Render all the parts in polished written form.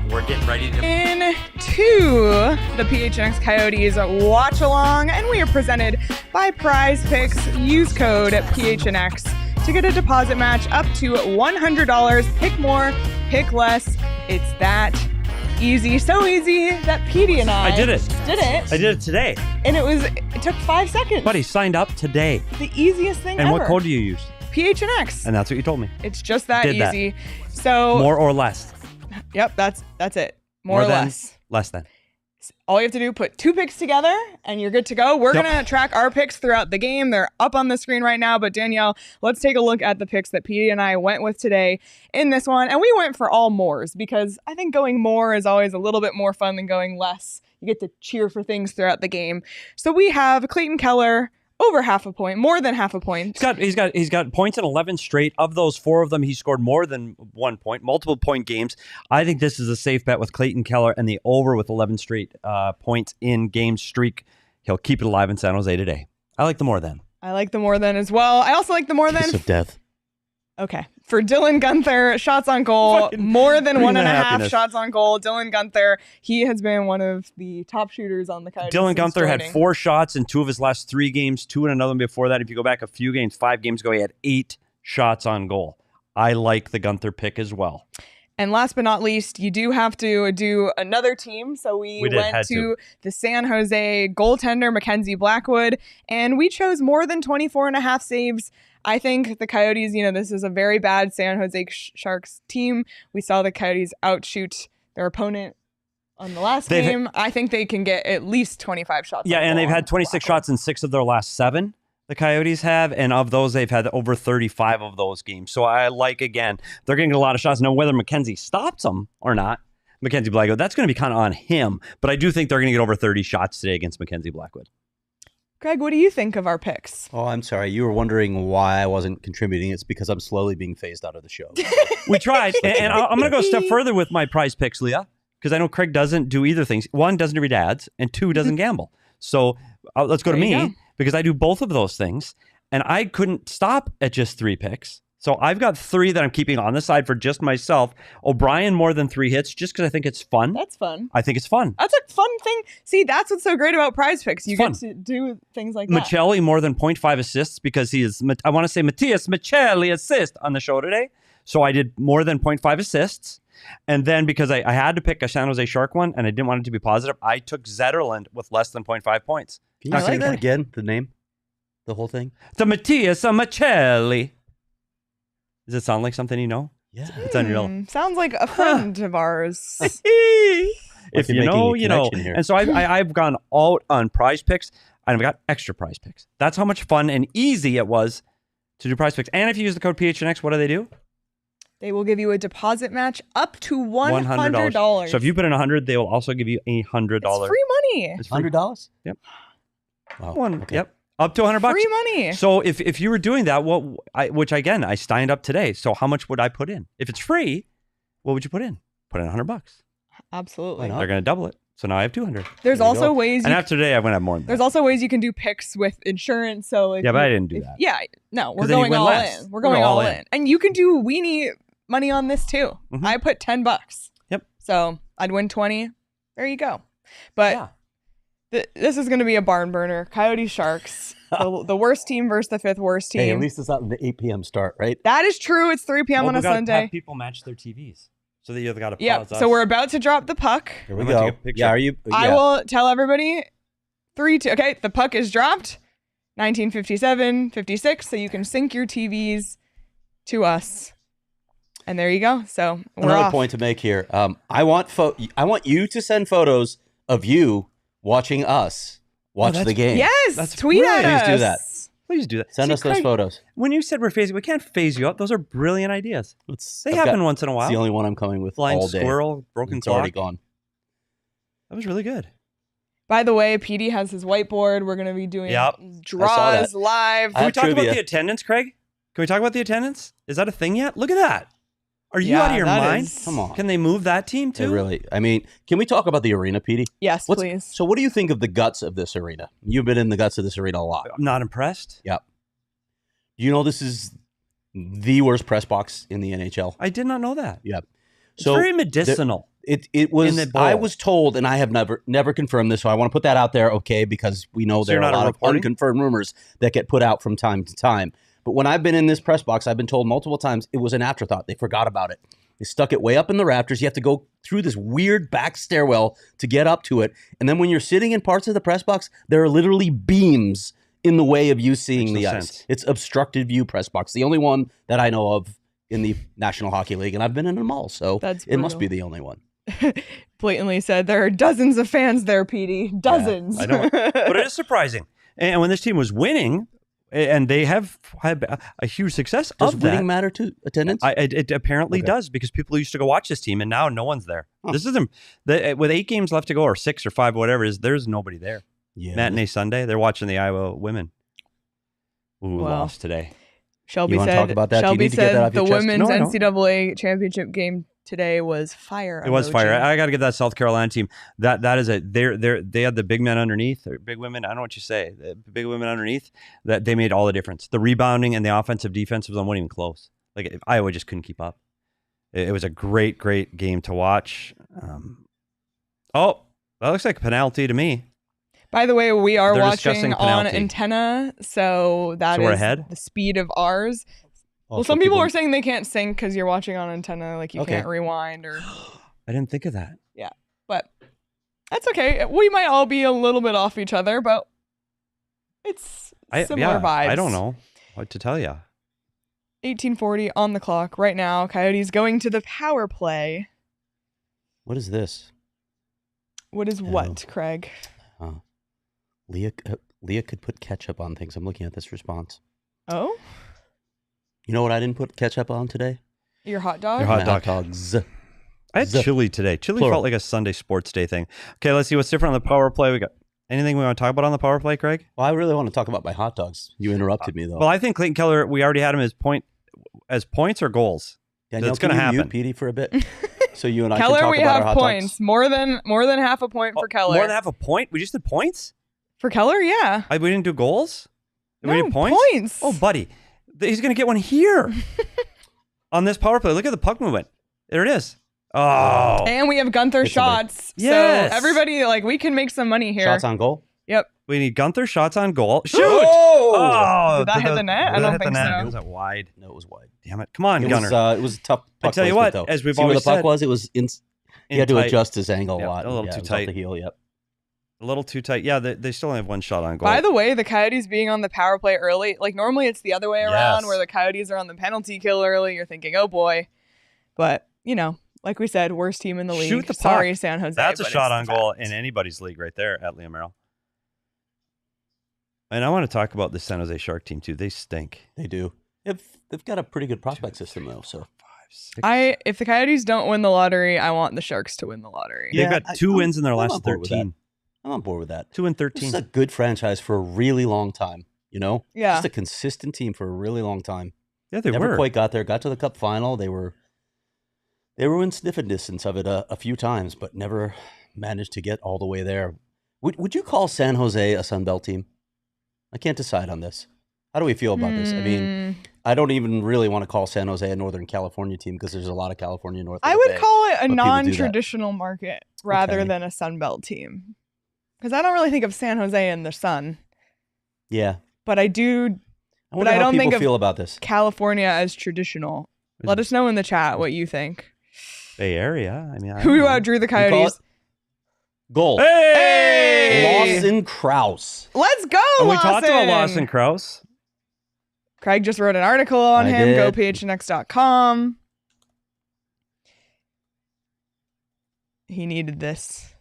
We're getting ready to into the PHNX Coyotes watch along, and we are presented by PrizePicks. Use code PHNX to get a deposit match up to $100. Pick more, pick less. It's that easy. So easy that Petey and I did it. I did it today. And it took 5 seconds. Buddy, signed up today. The easiest thing and ever. what code do you use? PHNX. And that's what you told me. It's just that Did easy. That. So more or less. Yep, that's it. More or than, less. Less than. All you have to do, put 2 picks together, and you're good to go. We're Yep. going to track our picks throughout the game. They're up on the screen right now. But Danielle, let's take a look at the picks that Petey and I went with today in this one. And we went for all mores because I think going more is always a little bit more fun than going less. You get to cheer for things throughout the game. So we have Clayton Keller over half a point, more than half a point. He's got points in 11 straight. Of those, 4 of them he scored more than 1 point, multiple point games. I think this is a safe bet with Clayton Keller and the over with 11 straight points in game streak. He'll keep it alive in San Jose today. I like the more than. I like the more than as well. I also like the more than. Kiss of death. Okay. For Dylan Guenther, shots on goal, more than 1.5 happiness. shots on goal. Dylan Guenther, he has been one of the top shooters on the Coyotes. Dylan Guenther had joining. 4 shots in 2 of his last 3 games, 2 in another one before that. If you go back a few games, 5 games ago, he had 8 shots on goal. I like the Guenther pick as well. And last but not least, you do have to do another team. So we went to the San Jose goaltender, Mackenzie Blackwood, and we chose more than 24.5 saves. I think the Coyotes, this is a very bad San Jose Sharks team. We saw the Coyotes outshoot their opponent on the last game. I think they can get at least 25 shots. Yeah, and they've had 26 shots in 6 of their last 7. The Coyotes have, and of those, they've had over 35 of those games. So I like, again, they're getting a lot of shots. Now, whether Mackenzie stops them or not, Mackenzie Blackwood, that's going to be kind of on him. But I do think they're going to get over 30 shots today against Mackenzie Blackwood. Craig, what do you think of our picks? Oh, I'm sorry. You were wondering why I wasn't contributing. It's because I'm slowly being phased out of the show. We tried, and I'm going to go a step further with my prize picks, Leah, because I know Craig doesn't do either things. 1, doesn't read ads, and 2, doesn't gamble. So let's go to me, because I do both of those things, and I couldn't stop at just 3 picks. So I've got 3 that I'm keeping on the side for just myself. O'Brien more than 3 hits, just because I think it's fun. That's fun. I think it's fun. That's a fun thing. See, that's what's so great about PrizePicks. You Fun. get to do things like that. Michelli more than 0.5 assists because he is, I want to say Matthias Michelli assist on the show today. So I did more than 0.5 assists. And then because I had to pick a San Jose Shark one and I didn't want it to be positive, I took Zetterlund with less than 0.5 points. Can you say that again, the name? The whole thing? The Matthias Michelli. Does it sound like something you know? Yeah. It's unreal. Sounds like a friend of ours. If you know, you know. Here. And so I've gone out on prize picks and I've got extra prize picks. That's how much fun and easy it was to do prize picks. And if you use the code PHNX, what do they do? They will give you a deposit match up to $100. So if you put in $100, they will also give you $100. It's free money. It's free. $100? Yep. Wow. Okay. Yep. Up to $100. Free money. So if you were doing that, which again I signed up today. So how much would I put in? If it's free, what would you put in? Put in $100. Absolutely. They're going to double it. So now I have 200. There's also ways. And after today, I'm going to have more than that. There's also ways you can do picks with insurance. So yeah, but I didn't do that. Yeah, no, we're 'Cause then you going win all less. in. We're going all in, and you can do weenie money on this too. Mhm. I put $10. Yep. So I'd win 20. There you go. But this is going to be a barn burner. Coyote Sharks, the worst team versus the 5th worst team. Hey, at least it's not an 8 p.m. start, right? That is true. It's 3 p.m. on a Sunday. Have people match their TVs. So that you've got to pause Yeah. us. So we're about to drop the puck. Here we I'm gonna go. take a picture. Yeah, are you? I yeah. will tell everybody 3, 2. Okay, the puck is dropped. 1957, 56. So you can sync your TVs to us. And there you go. So we're Another off. point to make here. I want you to send photos of you watching us watch the game. Yes, That's tweet great. at us. Please do that. Please do that. Send us those Craig, photos. When you said we're phasing, we can't phase you out. Those are brilliant ideas. They happen once in a while. It's the only one I'm coming with Blind all day. squirrel, broken it's clock. already gone. That was really good. By the way, Petey has his whiteboard. We're going to be doing draws live. Can we talk about the attendance, Craig? Can we talk about the attendance? Is that a thing yet? Look at that. Are you out of your mind? Come on. Can they move that team too? Can we talk about the arena, Petey? Yes, please. So what do you think of the guts of this arena? You've been in the guts of this arena a lot. I'm not impressed. Yep. You know this is the worst press box in the NHL. I did not know that. Yep. It's very medicinal. It was. I was told, and I have never confirmed this, so I want to put that out there, okay? Because we know there are a lot of unconfirmed rumors that get put out from time to time. But when I've been in this press box, I've been told multiple times it was an afterthought. They forgot about it. They stuck it way up in the rafters. You have to go through this weird back stairwell to get up to it. And then when you're sitting in parts of the press box, there are literally beams in the way of you seeing the ice. It's obstructed view press box. The only one that I know of in the National Hockey League, and I've been in them all, so it must be the only one. Blatantly said there are dozens of fans there, Petey. Dozens. Yeah, I know. But it is surprising. And when this team was winning, and they have had a huge success Does of that. winning matter to attendance? It apparently does, because people used to go watch this team, and now no one's there. Huh. This isn't with 8 games left to go, or 6 or 5 or whatever it is. There's nobody there. Yeah, Matinee Sunday. They're watching the Iowa women. Ooh, lost today. Shelby said. Talk about that? Shelby said the women's NCAA championship game today was fire. It was fire. I got to get that South Carolina team. That is they had the big men underneath, or big women. I don't know what you say. The big women underneath, that they made all the difference. The rebounding and the offensive defensive zone weren't even close. Like Iowa just couldn't keep up. It was a great game to watch. That looks like a penalty to me. By the way, we are watching on antenna, so we're ahead? The speed of ours. Well, some people are saying they can't sync because you're watching on antenna, like you can't rewind or. I didn't think of that. Yeah, but that's okay. We might all be a little bit off each other, but it's similar vibes. I don't know what to tell you. 18:40 on the clock right now. Coyotes going to the power play. What is this? What is what, Craig? Leah could put ketchup on things. I'm looking at this response. Oh? You know what I didn't put ketchup on today? Your hot dog? Your hot dogs. I had chili today. Chili felt like a Sunday sports day thing. Okay, let's see what's different on the power play. We got anything we want to talk about on the power play, Craig? Well, I really want to talk about my hot dogs. You interrupted me, though. Well, I think Clayton Keller, we already had him as points or goals. Danielle, it's going to happen. Mute Petey for a bit, so you and I Keller, can talk we about have our hot points. dogs. More than half a point for Keller. More than half a point? We just did points? For Keller, yeah. We didn't do goals? No, we did points? Oh, buddy. He's going to get one here on this power play. Look at the puck movement. There it is. Oh. And we have Gunther shots. Yes. So everybody, we can make some money here. Shots on goal? Yep. We need Gunther shots on goal. Shoot! Oh! Did that hit the net? I don't think so. Was it wide? No, it was wide. Damn it. Come on, Gunner. It was a tough puck. I tell you what, though. as we've See always where the puck said, was? It was he had to adjust his angle a lot. A little too tight. The heel, yep. A little too tight. Yeah, they still only have one shot on goal. By the way, the Coyotes being on the power play early, normally it's the other way around where the Coyotes are on the penalty kill early. You're thinking, oh boy. But, like we said, worst team in the league. Shoot the puck. Sorry, San Jose. That's a shot on goal in anybody's league right there at Leah Merrill. And I want to talk about the San Jose Shark team too. They stink. They do. They've got a pretty good prospect system though. So 6. If the Coyotes don't win the lottery, I want the Sharks to win the lottery. They've got 2 wins in their last 13. I'm on board with that. 2 and 13. This is a good franchise for a really long time. Yeah. Just a consistent team for a really long time. Yeah, they never quite got there. Got to the Cup final. They were in sniffing distance of it a few times, but never managed to get all the way there. Would you call San Jose a Sun Belt team? I can't decide on this. How do we feel about this? I mean, I don't even really want to call San Jose a Northern California team because there's a lot of California north of the I would Bay, call it a non-traditional market rather than a Sun Belt team. Because I don't really think of San Jose in the sun. Yeah. But I do. I wonder how people feel about this. California as traditional. Let us know in the chat what you think. Bay Area. I mean, who outdrew the Coyotes? Goal. Hey! Lawson Krause. Let's go, and we Lawson! talked about Lawson Krause. Craig just wrote an article on him. Go PHNX.com. He needed this.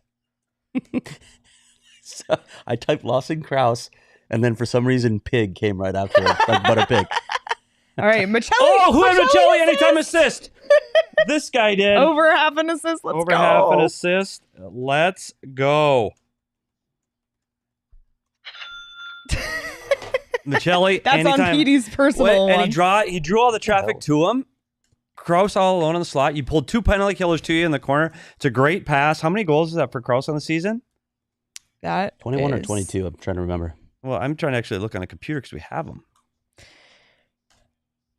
So I typed Lawson Krause And then for some reason, Pig came right after it, like Butter Pig. All right, Michelli. Oh, who had Michelli anytime assist? This guy did. Over half an assist. Let's go. Over half an assist. Let's go. Michelli. That's anytime. on Petey's personal one. And he drew all the traffic to him. Kraus all alone in the slot. You pulled 2 penalty killers to you in the corner. It's a great pass. How many goals is that for Kraus on the season? That 21 or 22. I'm trying to remember. Well, I'm trying to actually look on a computer because we have them.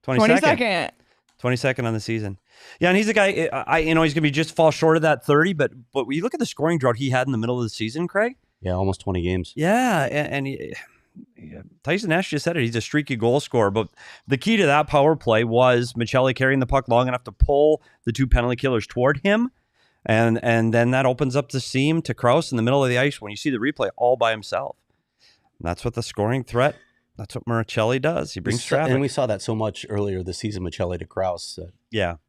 22nd. 22nd on the season. Yeah, and he's a guy, he's going to be just fall short of that 30, but when you look at the scoring drought he had in the middle of the season, Craig. Yeah, almost 20 games. Yeah, and Tyson Nash just said it. He's a streaky goal scorer, but the key to that power play was Michelli carrying the puck long enough to pull the 2 penalty killers toward him, and then that opens up the seam to Kraus in the middle of the ice when you see the replay all by himself. And that's what the scoring threat. That's what Michelli does. He brings traffic. And we saw that so much earlier this season, Michelli to Kraus.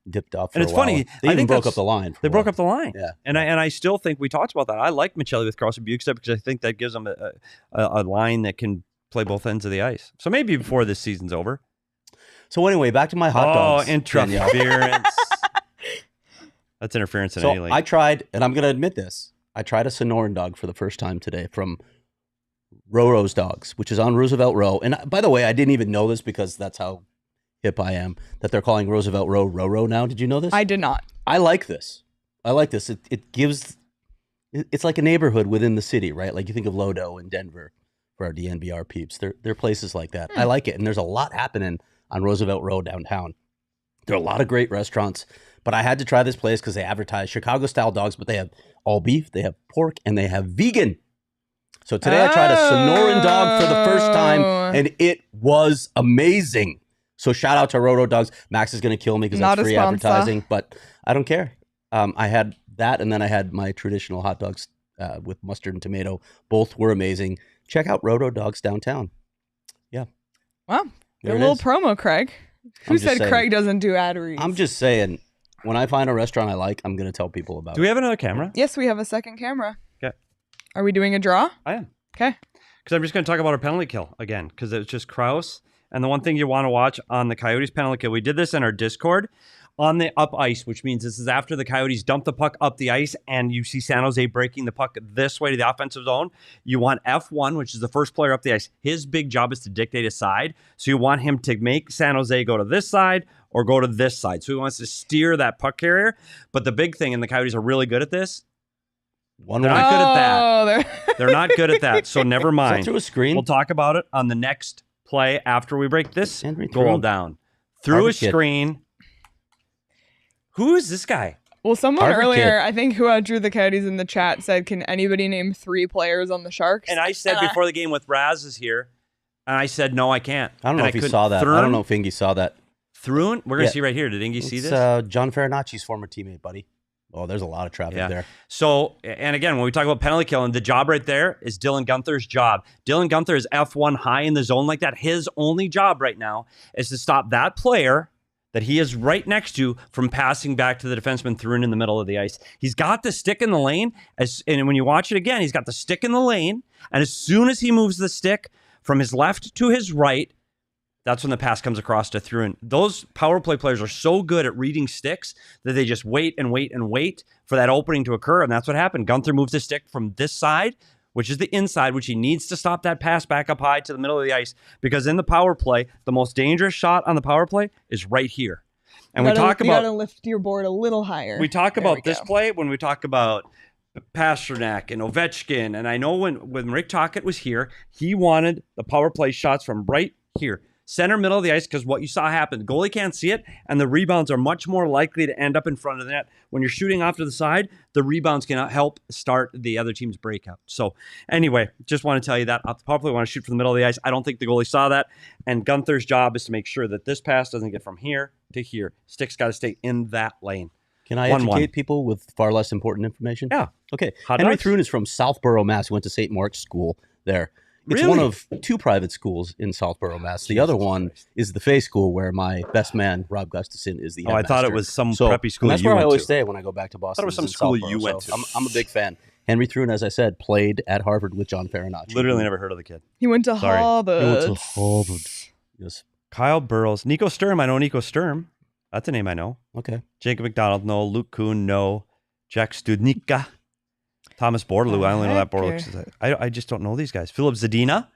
Dipped off for and it's a while. funny. They even broke up the line. They broke up the line. Yeah. And I still think we talked about that. I like Michelli with Kraus and Bukestad because I think that gives them a line that can play both ends of the ice. So maybe before this season's over. So anyway, back to my hot dogs. Oh, interference. That's interference in any league. I tried, and I'm going to admit this, I tried a Sonoran dog for the first time today from Roro's Dogs, which is on Roosevelt Row. And by the way, I didn't even know this because that's how hip I am, that they're calling Roosevelt Row Roro now. Did you know this? I did not. I like this. It gives, it's like a neighborhood within the city, right? Like you think of Lodo in Denver for our DNVR peeps. They're places like that. I like it. And there's a lot happening on Roosevelt Row downtown. There are a lot of great restaurants, but I had to try this place because they advertise Chicago-style dogs, but they have all beef, they have pork, and they have vegan. So today I tried a Sonoran dog for the first time, and it was amazing. So shout out to Roto Dogs. Max is going to kill me because that's free advertising, but I don't care. I had that, and then I had my traditional hot dogs with mustard and tomato. Both were amazing. Check out Roto Dogs downtown. Yeah. Wow. Good little promo, Craig. Who said Craig doesn't do ad reads? I'm just saying, when I find a restaurant I like, I'm going to tell people about it. Do we have another camera? Yes, we have a second camera. Okay. Are we doing a draw? I am. Okay. Because I'm just going to talk about our penalty kill again, because it's just Kraus. And the one thing you want to watch on the Coyotes penalty kill, we did this in our Discord, on the up ice, which means this is after the Coyotes dump the puck up the ice and you see San Jose breaking the puck this way to the offensive zone. You want F1, which is the first player up the ice. His big job is to dictate a side. So you want him to make San Jose go to this side or go to this side. So he wants to steer that puck carrier. But the big thing, and the Coyotes are really good at this, they're not good at that. They're not good at that. So never mind. Through a screen? We'll talk about it on the next play after we break this goal down. Through Harvard a screen. Who is this guy? Well, someone earlier, I think who drew the Coyotes in the chat, said, can anybody name 3 players on the Sharks? And I said before the game with Raz is here, and I said, no, I can't. I don't know if he saw that. I don't know if Ingy saw that. We're going to see right here. Did Ingy see this? John Farinacci's former teammate, buddy. Oh, there's a lot of traffic there. So, and again, when we talk about penalty killing, the job right there is Dylan Guenther's job. Dylan Guenther is F1 high in the zone like that. His only job right now is to stop that player that he is right next to from passing back to the defenseman through and in the middle of the ice. He's got the stick in the lane, and when you watch it again, he's got the stick in the lane, and as soon as he moves the stick from his left to his right, that's when the pass comes across to through. And those power play players are so good at reading sticks that they just wait and wait and wait for that opening to occur. And that's what happened. Guenther moves the stick from this side, which is the inside, which he needs to stop that pass back up high to the middle of the ice. Because in the power play, the most dangerous shot on the power play is right here. And you gotta lift your board a little higher. We talk about this play when we talk about Pasternak and Ovechkin. And I know when Rick Tocchet was here, he wanted the power play shots from right here. Center middle of the ice, because what you saw happen, the goalie can't see it, and the rebounds are much more likely to end up in front of the net. When you're shooting off to the side, the rebounds can help start the other team's breakout. So anyway, just want to tell you that. Off the power play, want to shoot from the middle of the ice. I don't think the goalie saw that. And Guenther's job is to make sure that this pass doesn't get from here to here. Stick's got to stay in that lane. Can I educate people with far less important information? Yeah. Okay. Henry Thrun is from Southborough, Mass. He went to St. Mark's School there. It's one of 2 private schools in Southborough, Mass. The other one is the Fay School, where my best man, Rob Gustafson, is the headmaster. I thought it was some preppy school that's you went to. That's where I always stay when I go back to Boston. I thought it was some school you went to. I'm a big fan. Henry Thrun, as I said, played at Harvard with John Farinacci. Literally never heard of the kid. He went to Harvard. He went to Harvard. Yes. Kyle Burrows. Nico Sturm. I know Nico Sturm. That's a name I know. Okay. Jacob McDonald, no. Luke Kuhn, no. Jack Studnicka. Thomas Bordelou. I only know that Bordelou. I just don't know these guys. Philip Zadina.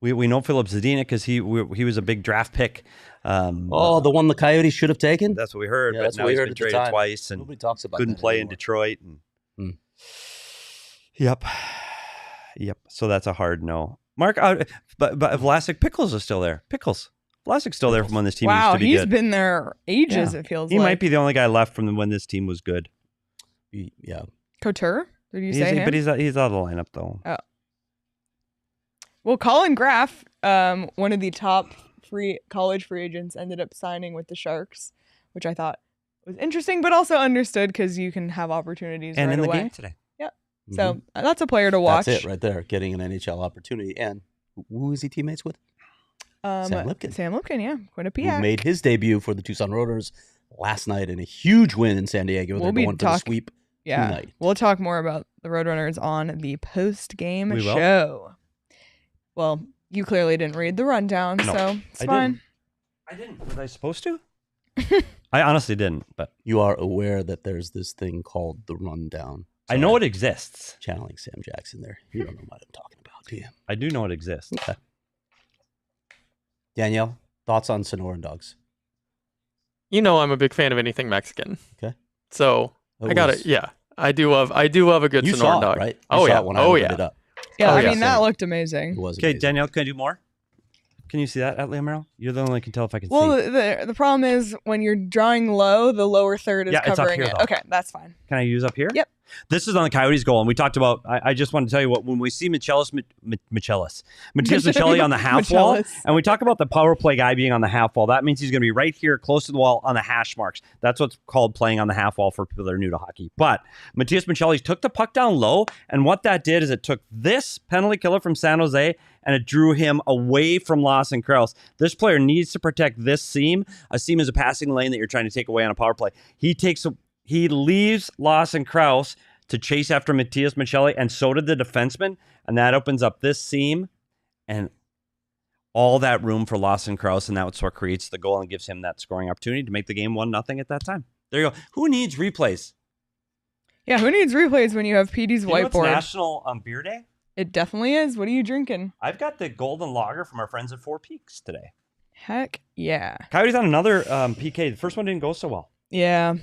We know Philip Zadina because he was a big draft pick. The one the Coyotes should have taken? That's what we heard. Yeah, but now he's been traded twice and nobody talks about couldn't play anymore. in Detroit. And, Yep. So that's a hard no. Mark, but Vlasic Pickles is still there. Vlasic's still there from when this team used to be good. Wow, he's been there ages, it feels like. He might be the only guy left from when this team was good. Yeah. Couture? Did you say him? But he's out of the lineup, though. Oh. Well, Colin Graff, one of the top college free agents, ended up signing with the Sharks, which I thought was interesting, but also understood because you can have opportunities and right in the away. game today. Yep. So that's a player to watch. That's it right there, getting an NHL opportunity. And who is he teammates with? Sam Lipkin. Sam Lipkin, yeah. Quinnipiac. Who made his debut for the Tucson Roaders last night in a huge win in San Diego. They're going for the sweep tonight. We'll talk more about the Roadrunners on the post-game show. Well, you clearly didn't read the rundown, so it's fine. I didn't. Was I supposed to? I honestly didn't, but you are aware that there's this thing called the rundown. I know it exists. Channeling Sam Jackson there. You don't know what I'm talking about, do you? I do know it exists. Okay. Danielle, thoughts on Sonoran dogs? You know I'm a big fan of anything Mexican. Okay. So I got it. Yeah. I do love a good Sonoran dog. Right? Oh yeah. When I opened it up. Yeah, I mean, that looked amazing. It was okay, amazing. Danielle, can I do more? Can you see that at Leah Merrill? You're the only one that can tell if I can see. Well, the problem is when you're drawing low, the lower third is covering it. Okay, that's fine. Can I use up here? Yep. This is on the Coyotes goal, and we talked about, I just want to tell you what, when we see Matias Michelli on the half wall, and we talk about the power play guy being on the half wall, that means he's going to be right here close to the wall on the hash marks. That's what's called playing on the half wall for people that are new to hockey. But Matias Michelli took the puck down low, and what that did is it took this penalty killer from San Jose and it drew him away from Lawson Krause. This player needs to protect this seam. A seam is a passing lane that you're trying to take away on a power play. He leaves Lawson Krause to chase after Matias Michelli, and so did the defenseman, and that opens up this seam and all that room for Lawson Krause, and that's what creates the goal and gives him that scoring opportunity to make the game 1-0 at that time. There you go. Who needs replays? Yeah, who needs replays when you have Petey's whiteboard? It's National Beer Day? It definitely is. What are you drinking? I've got the Golden Lager from our friends at Four Peaks today. Heck yeah. Coyotes on another PK. The first one didn't go so well. Yeah.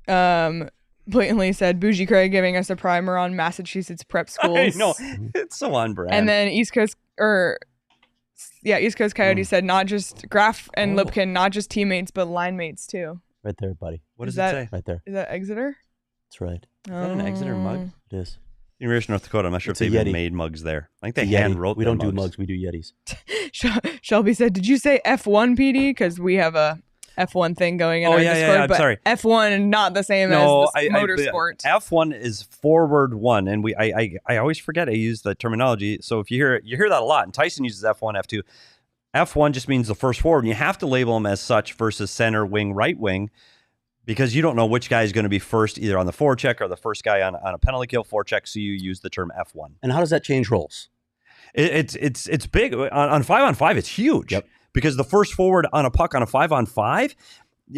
Blatantly said Bougie Craig giving us a primer on Massachusetts prep schools. I know. It's so on brand. And then East Coast Coyotes said not just Graff and Lipkin, not just teammates, but line mates too. Right there, buddy. What does it say? Right there. Is that Exeter? That's right. Is that an Exeter mug? It is. University of North Dakota. I'm not sure if they even made mugs there. I think they hand wrote. We don't do mugs. We do Yetis. Shelby said, "Did you say F1, PD? Because we have a F1 thing going in our Discord, I'm but sorry. F1 not the same as motorsport. F1 is forward one, and I always forget I use the terminology. So if you hear that a lot, and Tyson uses F1, F2. F1 just means the first forward, and you have to label them as such versus center, wing, right wing, because you don't know which guy is going to be first, either on the forecheck or the first guy on a penalty kill forecheck. So you use the term F1. And how does that change roles? It's big on 5-on-5. It's huge. Yep. Because the first forward on a puck on a 5-on-5,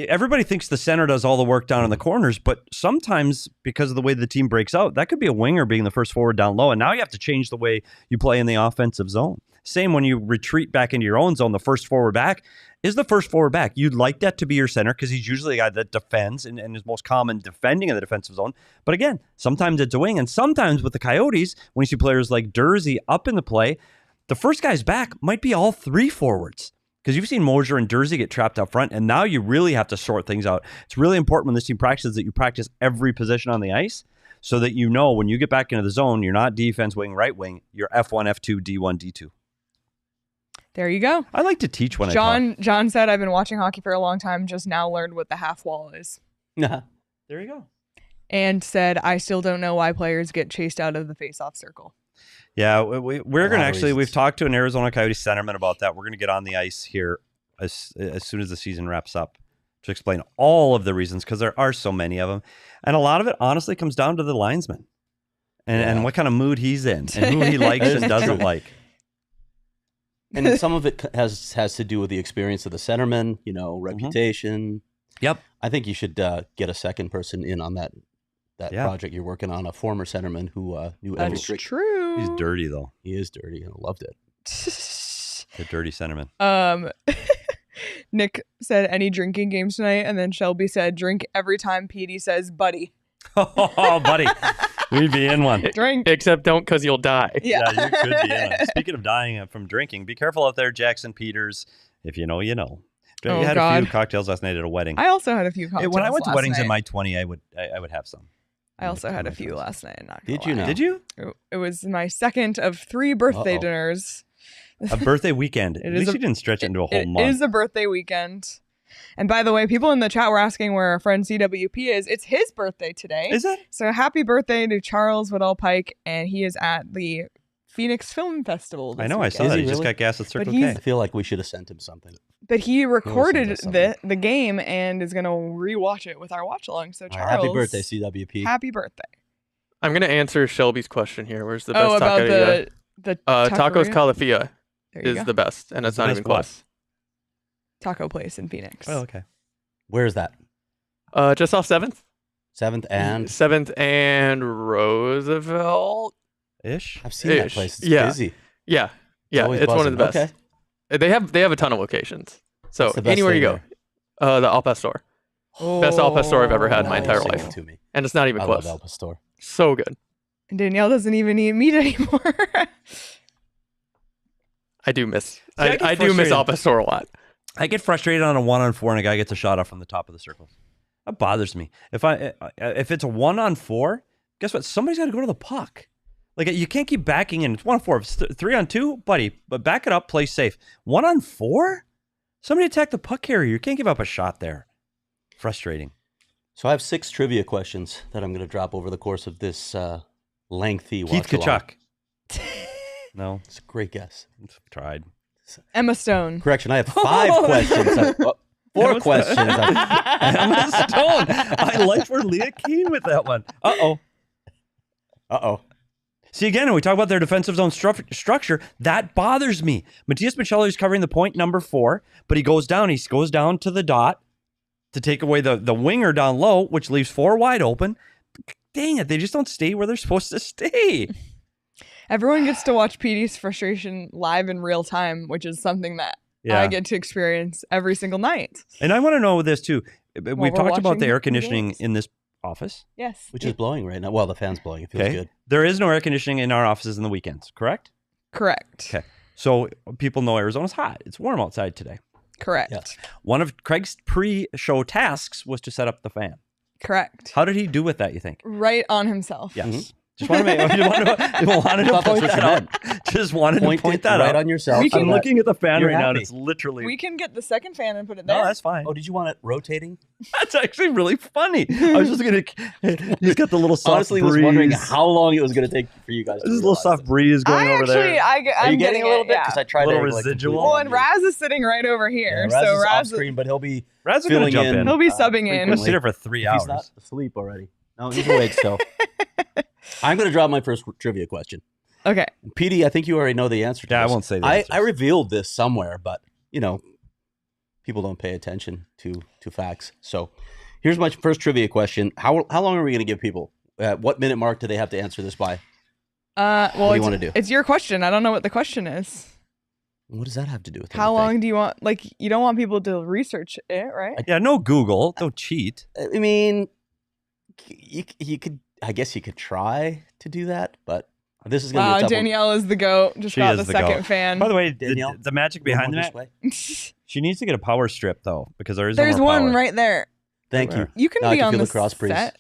everybody thinks the center does all the work down in the corners, but sometimes because of the way the team breaks out, that could be a winger being the first forward down low, and now you have to change the way you play in the offensive zone. Same when you retreat back into your own zone, the first forward back is the first forward back. You'd like that to be your center because he's usually the guy that defends and is most common defending in the defensive zone. But again, sometimes it's a wing, and sometimes with the Coyotes, when you see players like Dursey up in the play, the first guy's back might be all three forwards. Because you've seen Mosier and Dursey get trapped up front, and now you really have to sort things out. It's really important when this team practices that you practice every position on the ice so that you know when you get back into the zone, you're not defense wing, right wing, you're F1, F2, D1, D2. There you go. I like to teach when I talk. John said, I've been watching hockey for a long time, just now learned what the half wall is. There you go. And said, I still don't know why players get chased out of the face-off circle. Yeah, we're going to actually, we've talked to an Arizona Coyotes centerman about that. We're going to get on the ice here as soon as the season wraps up to explain all of the reasons, because there are so many of them. And a lot of it honestly comes down to the linesmen. and what kind of mood he's in and who he likes and doesn't like. And some of it has to do with the experience of the centerman, reputation. Yep. I think you should get a second person in on that project you're working on, a former centerman who knew every trick. True. He's dirty, though. He is dirty, and I loved it. The dirty centerman. Nick said, any drinking games tonight? And then Shelby said, drink every time Petey says, buddy. Oh, buddy. We'd be in one. Drink. Except don't, because you'll die. Yeah, you could be in one. Speaking of dying from drinking, be careful out there, Jackson Peters. If you know, you know. You had a few cocktails last night at a wedding. I also had a few cocktails. When I went to weddings night. in my 20s, I would have some. I also had a few last night. Did you know? Did you? It was my second of 3 birthday dinners. A birthday weekend. At least you didn't stretch it into a whole month. It is a birthday weekend. And by the way, people in the chat were asking where our friend CWP is. It's his birthday today. Is it? So happy birthday to Charles Woodall Pike, and he is at the Phoenix Film Festival this I know, weekend. I saw that. He just got gas at Circle K. I feel like we should have sent him something. But he recorded the game and is going to rewatch it with our watch along. So Charles, happy birthday, CWP. Happy birthday. I'm going to answer Shelby's question here. Where's the best about taqueria? the Tacos Calafia is go. the best, and it's not even close. Taco place in Phoenix. Oh, okay. Where is that? Just off 7th. 7th and? 7th and Roosevelt. Ish? I've seen that place. It's busy. Yeah. It's one of the best. Okay. They have a ton of locations. So anywhere you go. The Al Pastor. Best Al Pastor I've ever had in my entire life. To me. And it's not even close. I love Al Pastor. So good. And Danielle doesn't even eat meat anymore. I do miss Al Pastor a lot. I get frustrated on a 1-on-4 and a guy gets a shot off from the top of the circle. That bothers me. If it's a 1-on-4, guess what? Somebody's got to go to the puck. Like, you can't keep backing in. It's 1-on-4. If it's 3-on-2, buddy, but back it up, play safe. 1-on-4? Somebody attack the puck carrier. You can't give up a shot there. Frustrating. So I have 6 trivia questions that I'm going to drop over the course of this lengthy watch Keith Kachuk. No. It's a great guess. Tried. Emma Stone. Correction, I have 5 questions. 4 questions. Emma Stone. I like where Leah came with that one. Uh-oh. See, again, when we talk about their defensive zone structure, that bothers me. Matias Michelli is covering the point number 4, but he goes down. He goes down to the dot to take away the winger down low, which leaves 4 wide open. Dang it, they just don't stay where they're supposed to stay. Everyone gets to watch Petey's frustration live in real time, which is something that I get to experience every single night. And I want to know this, too. We've talked about the air conditioning in this office. Yes. Which is blowing right now. Well, the fan's blowing. It feels good. There is no air conditioning in our offices in the weekends, correct? Correct. Okay. So people know Arizona's hot. It's warm outside today. Correct. Yes. One of Craig's pre-show tasks was to set up the fan. Correct. How did he do with that, you think? Right on himself. Yes. Mm-hmm. Just wanted to point that out. Just wanted to point that out. Right on yourself. I'm looking at the fan right now, and it's literally... We can get the second fan and put it there. No, that's fine. Oh, did you want it rotating? That's actually really funny. I was just going to... He's got the little soft Honestly, breeze. was wondering how long it was going to take for you guys to There's a little soft breeze going over there. Are you getting a little bit? Because I tried a little residual. Well, and Raz is sitting right over here. Yeah, so Raz is Raz off screen, but he'll be Raz is going to jump in. He'll be subbing in. He's going to sit here for 3 hours. He's not asleep already. No, he's awake still. I'm going to drop my first trivia question. Okay. Petey, I think you already know the answer to this. I won't say that. I revealed this somewhere, but, people don't pay attention to facts. So here's my first trivia question. How long are we going to give people? What minute mark do they have to answer this by? Well, what do you want to do? It's your question. I don't know what the question is. What does that have to do with How long do you want? Like, you don't want people to research it, right? Yeah, no Google. Don't cheat. I mean, you could... I guess you could try to do that, but this is going to be a tough Danielle is the GOAT. Just got the second fan. By the way, the magic behind that, she needs to get a power strip, though, because there's one right there. Thank you. You can be on the cross breeze. Set.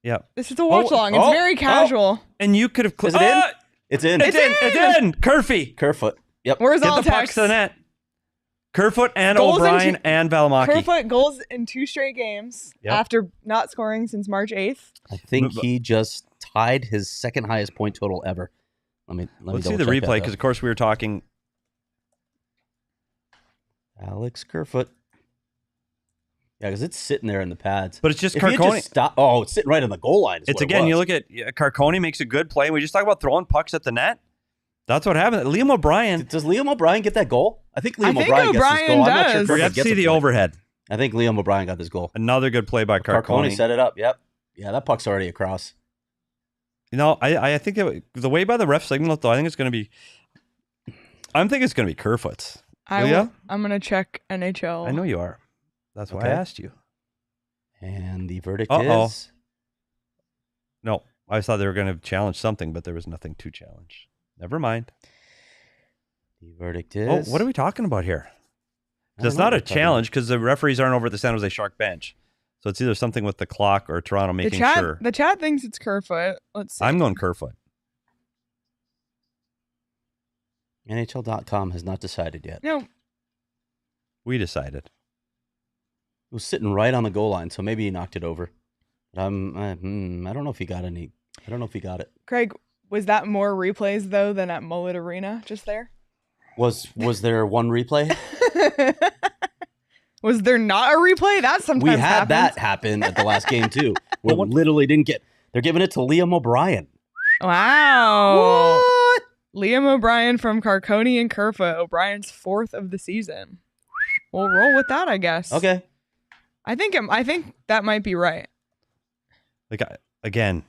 Yeah. This is a watch along. It's very casual. And you could have... Is it in? It's in. It's in. Kerfoot. Yep. Where's all Get the puck to the net. Kerfoot and O'Brien and Valimaki. Kerfoot goals in 2 straight games after not scoring since March 8th. I think he just tied his second highest point total ever. Let's see the replay, because, of course, we were talking. Alex Kerfoot. Yeah, because it's sitting there in the pads. But it's just Carcone. It's sitting right on the goal line. It's again, you look at Carcone makes a good play. We just talk about throwing pucks at the net. That's what happened. Liam O'Brien. Does Liam O'Brien get that goal? I think Liam O'Brien gets this goal. I'm not sure. We have to see the overhead. I think Liam O'Brien got this goal. Another good play by Carcone. Carcone set it up. Yep. Yeah, that puck's already across. I think the way by the ref signal, though, I think it's going to be. I'm thinking it's going to be Kerfoot's. I'm going to check NHL. I know you are. That's why I asked you. And the verdict is. No, I thought they were going to challenge something, but there was nothing to challenge. Never mind. The verdict is. Oh, what are we talking about here? It's not a challenge because the referees aren't over at the San Jose Shark bench. So it's either something with the clock or Toronto making sure. The chat thinks it's Kerfoot. Let's see. I'm going Kerfoot. NHL.com has not decided yet. No. We decided. It was sitting right on the goal line, so maybe he knocked it over. I don't know if he got any. I don't know if he got it. Craig, was that more replays though than at Mullet Arena just there? Was there one replay? Was there not a replay? That sometimes we had that happen at the last game too. We literally didn't get. They're giving it to Liam O'Brien. Wow. What? Liam O'Brien from Carcone and Kerfoot. O'Brien's 4th of the season. We'll roll with that, I guess. Okay. I think that might be right. Like again,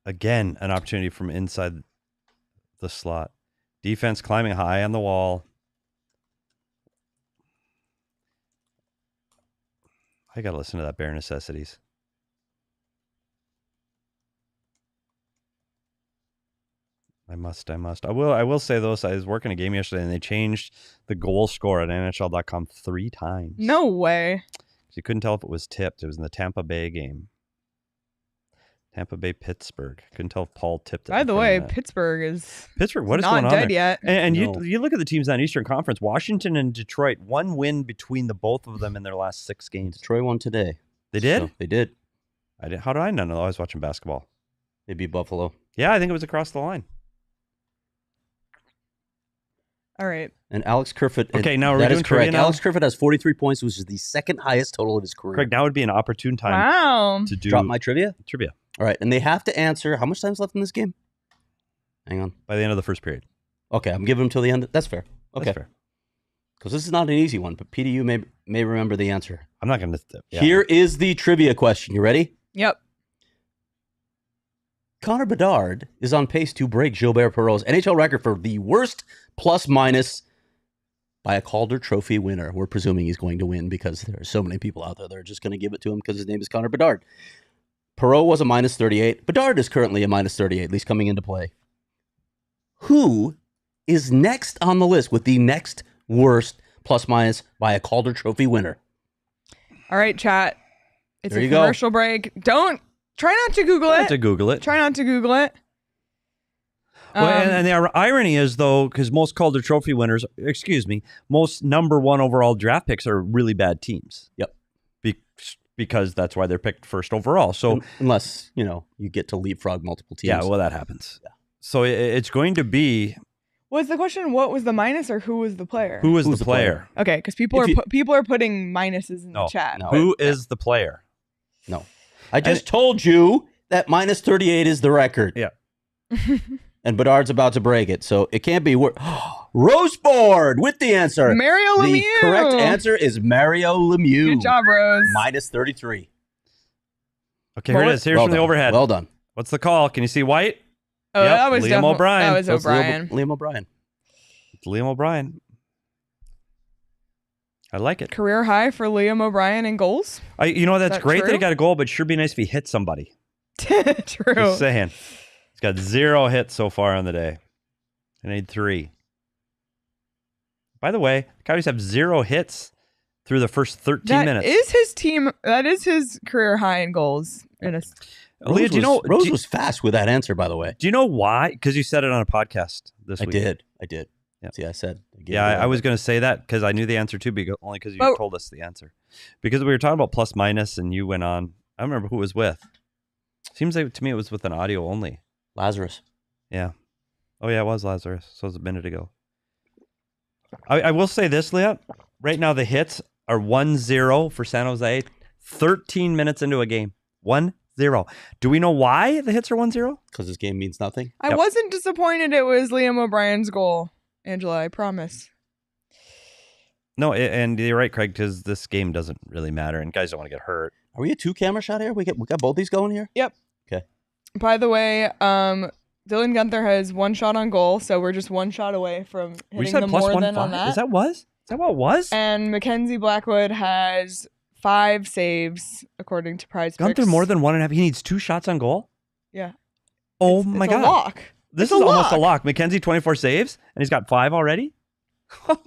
an opportunity from inside the slot. Defense climbing high on the wall. I got to listen to that bare necessities. I must. I will say those. I was working a game yesterday and they changed the goal score at NHL.com 3 times. No way. You couldn't tell if it was tipped. It was in the Tampa Bay game. Tampa Bay, Pittsburgh. Couldn't tell if Paul tipped it. By the way, Pittsburgh. What is going on there? Yet. And you look at the teams on Eastern Conference. Washington and Detroit, 1 win between the both of them in their last 6 games. Detroit won today. They did? So they did. How did I not know? I was watching basketball. They beat Buffalo. Yeah, I think it was across the line. All right. And Alex Kerfoot. Okay, now we're doing trivia now? Alex Kerfoot has 43 points, which is the 2nd highest total of his career. Craig, now would be an opportune time to drop my trivia? Trivia. All right, and they have to answer. How much time's left in this game? Hang on. By the end of the first period. Okay, I'm giving them till the end. That's fair. Okay. That's fair. Because this is not an easy one, but Petey, you may remember the answer. I'm not going to. Yeah. Here is the trivia question. You ready? Yep. Connor Bedard is on pace to break Gilbert Perreault's NHL record for the worst plus-minus by a Calder Trophy winner. We're presuming he's going to win because there are so many people out there that are just going to give it to him because his name is Connor Bedard. Perreault was a -38. Bedard is currently a -38, at least coming into play. Who is next on the list with the next worst plus-minus by a Calder Trophy winner? All right, chat. It's a commercial break. Try not to Google it. Try not to Google it. Well, and the irony is, though, because most Calder Trophy winners, most number 1 overall draft picks are really bad teams. Yep. Because that's why they're picked first overall. So unless, you get to leapfrog multiple teams. Yeah, well, that happens. Yeah. So it's going to be. Was the question what was the minus or who was the player? Who was the player? Okay, because people are putting minuses in the chat. No. Who is the player? No. I just told you that -38 is the record. Yeah. And Bedard's about to break it, so it can't be Roseboard with the answer. Mario Lemieux. The correct answer is Mario Lemieux. Good job, Rose. -33. Okay, here it is. Here's from the overhead. Well done. What's the call? Can you see white? Oh, that was Liam O'Brien. That was O'Brien. Liam O'Brien. It's Liam O'Brien. I like it. Career high for Liam O'Brien in goals. That's great that he got a goal, but sure be nice if he hit somebody. True. Just saying. He's got 0 hits so far on the day. I need 3. By the way, the Coyotes have 0 hits through the first 13 minutes. That is his career high in goals. Leah, Rose was fast with that answer, by the way. Do you know why? Because you said it on a podcast this week. I did. Yeah. See, I said. I was going to say that because I knew the answer too, only because you told us the answer. Because we were talking about plus minus, and you went on. I don't remember who it was with. Seems like to me it was with an audio only. Lazarus. Yeah. Oh yeah, it was Lazarus. So it was a minute ago. I will say this, Leah. Right now the hits are 1-0 for San Jose, 13 minutes into a game. 1-0. Do we know why the hits are 1-0? Because this game means nothing. I wasn't disappointed it was Liam O'Brien's goal, Angela, I promise. No, and you're right, Craig, because this game doesn't really matter, and guys don't want to get hurt. Are we a 2-camera shot here? We got both these going here? Yep. Okay. By the way, Dylan Guenther has 1 shot on goal, so we're just 1 shot away from hitting the more than on that. Is that what it was? And Mackenzie Blackwood has 5 saves, according to PrizePicks. Guenther more than 1.5. He needs 2 shots on goal? Yeah. Oh, my God. It's a lock. This is almost a lock. Mackenzie, 24 saves, and he's got 5 already?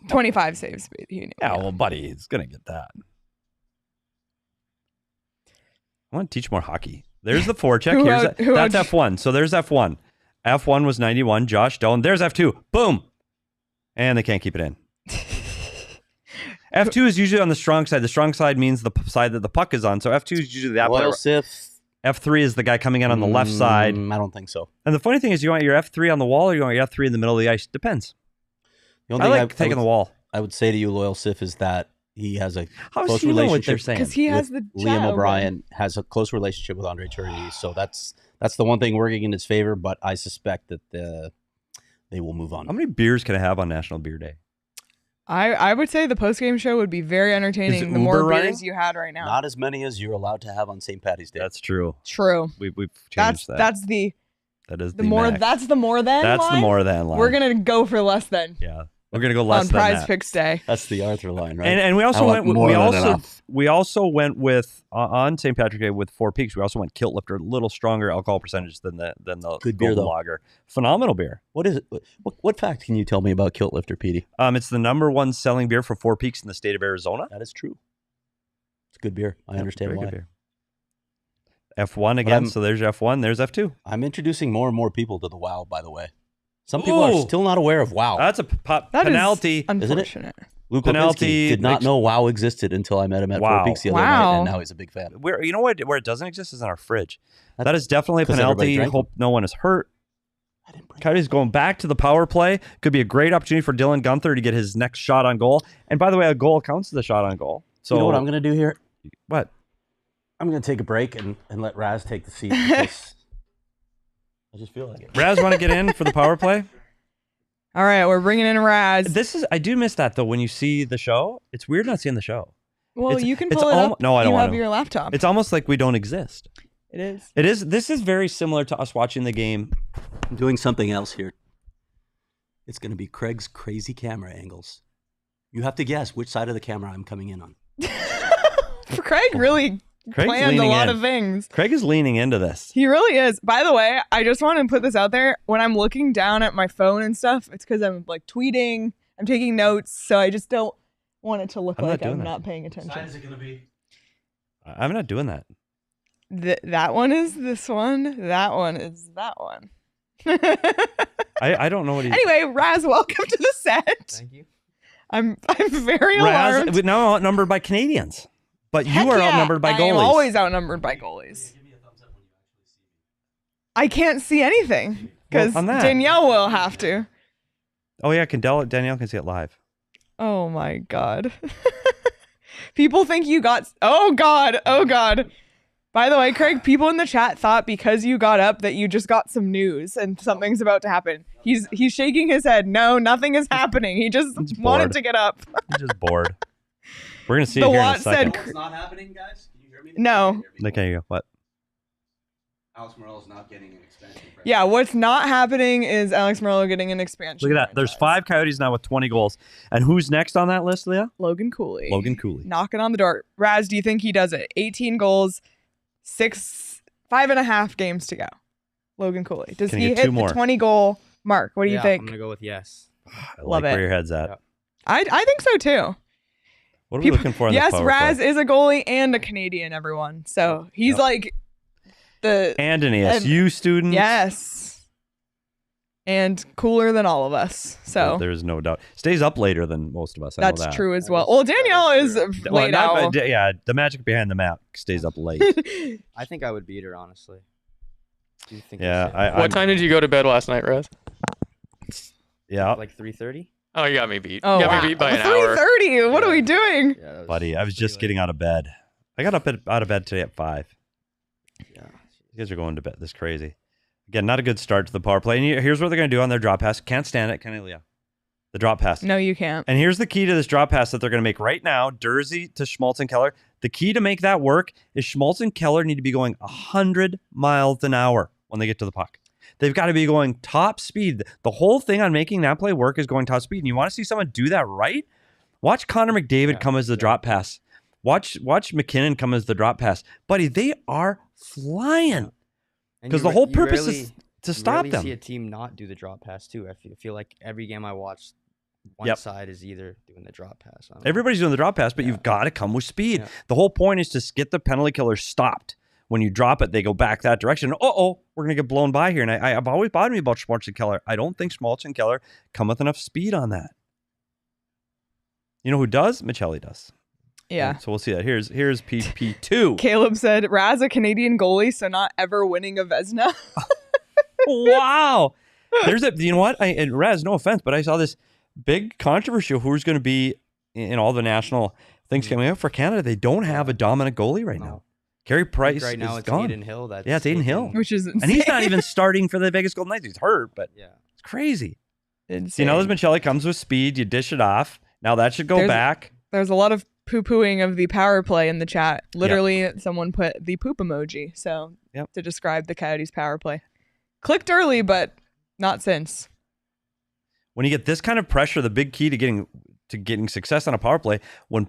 25 saves. Yeah, well, buddy, he's going to get that. I want to teach more hockey. There's the forecheck. That's F1. So there's F1. F1 was 91. Josh Dolan. There's F2. Boom. And they can't keep it in. F2 is usually on the strong side. The strong side means the side that the puck is on. So F2 is usually that Loyal Sif. F3 is the guy coming in on the left side. I don't think so. And the funny thing is, you want your F3 on the wall or you want your F3 in the middle of the ice? Depends. The only I like taking the wall. I would say to you, Loyal Sif, is that he has a close relationship. Because he has the Liam O'Brien has a close relationship with Andre Tourigny. So that's the one thing working in his favor. But I suspect that they will move on. How many beers can I have on National Beer Day? I would say the post-game show would be very entertaining the more beers you had right now. Not as many as you're allowed to have on St. Patty's Day. That's true. True. We've changed that. That's the more. Max. That's the more than That's line? the more than line. We're going to go for less than. Yeah. We're going to go less than that. On PrizePicks Day. That's the Arthur line, right? And we also went with on St. Patrick's Day with Four Peaks. We also went Kilt Lifter, a little stronger alcohol percentage than the Good beer, Golden Lager. Phenomenal beer. What is it? What fact can you tell me about Kilt Lifter, Petey? It's the #1 selling beer for Four Peaks in the state of Arizona. That is true. It's good beer. I understand why. Beer. F1 again. So there's F1. There's F2. I'm introducing more and more people to the WoW, by the way. Some people are still not aware of WoW. That's a penalty. Unfortunate. Isn't it? Luke Lipinski did not know WoW existed until I met him at Four Peaks the other night, and now he's a big fan. Where it doesn't exist is in our fridge. That is definitely a penalty. Hope no one is hurt. Coyotes going back to the power play. Could be a great opportunity for Dylan Guenther to get his next shot on goal. And by the way, a goal counts as a shot on goal. So you know what I'm going to do here? What? I'm going to take a break and let Raz take the seat. Because I just feel like it. Raz, want to get in for the power play? All right, we're bringing in Raz. I do miss that though. When you see the show, it's weird not seeing the show. Well, you can pull it up. No, I don't want to. You have your laptop. It's almost like we don't exist. It is. It is. This is very similar to us watching the game. I'm doing something else here. It's going to be Craig's crazy camera angles. You have to guess which side of the camera I'm coming in on. Craig really planned a lot of things. Craig is leaning into this. He really is. By the way, I just want to put this out there. When I'm looking down at my phone and stuff, it's because I'm like tweeting. I'm taking notes, so I just don't want it to look like I'm not paying attention. What side is it going to be? I'm not doing that. That one is this one. That one is that one. I don't know what he's... Anyway, Raz, welcome to the set. Thank you. I'm very alarmed. Raz, now outnumbered by Canadians. But you are outnumbered by goalies. I'm always outnumbered by goalies. I can't see anything because Danielle will have to. Oh, yeah. Danielle can see it live. Oh, my God. People think you got... Oh, God. Oh, God. By the way, Craig, people in the chat thought because you got up that you just got some news and something's about to happen. He's shaking his head. No, nothing is happening. He just wanted to get up. He's just bored. We're going to see it here in a second. It's not happening, guys? Can you hear me? No. Okay, you go. What? Alex Morello's not getting an expansion. Yeah, what's not happening is Alex Morello getting an expansion. Look at that. There's 5 Coyotes now with 20 goals. And who's next on that list, Leah? Logan Cooley. Knocking on the door. Raz, do you think he does it? 18 goals, 5.5 games to go. Logan Cooley. Does he hit the 20-goal mark? What do you think? I'm going to go with yes. I like where your head's at. Yeah. I think so, too. What are we looking for in yes, the power Raz play? is a goalie and a Canadian, everyone. So he's like the... And an ASU student. Yes. And cooler than all of us. So there's no doubt. Stays up later than most of us. That's true as well. Well, Danielle is late out. Yeah, the magic behind the map stays up late. I think I would beat her, honestly. Do you think? Yeah. What time did you go to bed last night, Raz? Yeah. Like 3:30. Oh, you got me beat. Oh, you got me beat by an hour. 3:30. What are we doing? Yeah, buddy, I was just getting out of bed. I got up out of bed today at 5. Yeah. You guys are going to bed. This is crazy. Again, not a good start to the power play. And here's what they're going to do on their drop pass. Can't stand it, can I, Leah? The drop pass. No, you can't. And here's the key to this drop pass that they're going to make right now. Dursey to Schmaltz and Keller. The key to make that work is Schmaltz and Keller need to be going 100 miles an hour when they get to the puck. They've got to be going top speed. The whole thing on making that play work is going top speed. And you want to see someone do that right? Watch Connor McDavid come as the drop pass. Watch McKinnon come as the drop pass. Buddy, they are flying. Because the whole purpose is to stop them. You see a team not do the drop pass, too. I feel like every game I watch, one side is either doing the drop pass. Everybody's doing the drop pass, but you've got to come with speed. Yeah. The whole point is to get the penalty killer stopped. When you drop it, they go back that direction. We're going to get blown by here. And I've always bothered me about Schmaltz and Keller. I don't think Schmaltz and Keller come with enough speed on that. You know who does? Michelli does. Yeah. So we'll see that. Here's PP2. Caleb said, Raz a Canadian goalie, so not ever winning a Vezina. Wow. You know what? And Raz, no offense, but I saw this big controversy of who's going to be in all the national things coming up for Canada. They don't have a dominant goalie right now. Carey Price right now is it's gone. Aiden Hill. It's Aiden Hill. Which is insane. And he's not even starting for the Vegas Golden Knights. He's hurt, but it's crazy. Insane. See, now this Michelli comes with speed. You dish it off. Now that should go back. There's a lot of poo-pooing of the power play in the chat. Literally, someone put the poop emoji to describe the Coyotes power play. Clicked early, but not since. When you get this kind of pressure, the big key to getting success on a power play, when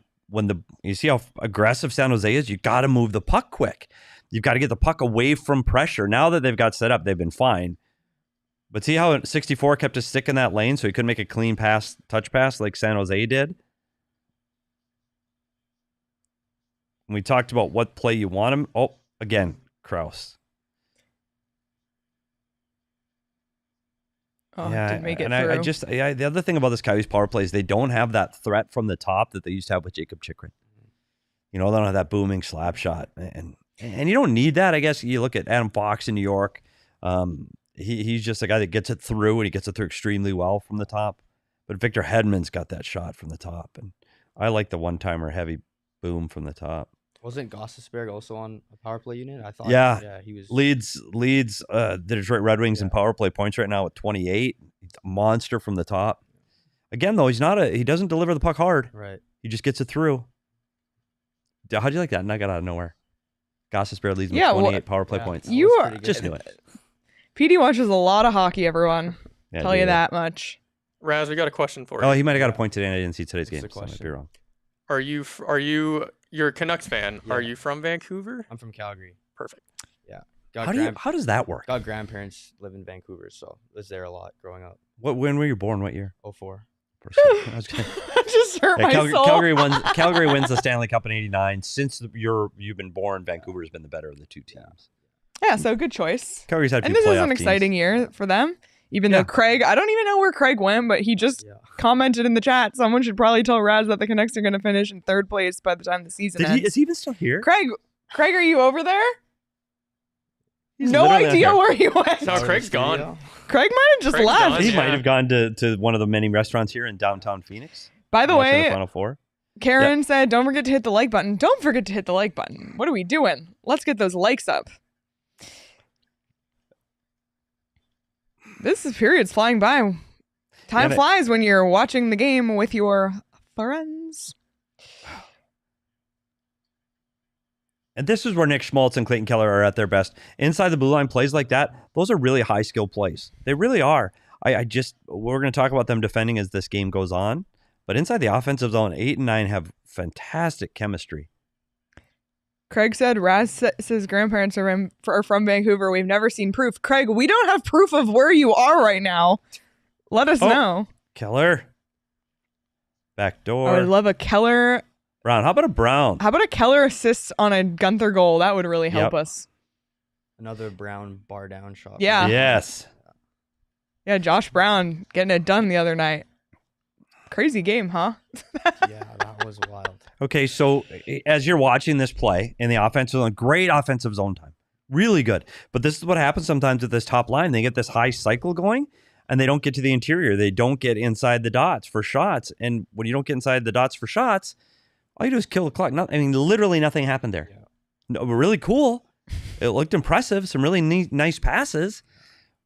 you see how aggressive San Jose is, you got to move the puck quick. You've got to get the puck away from pressure. Now that they've got set up, they've been fine. But see how 64 kept his stick in that lane so he couldn't make a clean touch pass like San Jose did? And we talked about what play you want him. Oh, again, Krause. Didn't make it through. The other thing about this Coyotes power play is they don't have that threat from the top that they used to have with Jacob Chychrun. You know, they don't have that booming slap shot. And you don't need that. I guess you look at Adam Fox in New York. He's just a guy that gets it through, and he gets it through extremely well from the top. But Victor Hedman's got that shot from the top. And I like the one-timer heavy boom from the top. Wasn't Gostisberg also on a power play unit? I thought. Yeah, he was leads the Detroit Red Wings in power play points right now at 28. He's a monster from the top. Again, though, he doesn't deliver the puck hard. Right. He just gets it through. How'd you like that? Nugget out of nowhere. Gostisberg leads with 28 power play points. You are just knew it. Petey watches a lot of hockey, everyone. Tell you that much. Raz, we got a question for you. Oh, he might have got a point today, and I didn't see today's game, so I might be wrong. You're a Canucks fan. Yeah. Are you from Vancouver? I'm from Calgary. Perfect. Yeah. How does that work? Got grandparents live in Vancouver, so was there a lot growing up. When were you born? What year? 04. I just hurt my soul. Calgary wins the Stanley Cup in '89. Since you've been born, Vancouver has been the better of the two teams. Yeah, so good choice. Calgary's had a few and this is playoff an exciting teams. Year for them. Even though Craig, I don't even know where Craig went, but he just commented in the chat. Someone should probably tell Raz that the Canucks are going to finish in 3rd place by the time the season ends. Is he even still here? Craig, are you over there? He's no idea where he went. No, Craig's gone. Craig might have just left. Gone, he might have gone to one of the many restaurants here in downtown Phoenix. By the way, Final Four. Karen said, don't forget to hit the like button. Don't forget to hit the like button. What are we doing? Let's get those likes up. This period's flying by. Time flies when you're watching the game with your friends. And this is where Nick Schmaltz and Clayton Keller are at their best. Inside the blue line plays like that, those are really high skill plays. They really are. We're going to talk about them defending as this game goes on. But inside the offensive zone, 8 and 9 have fantastic chemistry. Craig said, Raz says grandparents are from Vancouver. We've never seen proof. Craig, we don't have proof of where you are right now. Let us know. Keller. Back door. I would love a Keller. Brown. How about a Brown? How about a Keller assist on a Gunther goal? That would really help us. Another Brown bar down shot. Yeah. Yes. Yeah, Josh Brown getting it done the other night. Crazy game, huh? Yeah, that was wild. Okay, so as you're watching this play in the offensive zone, great offensive zone time. Really good. But this is what happens sometimes with this top line. They get this high cycle going, and they don't get to the interior. They don't get inside the dots for shots. And when you don't get inside the dots for shots, All you do is kill the clock. Literally nothing happened there. Yeah. No, really cool. It looked impressive. Some really nice passes,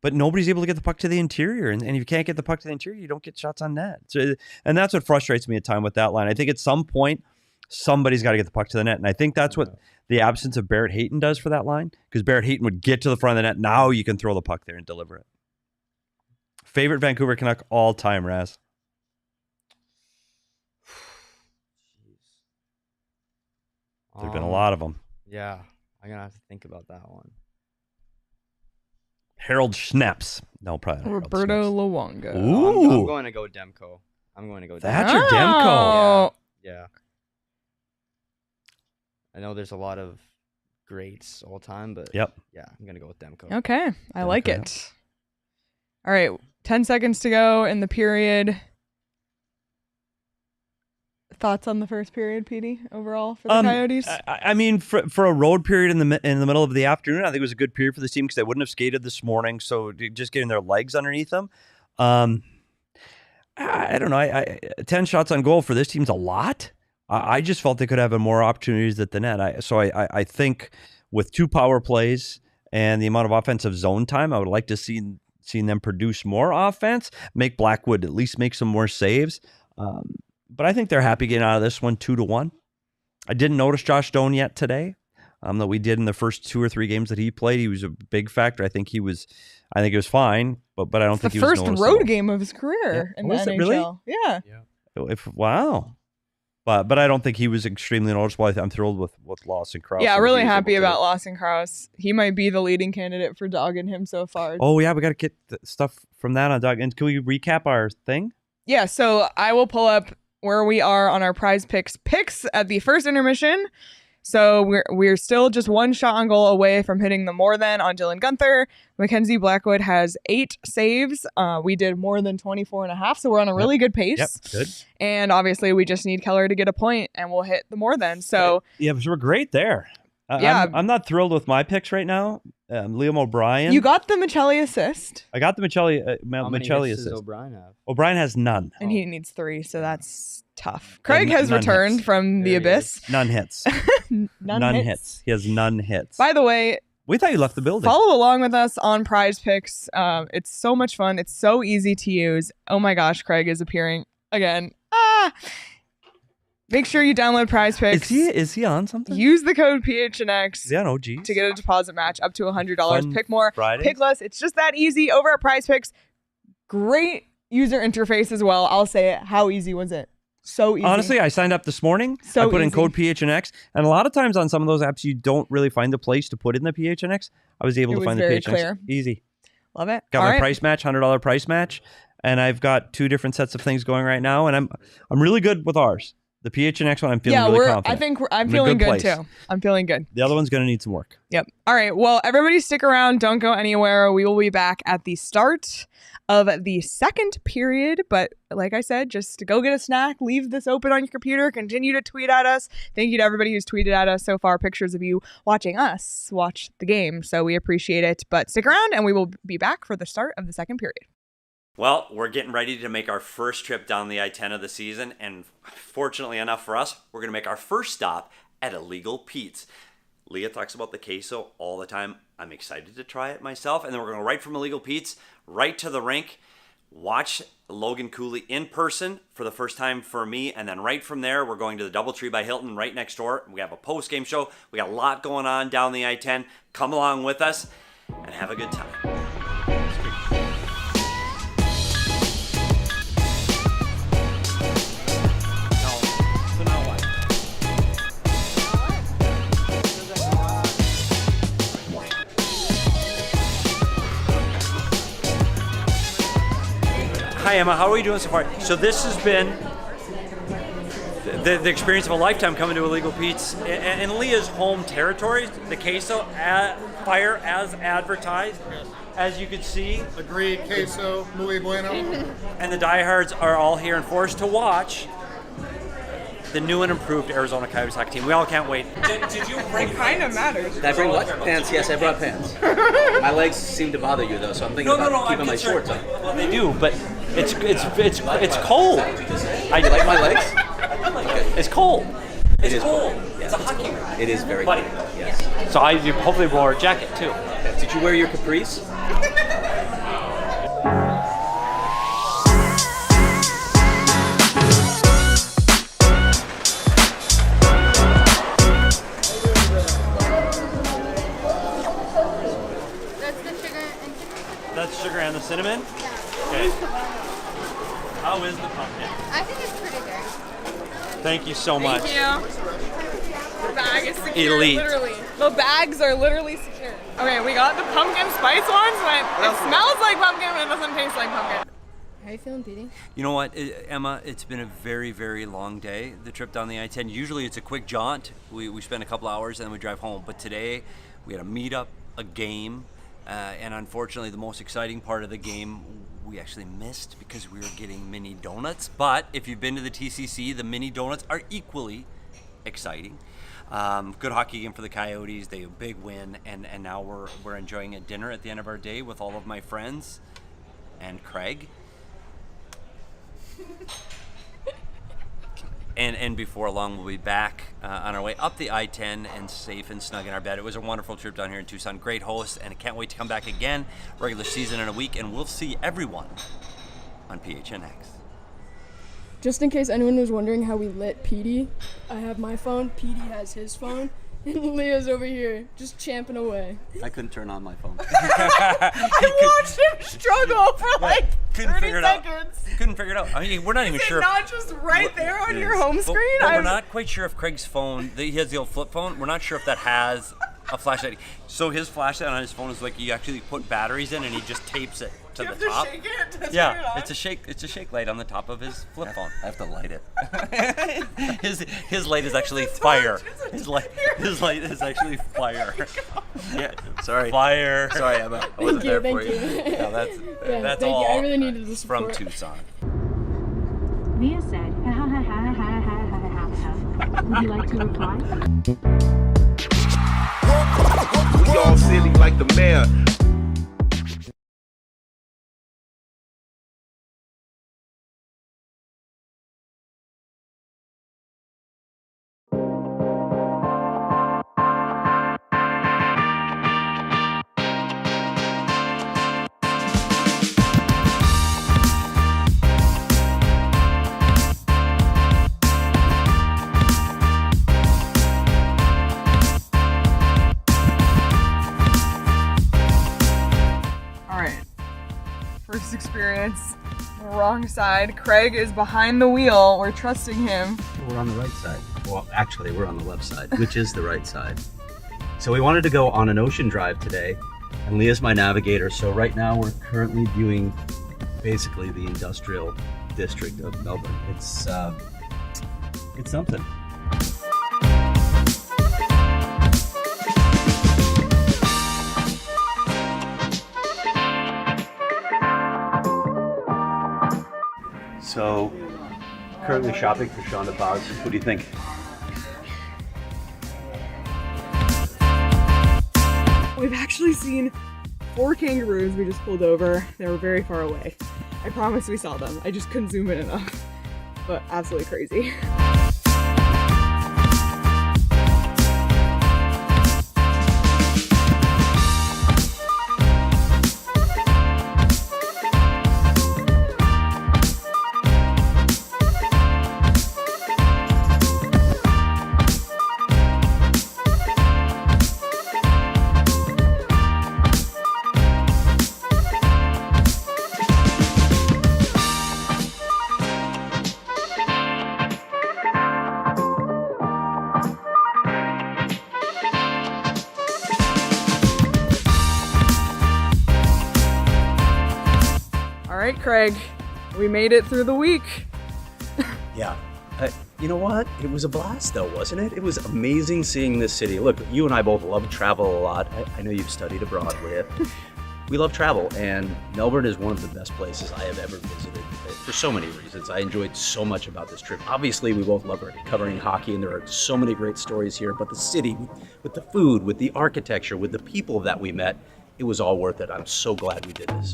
but nobody's able to get the puck to the interior. And if you can't get the puck to the interior, you don't get shots on net. So, and that's what frustrates me at time with that line. I think at some point, somebody's got to get the puck to the net. And I think that's what the absence of Barrett Hayton does for that line, because Barrett Hayton would get to the front of the net. Now you can throw the puck there and deliver it. Favorite Vancouver Canuck all time, Raz? There have been a lot of them. Yeah, I'm going to have to think about that one. Harold Schnaps. No, probably not. Roberto Luongo. Ooh. I'm going to go Demko. That's your Demko. Yeah. I know there's a lot of greats all time, but yeah, I'm going to go with Demko. Okay, I like it. All right, 10 seconds to go in the period. Thoughts on the first period, Petey, overall for the Coyotes? For a road period in the middle of the afternoon, I think it was a good period for this team because they wouldn't have skated this morning. So just getting their legs underneath them. I don't know. 10 shots on goal for this team's a lot. I just felt they could have more opportunities at the net. I think with 2 power plays and the amount of offensive zone time, I would like to see them produce more offense, make Blackwood at least make some more saves. But I think they're happy getting out of this one 2-1. I didn't notice Josh Doan yet today. That we did in the first 2 or 3 games that he played. He was a big factor. I think he was fine, but I don't think he was noticeable. The first road game of his career in the NHL. Really? Yeah. Wow. But I don't think he was extremely noticeable. I'm thrilled with Lawson Krause. Yeah, really happy about Lawson Krause. He might be the leading candidate for dogging him so far. Oh yeah, we got to get the stuff from that on Dog. And can we recap our thing? Yeah, so I will pull up where we are on our PrizePicks picks at the first intermission. So we're still just 1 shot on goal away from hitting the more than on Dylan Guenther. Mackenzie Blackwood has 8 saves. We did more than 24.5, so we're on a really good pace. Yep, good. And obviously we just need Keller to get a point and we'll hit the more than. So yeah, we're great there. I'm not thrilled with my picks right now. Liam O'Brien. You got the Michelli assist. I got the Michelli assist. Does O'Brien have? O'Brien has none. And he needs 3, so that's tough. Craig has returned from the abyss. None hits. None hits. He has none hits. By the way, we thought you left the building. Follow along with us on PrizePicks. It's so much fun. It's so easy to use. Oh my gosh, Craig is appearing again. Make sure you download PrizePicks. Is he on something? Use the code PHNX to get a deposit match up to $100. Pick more, Fridays? pick less. It's just that easy over at PrizePicks. Great user interface as well. I'll say it. How easy was it? So easy. Honestly, I signed up this morning. I put in code PHNX, and a lot of times on some of those apps, you don't really find the place to put in the PHNX. I was able to find the PHNX. Clear. Easy. Love it. Got my price match, $100 price match, and I've got 2 different sets of things going right now, and I'm really good with ours. The PHNX one, I'm feeling really confident. I think I'm feeling good too. I'm feeling good. The other one's going to need some work. Yep. All right. Well, everybody stick around. Don't go anywhere. We will be back at the start of the second period. But like I said, just go get a snack. Leave this open on your computer. Continue to tweet at us. Thank you to everybody who's tweeted at us so far. Pictures of you watching us watch the game. So we appreciate it. But stick around and we will be back for the start of the second period. Well, we're getting ready to make our first trip down the I-10 of the season, and fortunately enough for us, we're going to make our first stop at Illegal Pete's. Leah talks about the queso all the time. I'm excited to try it myself, and then we're going to go right from Illegal Pete's right to the rink, watch Logan Cooley in person for the first time for me, and then right from there, we're going to the DoubleTree by Hilton right next door. We have a post-game show. We got a lot going on down the I-10. Come along with us and have a good time. Hi, Emma. How are we doing so far? So this has been the experience of a lifetime coming to Illegal Pete's. In Leah's home territory, the queso fire as advertised. As you can see. Agreed, queso, muy bueno. And the diehards are all here in force to watch the new and improved Arizona Coyotes hockey team. We all can't wait. Did you bring It kind of matters. Did I bring what? Pants? Yes, I brought pants. My legs seem to bother you though, so I'm thinking about keeping my shorts on. Well, they do, but it's cold. You like my legs? It's cold. It's cold. It's a hockey rink. It is very Buddy. cold. Yes. So I hopefully wore a jacket too. Did you wear your capris? That's sugar and the cinnamon? Yeah. Okay. How is the pumpkin? I think it's pretty good. Thank you so much. Thank you. The bag is secure, Elite. literally. The bags are literally secure. Okay, we got the pumpkin spice ones, but it smells like pumpkin, but it doesn't taste like pumpkin. How are you feeling, Petey? You know what, Emma, it's been a very, very long day, the trip down the I-10. Usually it's a quick jaunt. We spend a couple hours and then we drive home. But today we had a meetup, a game, and unfortunately the most exciting part of the game we actually missed because we were getting mini donuts. But if you've been to the TCC, the mini donuts are equally exciting. Good hockey game for the Coyotes. They have a big win, and now we're enjoying a dinner at the end of our day with all of my friends and Craig. And before long, we'll be back on our way up the I-10 and safe and snug in our bed. It was a wonderful trip down here in Tucson. Great hosts, and I can't wait to come back again. Regular season in a week, and we'll see everyone on PHNX. Just in case anyone was wondering how we lit Petey, I have my phone, Petey has his phone, and Leah's over here just champing away. I couldn't turn on my phone. I watched him struggle for like 30 seconds. Couldn't figure it out. I mean, we're not even Is it sure. not just right there on your home But screen? we're not quite sure if Craig's phone, he has the old flip phone, we're not sure if that has a flashlight. So his flashlight on his phone is like you actually put batteries in and he just tapes it to the top. Shake it to turn it Yeah, on? it's a shake light on the top of his flip phone. I have to light it. His light is actually fire. His light is actually fire. Yeah, sorry. Fire. Sorry, Emma. I wasn't there for you. Yeah, that's Thank all. you. I really needed the support. From Tucson. Leah said, would you like to reply? We all silly like the mayor. First experience, wrong side. Craig is behind the wheel. We're trusting him. We're on the right side. Well, actually, we're on the left side, which is the right side. So we wanted to go on an ocean drive today, and Leah's my navigator. So right now we're currently viewing basically the industrial district of Melbourne. It's something. So, currently shopping for Sean the Baz. What do you think? We've actually seen 4 kangaroos. We just pulled over. They were very far away. I promise we saw them. I just couldn't zoom in enough. But absolutely crazy. All right, Craig, we made it through the week. Yeah. You know what? It was a blast though, wasn't it? It was amazing seeing this city. Look, you and I both love travel a lot. I know you've studied abroad, Leah. We love travel, and Melbourne is one of the best places I have ever visited for so many reasons. I enjoyed so much about this trip. Obviously, we both love covering hockey, and there are so many great stories here, but the city, with the food, with the architecture, with the people that we met, it was all worth it. I'm so glad we did this.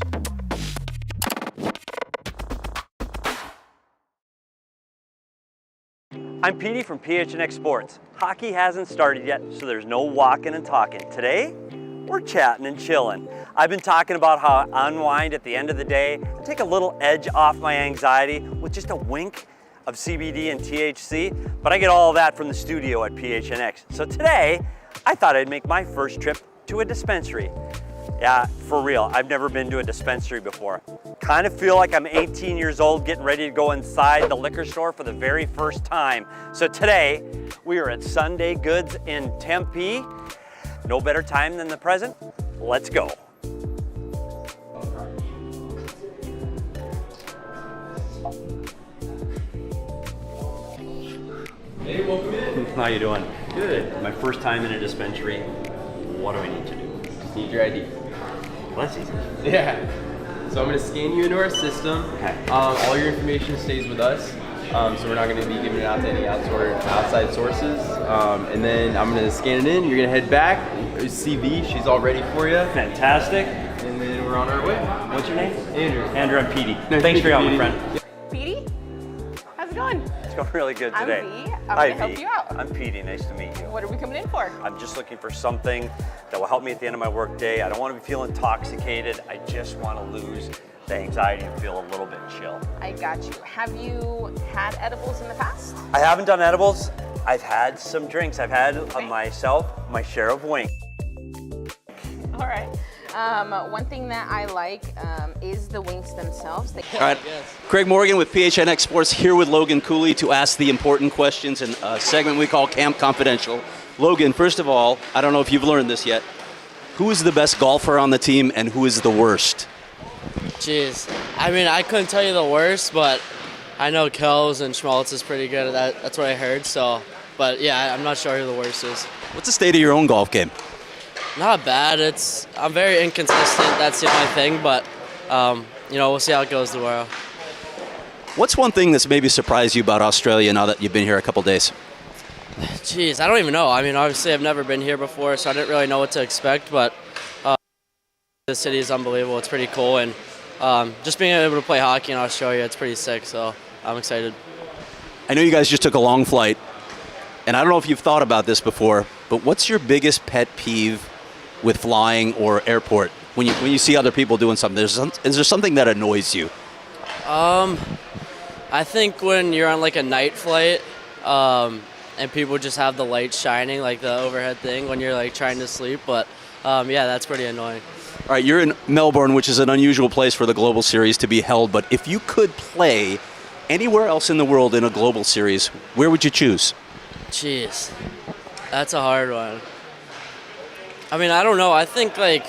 I'm Petey from PHNX Sports. Hockey hasn't started yet, so there's no walking and talking. Today, we're chatting and chilling. I've been talking about how I unwind at the end of the day and take a little edge off my anxiety with just a wink of CBD and THC, but I get all of that from the studio at PHNX. So today, I thought I'd make my first trip to a dispensary. Yeah, for real, I've never been to a dispensary before. Kind of feel like I'm 18 years old getting ready to go inside the liquor store for the very first time. So today, we are at Sunday Goods in Tempe. No better time than the present. Let's go. Hey, welcome in. How you doing? Good. My first time in a dispensary. What do I need to do? Just need your ID. Well, that's easy. Yeah. So I'm going to scan you into our system. Okay. All your information stays with us. So we're not going to be giving it out to any outside sources. And then I'm going to scan it in. You're going to head back. CV, she's all ready for you. Fantastic. And then we're on our way. What's your name? Andrew. Andrew, I'm Petey. Nice Thanks for your help, Petey. my friend. Petey? How's it going? It's going really good today. I'm V. I'm going to help you out. I'm Petey. Nice to meet you. What are we coming in for? I'm just looking for something that will help me at the end of my work day. I don't want to be feeling intoxicated. I just want to lose the anxiety and feel a little bit chill. I got you. Have you had edibles in the past? I haven't done edibles. I've had some drinks. I've had myself my share of wings. All right. One thing that I like is the wings themselves. All right, Craig Morgan with PHNX Sports here with Logan Cooley to ask the important questions in a segment we call Camp Confidential. Logan, first of all, I don't know if you've learned this yet. Who is the best golfer on the team and who is the worst? Jeez. I mean, I couldn't tell you the worst, but I know Kels and Schmaltz is pretty good at that. That's what I heard. So, but yeah, I'm not sure who the worst is. What's the state of your own golf game? Not bad. I'm very inconsistent. That's the only thing, but we'll see how it goes tomorrow. What's one thing that's maybe surprised you about Australia now that you've been here a couple days? Jeez, I don't even know. I mean, obviously I've never been here before, so I didn't really know what to expect, but the city is unbelievable. It's pretty cool, and just being able to play hockey in Australia, it's pretty sick, so I'm excited. I know you guys just took a long flight, and I don't know if you've thought about this before, but what's your biggest pet peeve with flying or airport when you see other people doing something? Is there something that annoys you? I think when you're on like a night flight and people just have the lights shining, like the overhead thing when you're like trying to sleep, but yeah, that's pretty annoying. All right, you're in Melbourne, which is an unusual place for the Global Series to be held, but if you could play anywhere else in the world in a Global Series, where would you choose? Jeez, that's a hard one. I mean, I don't know. I think like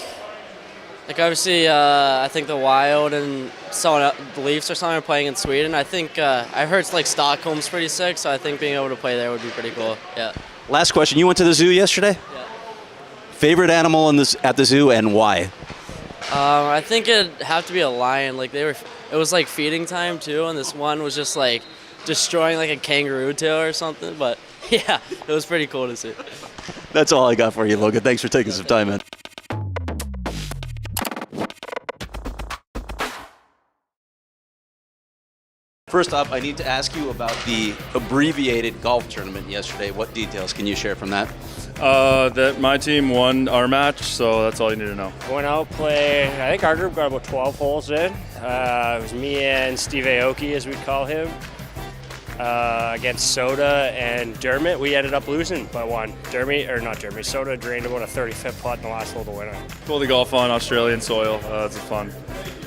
obviously, I think the Wild and the Leafs or something are playing in Sweden. I think I heard it's like Stockholm's pretty sick, so I think being able to play there would be pretty cool. Yeah. Last question. You went to the zoo yesterday? Yeah. Favorite animal at the zoo and why? I think it'd have to be a lion. Like it was like feeding time too, and this one was just like destroying like a kangaroo tail or something. But yeah, it was pretty cool to see. That's all I got for you, Logan. Thanks for taking some time, man. First up, I need to ask you about the abbreviated golf tournament yesterday. What details can you share from that? That my team won our match, so that's all you need to know. Went out, play. I think our group got about 12 holes in. It was me and Steve Aoki, as we call him, against Soda and Dermot. We ended up losing by one. Soda drained about a 35th putt in the last hole to win it. Cool to golf on Australian soil. It's fun.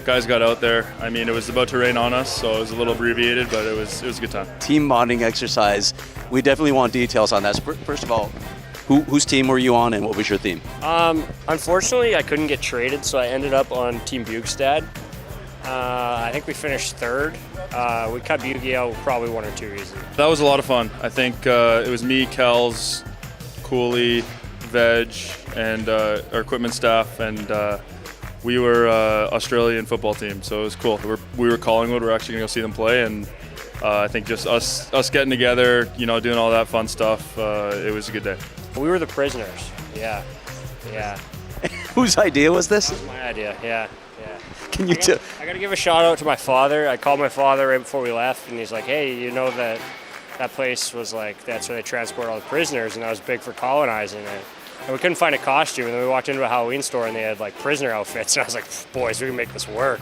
Guys got out there. I mean, it was about to rain on us, so it was a little abbreviated, but it was a good time. Team bonding exercise. We definitely want details on that. First of all, whose team were you on and what was your theme? Unfortunately, I couldn't get traded, so I ended up on Team Bugstad. I think we finished third. We cut Bugey out probably one or two easy. That was a lot of fun. I think it was me, Kels, Cooley, Veg, and our equipment staff, and we were Australian football team, so it was cool. We were Collingwood. We're actually going to go see them play, and I think just us getting together, doing all that fun stuff, it was a good day. We were the prisoners, yeah. Whose idea was this? That was my idea, yeah. Can you I got to give a shout out to my father. I called my father right before we left, and he's like, hey, you know that that place was like, that's where they transport all the prisoners, and that was big for colonizing it. And we couldn't find a costume, and then we walked into a Halloween store and they had like prisoner outfits, and I was like, boys, we can make this work.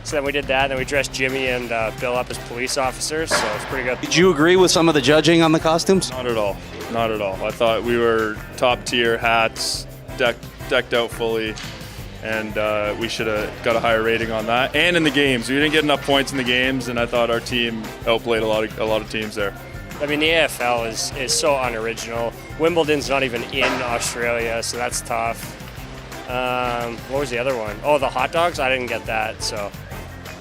So then we did that, and then we dressed Jimmy and Bill up as police officers, so it's pretty good. Did you agree with some of the judging on the costumes? Not at all. Not at all. I thought we were top tier, hats, decked out fully, and we should have got a higher rating on that. And in the games, we didn't get enough points in the games, and I thought our team outplayed a lot of teams there. I mean, the AFL is so unoriginal. Wimbledon's not even in Australia, so that's tough. What was the other one? Oh, the hot dogs? I didn't get that, so.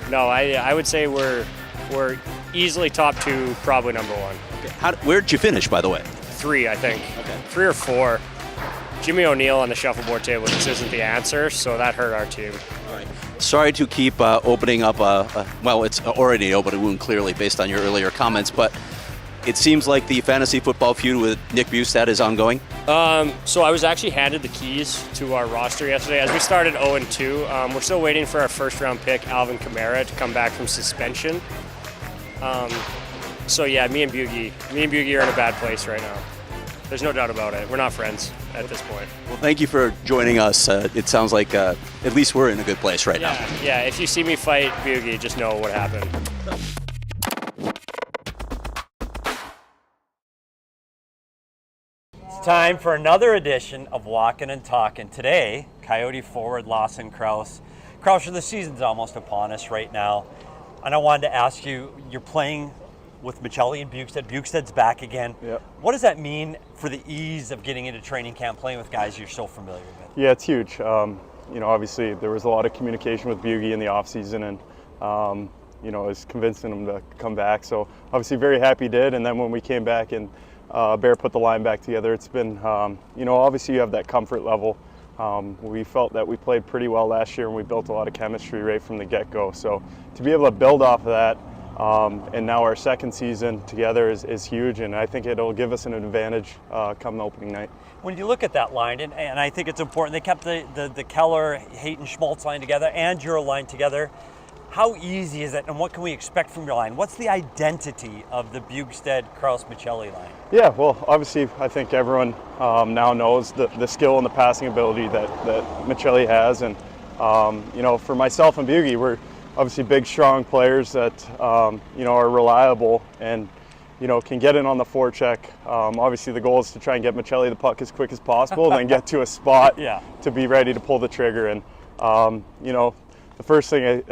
No, I would say we're easily top 2, probably number 1. Okay. Where did you finish, by the way? 3, I think. Okay. 3 or 4. Jimmy O'Neill on the shuffleboard table just isn't the answer, so that hurt our team. All right. Sorry to keep opening up well, it's already an open wound, clearly, based on your earlier comments, but it seems like the fantasy football feud with Nick Bustad is ongoing. So I was actually handed the keys to our roster yesterday. As we started 0-2, we're still waiting for our first-round pick, Alvin Kamara, to come back from suspension. So yeah, me and Bugie are in a bad place right now. There's no doubt about it. We're not friends at this point. Well, thank you for joining us. It sounds like at least we're in a good place right now. Yeah, if you see me fight Bugie, just know what happened. Time for another edition of Walkin' and Talkin'. Today, Coyote forward Lawson Crouse. Crouse, the season's almost upon us right now. And I wanted to ask you, you're playing with Michelli and Bukestad. Bukestad's back again. Yep. What does that mean for the ease of getting into training camp, playing with guys you're so familiar with? Yeah, it's huge. Obviously there was a lot of communication with Bugie in the offseason, and I was convincing him to come back. So obviously very happy he did. And then when we came back and Bear put the line back together, it's been, obviously you have that comfort level. We felt that we played pretty well last year, and we built a lot of chemistry right from the get-go. So to be able to build off of that, and now our second season together is huge, and I think it'll give us an advantage come the opening night. When you look at that line, and I think it's important, they kept the Keller, Hayton, Schmaltz line together and your line together. How easy is it, and what can we expect from your line? What's the identity of the Bukestad, Crouse, Michelli line? Yeah, well, obviously, I think everyone now knows the skill and the passing ability that Michelli has, and for myself and Bugie, we're obviously big, strong players that are reliable and can get in on the forecheck. Obviously, the goal is to try and get Michelli the puck as quick as possible, and then get to a spot to be ready to pull the trigger. And the first thing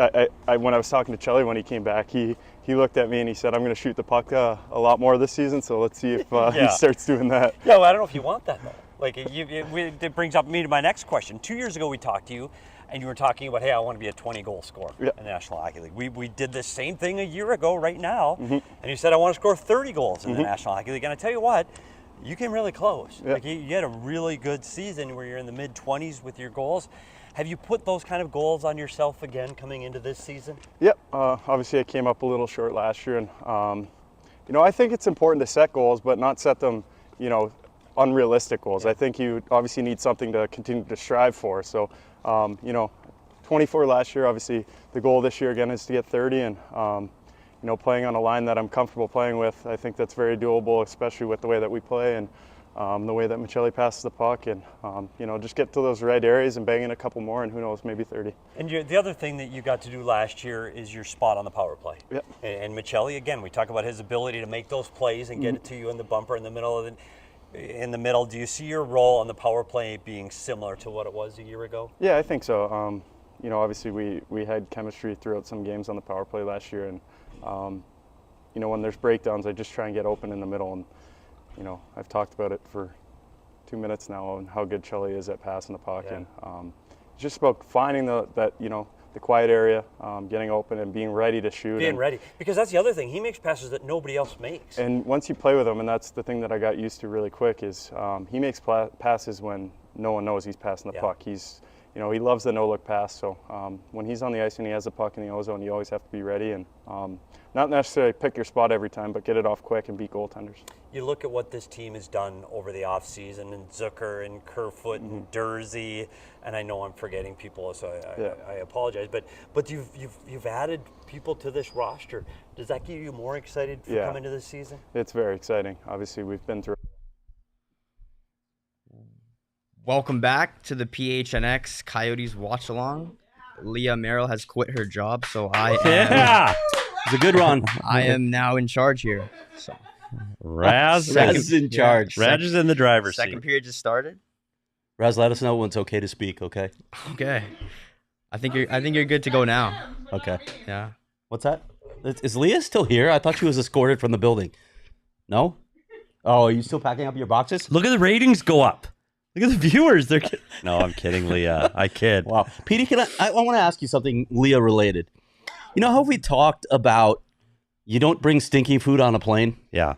I when I was talking to Chelly when he came back, he looked at me and he said, "I'm going to shoot the puck a lot more this season, so let's see if he starts doing that." Yeah, well, I don't know if you want that, though. Like, it brings up me to my next question. 2 years ago, we talked to you, and you were talking about, hey, I want to be a 20-goal scorer in the National Hockey League. We did the same thing a year ago right now, and you said, I want to score 30 goals in the National Hockey League. And I tell you what, you came really close. Yeah. Like, you had a really good season where you're in the mid-20s with your goals. Have you put those kind of goals on yourself again coming into this season? Yep. Obviously, I came up a little short last year, and I think it's important to set goals, but not set them, unrealistic goals. I think you obviously need something to continue to strive for. So, 24 last year. Obviously, the goal this year again is to get 30, and playing on a line that I'm comfortable playing with, I think that's very doable, especially with the way that we play and the way that Michelli passes the puck, and just get to those right areas and bang in a couple more, and who knows, maybe 30. And the other thing that you got to do last year is your spot on the power play. Yep. And Michelli, again, we talk about his ability to make those plays and get it to you in the bumper in the middle. Do you see your role on the power play being similar to what it was a year ago? Yeah, I think so. Obviously we had chemistry throughout some games on the power play last year, and when there's breakdowns, I just try and get open in the middle. And I've talked about it for 2 minutes now and how good Chelly is at passing the puck, and it's just about finding the quiet area, getting open and being ready to shoot. Being ready, because that's the other thing. He makes passes that nobody else makes. And once you play with him, and that's the thing that I got used to really quick, is he makes passes when no one knows he's passing the puck. He's, he loves the no-look pass. So when he's on the ice and he has the puck in the O-zone, you always have to be ready and not necessarily pick your spot every time, but get it off quick and beat goaltenders. You look at what this team has done over the offseason, and Zucker and Kerfoot and Dursey, and I know I'm forgetting people, so I apologize. But you've added people to this roster. Does that get you more excited for coming to this season? It's very exciting. Obviously, we've been through. Welcome back to the PHNX Coyotes watch along. Leah Merrill has quit her job, so I am. It's a good run. I am now in charge here. So Raz is in charge. Raz is in the driver's seat. Second period just started. Raz, let us know when it's okay to speak. Okay. Okay. I think you're good to go now. Okay. Yeah. What's that? Is Leah still here? I thought she was escorted from the building. No? Oh, are you still packing up your boxes? Look at the ratings go up. Look at the viewers. No, I'm kidding, Leah. I kid. Wow. Petey, I want to ask you something Leah related. You know how we talked about you don't bring stinky food on a plane? Yeah.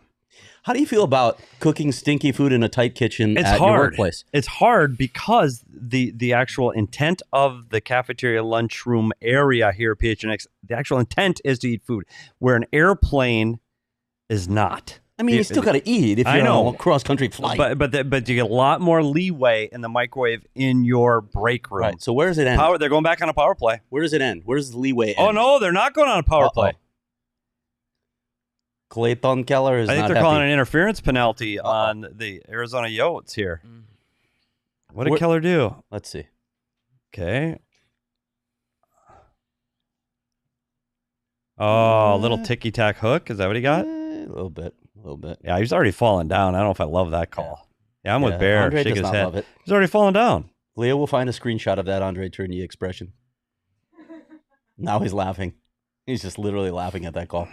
How do you feel about cooking stinky food in a tight kitchen at your workplace? It's hard because the actual intent of the cafeteria lunchroom area here at PHNX, the actual intent is to eat food, where an airplane is not. I mean, you still got to eat if you're on a cross-country flight. But you get a lot more leeway in the microwave in your break room. Right. So where does it end? They're going back on a power play. Where does it end? Where does the leeway end? Oh, no, they're not going on a power play. Clayton Keller is I think not they're happy. calling an interference penalty on the Arizona Coyotes here. What did Keller do? Let's see. Okay. Oh, a little ticky-tack hook. Is that what he got? A little bit. Yeah, he's already fallen down. I don't know if I love that call. Yeah, I'm with Bear. Andre Shake does his not head. love it. He's already fallen down. Leah will find a screenshot of that Andre Tournier expression. Now he's laughing. He's just literally laughing at that call.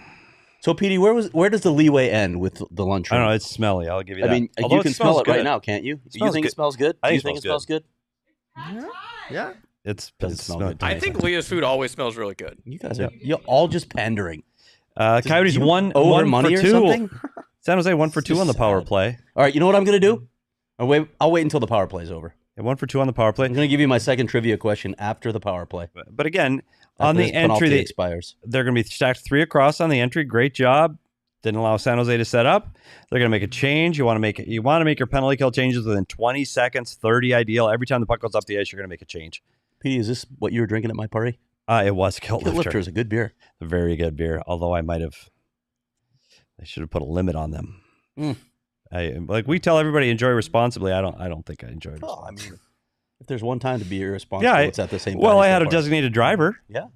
So, Petey, where does the leeway end with the lunchroom? I don't know. It's smelly. I'll give you that. I mean, you can smell it right now, can't you? Do you think it smells good? I Do you think think it smells good? Yeah. It smell good. I think Leah's food always smells really good. You guys are all just pandering. Coyotes one money for or two. something? San Jose 1 for 2 on the power play. All right, you know what I'm going to do? I'll wait until the power play is over. Yeah, 1 for 2 on the power play. I'm going to give you my second trivia question after the power play. But again, on the entry, expires. They're going to be stacked 3 across on the entry. Great job. Didn't allow San Jose to set up. They're going to make a change. You want to make your penalty kill changes within 20 seconds, 30 ideal. Every time the puck goes up the ice, you're going to make a change. Petey, is this what you were drinking at my party? It was Kilt Lifter. Lifter is a good beer. A very good beer. Although I should have put a limit on them. Like we tell everybody, enjoy responsibly. I don't think I enjoyed it. I mean, if there's one time to be irresponsible, it's at the same time. Well, I had a designated driver. Yeah.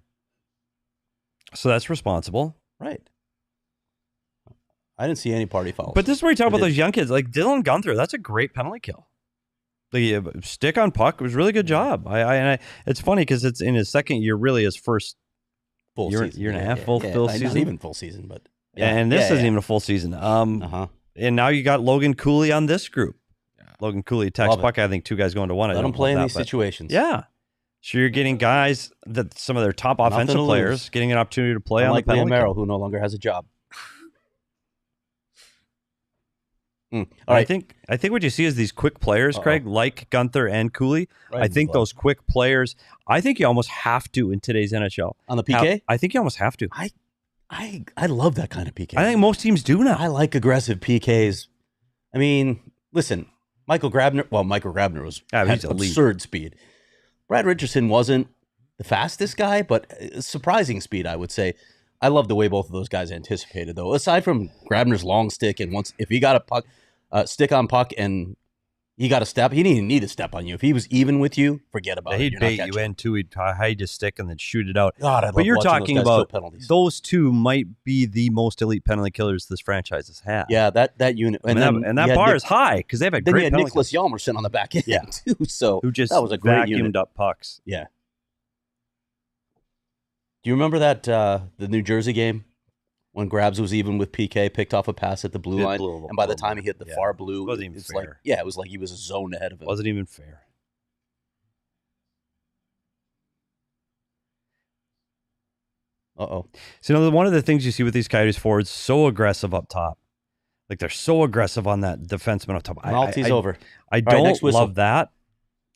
So that's responsible. Right. I didn't see any party fouls. But this is where you talk about those young kids. Like Dylan Gunther, that's a great penalty kill. The stick on puck was a really good job. It's funny because it's in his second year, really his first full year and a half, full season. Not even full season, but and this isn't even a full season. And now you got Logan Cooley on this group. Logan Cooley, Tex Puck. I think 2 guys going to 1. Let them play in these situations. Yeah. So you're getting guys that some of their top offensive players getting an opportunity to play on the penalty Leah Merrill, who no longer has a job. All right. I think what you see is these quick players, Craig, like Gunther and Cooley. Right, I think those quick players, I think you almost have to in today's NHL. On the PK? I think you almost have to. I love that kind of PK. I think most teams do now. I like aggressive PKs. I mean, listen, Michael Grabner was had absurd speed. Brad Richardson wasn't the fastest guy, but surprising speed, I would say. I love the way both of those guys anticipated, though. Aside from Grabner's long stick, and if he got a puck, stick on puck, and he got a step, he didn't even need a step on you. If he was even with you, forget about it. He'd bait you in too. He'd hide his stick and then shoot it out. God, I love but you're watching talking those guys about flip penalties. those 2 might be the most elite penalty killers this franchise has had. Yeah, that unit, and that bar is high because they've had then great you had penalty Nicholas Hjalmarsson on the back end, too. So who just that was a great unit. up pucks. Yeah. Do you remember that the New Jersey game when Grabs was even with PK, picked off a pass at the blue line, and by the time he hit the far blue, it wasn't even fair. It was like he was a zone ahead of him. Wasn't even fair. So one of the things you see with these Coyotes forwards, so aggressive up top. Like they're so aggressive on that defenseman up top. Penalty's over. I don't love that.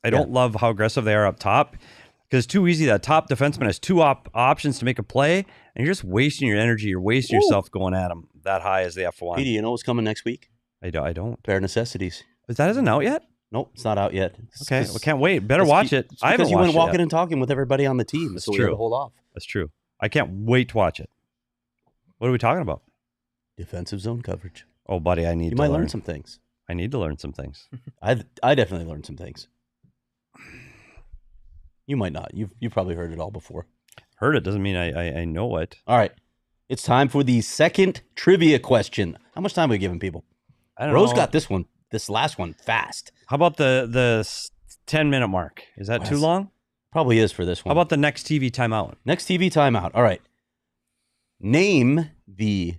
I don't love how aggressive they are up top because it's too easy. That top defenseman has two options to make a play, and you're just wasting your energy. You're wasting yourself going at them that high as the F1. Petey, you know what's coming next week? I don't. Bare Necessities. That isn't out yet? Nope, it's not out yet. Okay, we can't wait. Better watch it. I haven't watched it. Because you went walking and talking with everybody on the team, so we had to hold off. That's true. I can't wait to watch it. What are we talking about? Defensive zone coverage. Oh, buddy, I need to learn some things. I need to learn some things. I definitely learned some things. You might not. You've probably heard it all before. Heard it doesn't mean I know it. All right. It's time for the second trivia question. How much time are we giving people? I don't Rose know. got this last one fast. How about the 10-minute mark? Is that too long? Probably is for this one. How about the next TV timeout? Next TV timeout. All right. Name the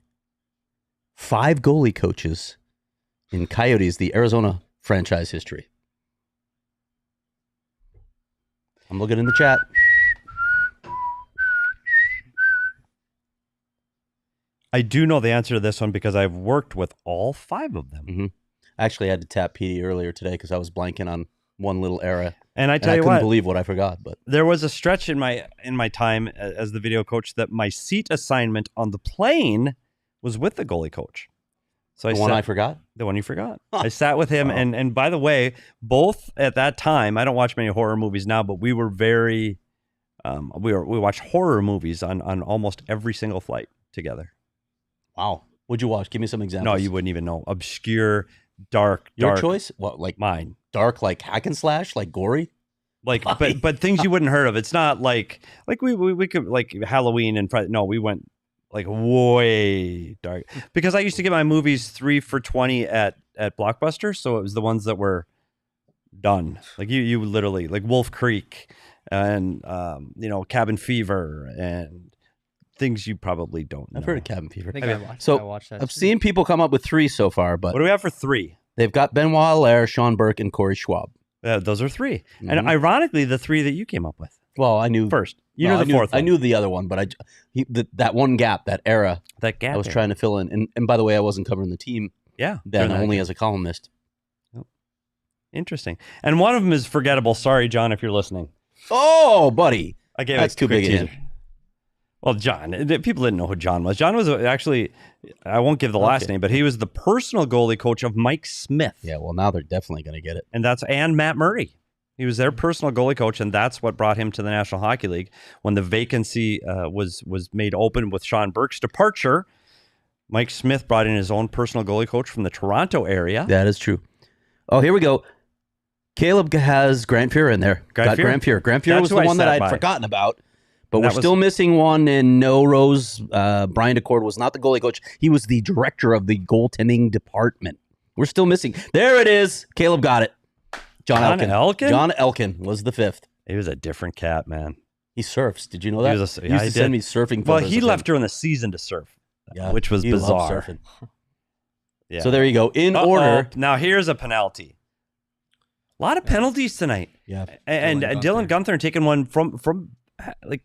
5 goalie coaches in Coyotes, the Arizona franchise history. I'm looking in the chat. I do know the answer to this one because I've worked with all 5 of them. Mm-hmm. Actually, I had to tap Petey earlier today because I was blanking on one little era. And I tell you couldn't what, believe what I forgot. But there was a stretch in my time as the video coach that my seat assignment on the plane was with the goalie coach. So I forgot? The one you forgot. I sat with him, and by the way, both at that time, I don't watch many horror movies now, but we were very, we watched horror movies on almost every single flight together. Wow. What'd you watch? Give me some examples. No, you wouldn't even know. Obscure, dark. Your choice? What, like mine? Dark, like hack and slash, like gory? Like, but things you wouldn't heard of. It's not like we could like Halloween and Friday. No, we went like way dark because I used to get my movies 3 for $20 at Blockbuster, so it was the ones that were done. Like you literally like Wolf Creek and Cabin Fever and things you probably don't know. I've heard of Cabin Fever. I watched that. I've seen people come up with 3 so far, but what do we have for 3? They've got Benoit Allaire, Sean Burke, and Corey Schwab. Those are 3, mm-hmm. And ironically, the 3 that you came up with. Well, I knew first. You knew the fourth. I knew the other one, but that one gap, that era, I was trying to fill in. And by the way, I wasn't covering the team. Yeah, then only as a columnist. Oh. Interesting. And one of them is forgettable. Sorry, John, if you're listening. Oh, buddy, that's too big a hint. Well, John, people didn't know who John was. John was actually, I won't give the last name, but he was the personal goalie coach of Mike Smith. Yeah, well, now they're definitely going to get it. And Matt Murray. He was their personal goalie coach, and that's what brought him to the National Hockey League. When the vacancy was made open with Sean Burke's departure, Mike Smith brought in his own personal goalie coach from the Toronto area. That is true. Oh, here we go. Caleb has Grant Fuhr in there. Grant Fuhr. Grant Fuhr was the one that I'd forgotten about. But we're still missing one, and no, Rose, Brian DeCord was not the goalie coach. He was the director of the goaltending department. We're still missing. There it is. Caleb got it. John Elkin? John Elkin was the 5th. He was a different cat, man. He surfs. Did you know that? He used to send me surfing photos. Well, he left during the season to surf, which was bizarre. Loved surfing. Yeah. So there you go. In order. Now here's a penalty. A lot of penalties tonight. Yeah. And Dylan Gunther taking one from like,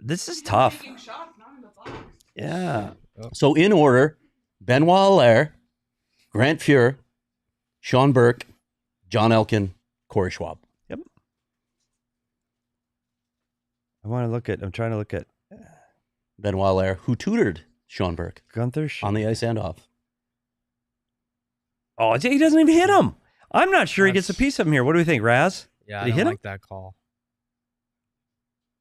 this is tough. Yeah. So in order, Benoit Allaire, Grant Fuhr, Sean Burke, John Elkin, Corey Schwab. Yep. I'm trying to look at Benoit Allaire, who tutored Sean Burke. Gunther on the ice and off. Oh, he doesn't even hit him. I'm not sure he gets a piece of him here. What do we think, Raz? Yeah, Did he I hit don't him? like that call.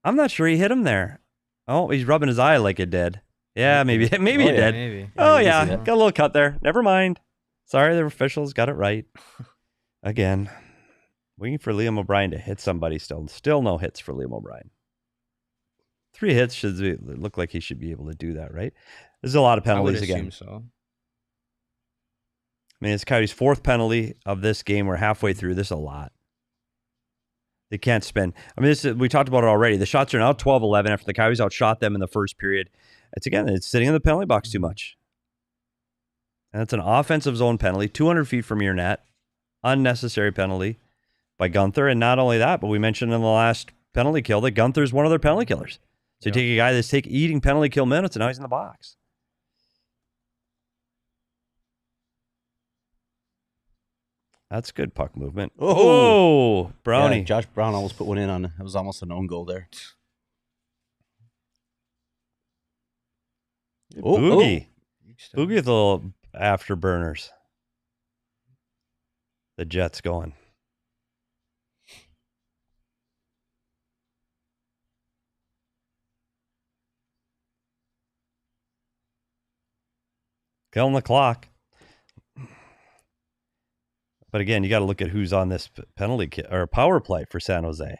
I'm not sure he hit him there. Oh, he's rubbing his eye like it did. Yeah, maybe he did. Maybe. Oh, yeah. Got a little cut there. Never mind. Sorry, the officials got it right. Again, waiting for Liam O'Brien to hit somebody still. Still no hits for Liam O'Brien. 3 hits should look like he should be able to do that, right? There's a lot of penalties again. I would assume so. I mean, it's Coyotes' 4th penalty of this game. We're halfway through. This is a lot. They can't spend. I mean, we talked about it already. The shots are now 12-11 after the Coyotes outshot them in the first period. It's sitting in the penalty box too much. And it's an offensive zone penalty, 200 feet from your net. Unnecessary penalty by Gunther. And not only that, but we mentioned in the last penalty kill that Gunther's one of their penalty killers. So you take a guy that's eating penalty kill minutes, and now he's in the box. That's good puck movement. Oh, Brownie. Yeah, Josh Brown almost put one in on. It was almost an own goal there. Boogie. Boogie with the little afterburners. The Jets going. Killing the clock. But again, you got to look at who's on this penalty or power play for San Jose.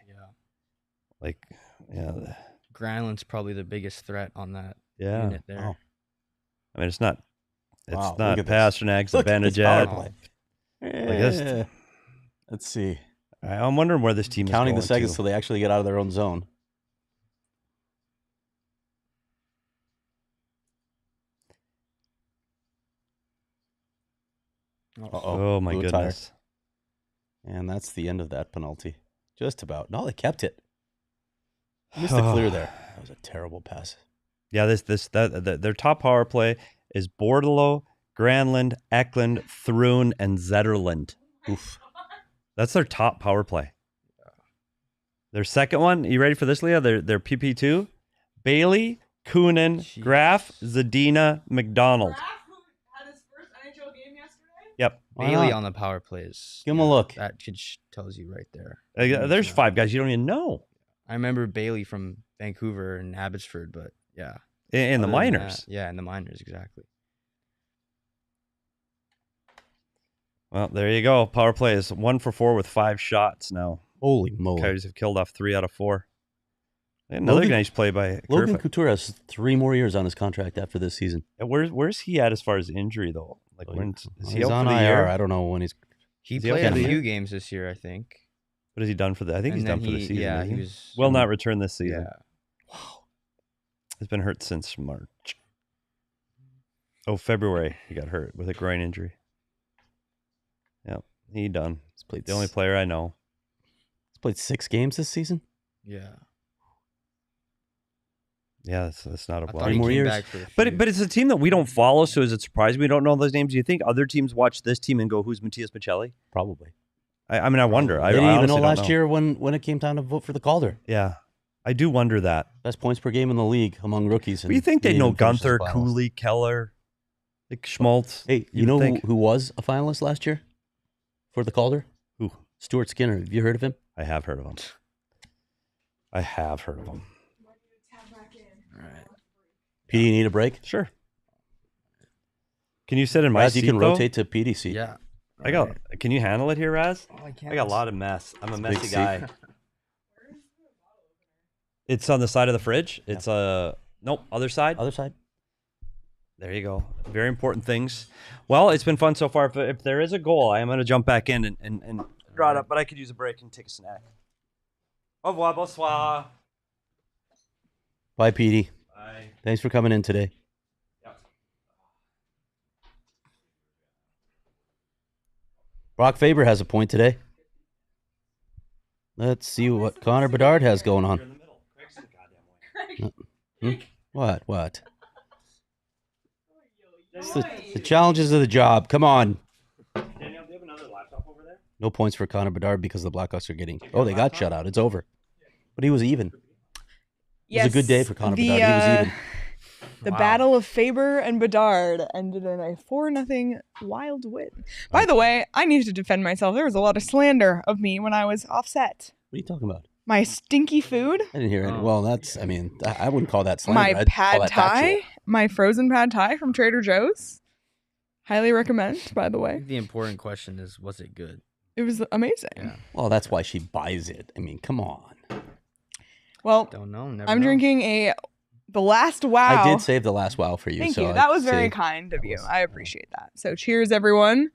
Granlund's probably the biggest threat on that unit there. Oh. I mean, it's not PHNX, Benajad. Let's see. I'm wondering where this team is counting going the seconds to. till they actually get out of their own zone. Oh my goodness. And that's the end of that penalty. Just about. No, they kept it. Missed the clear there. That was a terrible pass. Yeah, their top power play is Bordelot, Granlund, Eklund, Thrun, and Zetterlund. Oof. That's their top power play. Their second one, you ready for this, Leah? Their PP2, Bailey, Kunin, Graf, Zadina, McDonald. Yep. Bailey on the power plays. Give him a look. That tells you right there. There's 5 guys you don't even know. I remember Bailey from Vancouver and Abbotsford, but yeah. In the minors. Yeah, in the minors, exactly. Well, there you go. Power play is 1 for 4 with 5 shots now. Holy moly. Coyotes have killed off 3 out of 4. Another nice play by Logan Couture has 3 more years on his contract after this season. Where's he at as far as injury, though? Like, is he he's out on for the IR. year? I don't know when he's... He played a few games this year, I think. What has he done for the? I think he's done for the season. Yeah, he was. Will not return this season. Yeah. Wow. He's been hurt since March. Oh, February he got hurt with a groin injury. Yep, he done. He's played the only player I know. He's played 6 games this season. Yeah. Yeah, that's not a problem. 3 more years. But it's a team that we don't follow, so is it surprising we don't know those names? Do you think other teams watch this team and go, "Who's Matias Michelli?" Probably. I mean, I wonder. They didn't even know last year when it came time to vote for the Calder. Yeah, I do wonder that. Best points per game in the league among rookies. But you think they know Gunther, Cooley, Keller, like Schmaltz? Hey, you know who was a finalist last year for the Calder? Who? Stuart Skinner. Have you heard of him? I have heard of him. All right. Petey, you need a break? Sure. Can you sit in my seat, you can though? rotate to Petey's seat. Yeah. Can you handle it here, Raz? Oh, I can't. I got a lot of mess. I'm a Big messy seat. guy. It's on the side of the fridge. It's nope, other side. Other side. There you go. Very important things. Well, it's been fun so far. If there is a goal, I am going to jump back in and draw it up, but I could use a break and take a snack. Au revoir, bonsoir. Bye, Petey. Bye. Thanks for coming in today. Brock Faber has a point today. Let's see what Connor Bedard has going on. What? It's the challenges of the job. Come on. Daniel, do you have another laptop over there? No points for Connor Bedard because the Blackhawks are getting... Oh, they got shut out. It's over. But he was even. It was a good day for Connor Bedard. He was even. The battle of Faber and Bedard ended in a 4-0 wild win. By the way, I needed to defend myself. There was a lot of slander of me when I was offset. What are you talking about? My stinky food. I didn't hear it. Well, that's... I mean, I wouldn't call that slander. My I'd call pad that thai. factual. My frozen pad thai from Trader Joe's. Highly recommend, by the way. The important question is, was it good? It was amazing. Yeah. Well, that's why she buys it. I mean, come on. Well, Don't know. Never I'm know. drinking the last wow. I did save the last wow for you. Thank so you. I'd That was say- very kind of you. I appreciate that. So cheers, everyone.